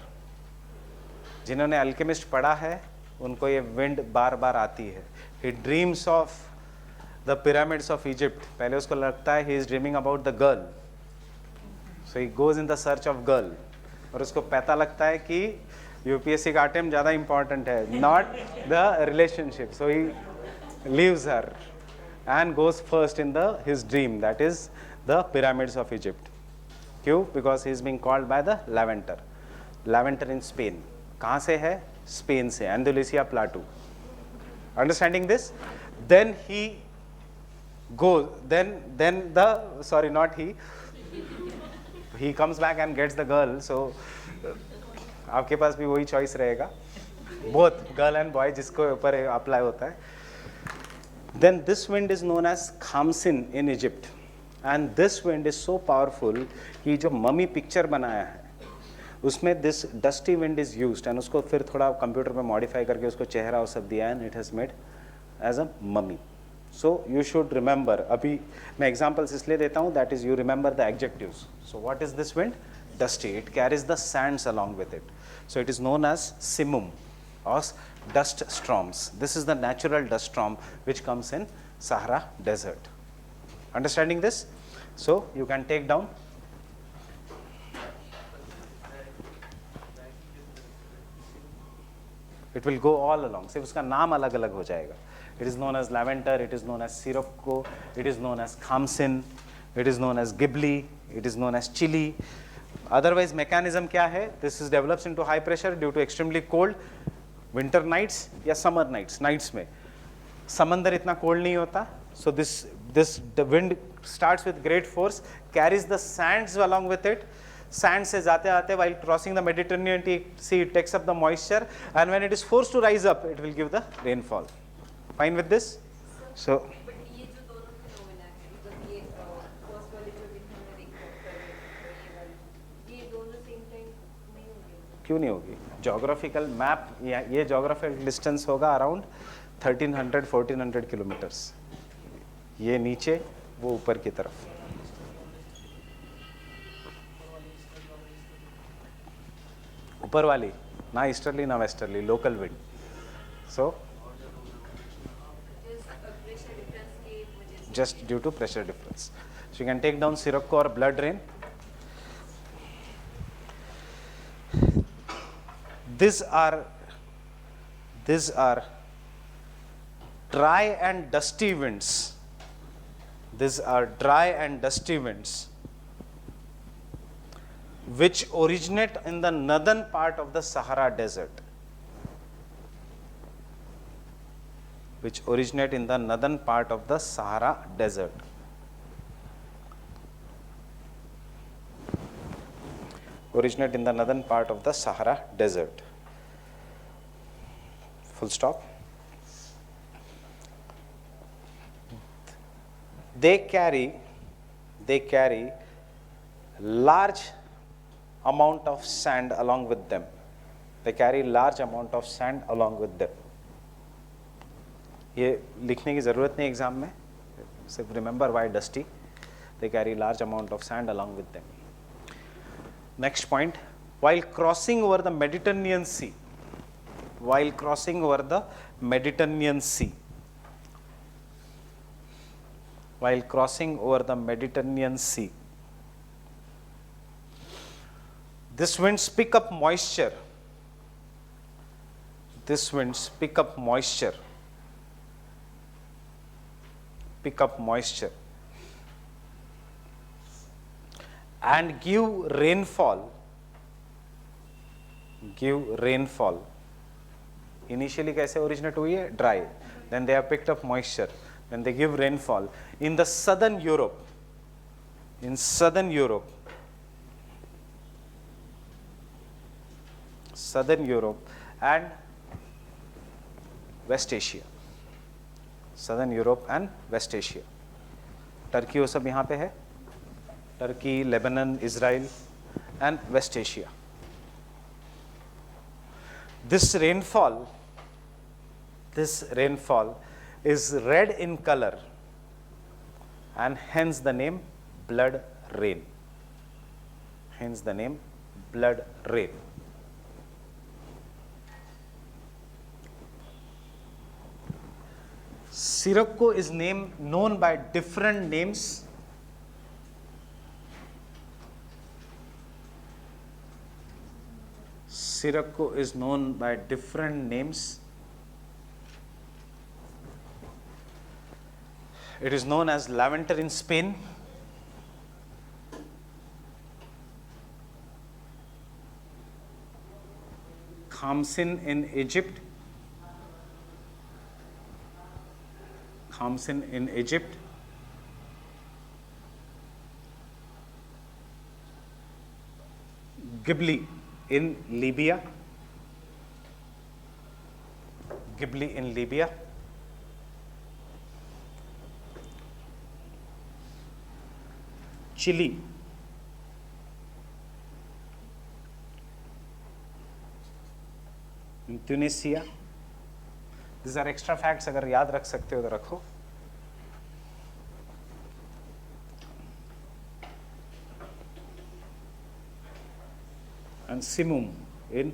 जिन्होंने alchemist पढ़ा है उनको ये wind बार बार आती है. He dreams of the pyramids of Egypt. पहले उसको लगता है he is dreaming about the girl. So he goes in the search of girl. और उसको पता लगता है कि यूपीएससी का अटेम्प्ट ज़्यादा important है, not the relationship. So he leaves her and goes first in his dream, that is the pyramids of Egypt. क्यों? Because he is being called by the lavender. Lavender in Spain. कहाँ से है? Spain से, एंडलुसिया plateau. Understanding this? Then he goes, then the, sorry, not he comes back and gets the girl. So आपके पास भी वही choice रहेगा. Both girl and boy जिसको ऊपर apply होता है. Then this wind is known as Khamsin in Egypt. And this wind is so powerful कि जो मम्मी पिक्चर बनाया है उसमें this dusty wind is used, and उसको फिर थोड़ा कंप्यूटर में मॉडिफाई करके उसको चेहरा और सब दिया, and it has made as a mummy. So you should remember. अभी मैं examples इसलिए देता हूँ, that is you remember the adjectives. So what is this wind? Dusty. It carries the sands along with it. So it is known as simum or dust storms. This is the natural dust storm which comes in Sahara desert. Understanding this? So you can take down. It will go all along. सिर्फ उसका नाम अलग अलग हो जाएगा. It is known as lavender, it is known as sirocco, it is known as khamsin, it is known as ghibli, it is known as chili. Otherwise mechanism क्या है? This is develops into high pressure due to extremely cold winter nights या summer nights. Nights में समंदर इतना cold नहीं होता, So the wind starts with great force, carries the sands along with it. Sand से जाते आते while crossing the Mediterranean Sea, it takes up the moisture, and when it is forced to rise up, it will give the rainfall. Fine with this? So but ये जो दोनों phenomena है, मतलब ये first वाले जो भी हमने रिकॉर्ड कर रहे हैं, ये दोनों सेम टाइम नहीं होंगे? क्यों नहीं होगी? जोग्राफिकल मैप, ये जोग्राफिकल डिस्टेंस होगा अराउंड 1300-1400 किलोमीटर्स. ये नीचे, वो ऊपर की तरफ. ऊपर वाली ना ईस्टर्ली ना westerly, local wind. So just due to pressure difference. So you can take down sirocco or blood rain. These are dry and dusty winds. These are dry and dusty winds which originate in the northern part of the Sahara Desert. Which originate in the northern part of the Sahara Desert. Originate in the northern part of the Sahara Desert. Full stop. They carry large amount of sand along with them. They carry large amount of sand along with them. ये लिखने की ज़रूरत नहीं exam में, सिर्फ remember why dusty. They carry large amount of sand along with them. Next point, while crossing over the Mediterranean Sea, while crossing over the Mediterranean Sea, while crossing over the Mediterranean Sea, these winds pick up moisture. These winds pick up moisture. Pick up moisture and give rainfall. Give rainfall. Initially कैसे originate हुई है? Dry. Then they have picked up moisture. Then they give rainfall in the southern Europe. In southern Europe. Southern Europe and West Asia. Southern Europe and West Asia. Turkey वो सब यहाँ पे है. Turkey, Lebanon, Israel and West Asia. This rainfall is red in color and hence the name blood rain. Hence the name blood rain. Sirocco is known by different names. Sirocco is known by different names. It is known as lavender in Spain, Khamsin in Egypt, Khamsin in Egypt, Ghibli in Libya, Ghibli in Libya, Chile, in Tunisia. These are extra facts, अगर याद रख सकते हो तो रखो. And Simum in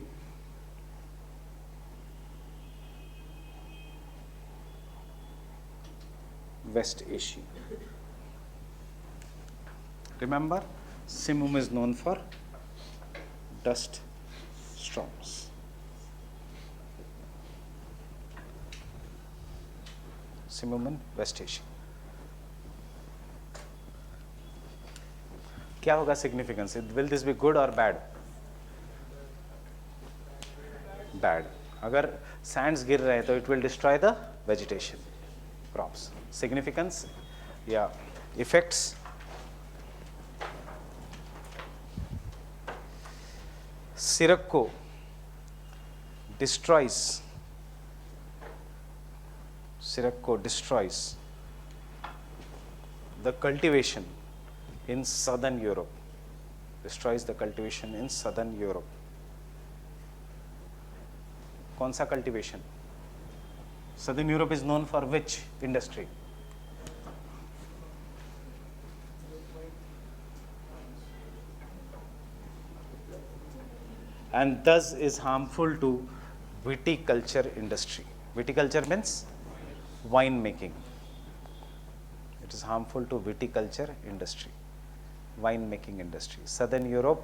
West Asia. Remember, Simum is known for dust storms. Simum in West Asia. क्या होगा significance? Will this be good or bad? Bad. अगर sands गिर रहे हैं तो it will destroy the vegetation. crops. Significance, yeah, effects. Sirocco destroys the cultivation in southern Europe. Destroys the cultivation in southern Europe. कौन सा cultivation? Southern Europe is known for which industry? And thus is harmful to viticulture industry. Viticulture means wine making. It is harmful to viticulture industry, wine making industry. Southern Europe,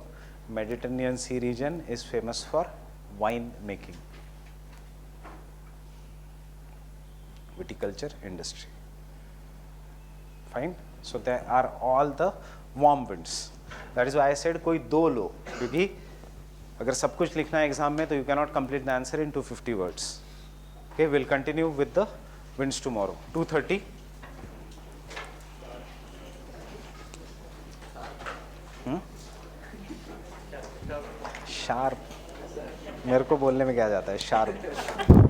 Mediterranean Sea region is famous for wine making. Viticulture industry. Fine. So there are all the warm winds. That is why I said कोई दो लो, क्योंकि अगर सब कुछ लिखना है exam में तो you cannot complete the answer in 250 words. Okay, we'll continue with the winds tomorrow. 2:30. Sharp, मेरे को बोलने में क्या जाता है शार्प.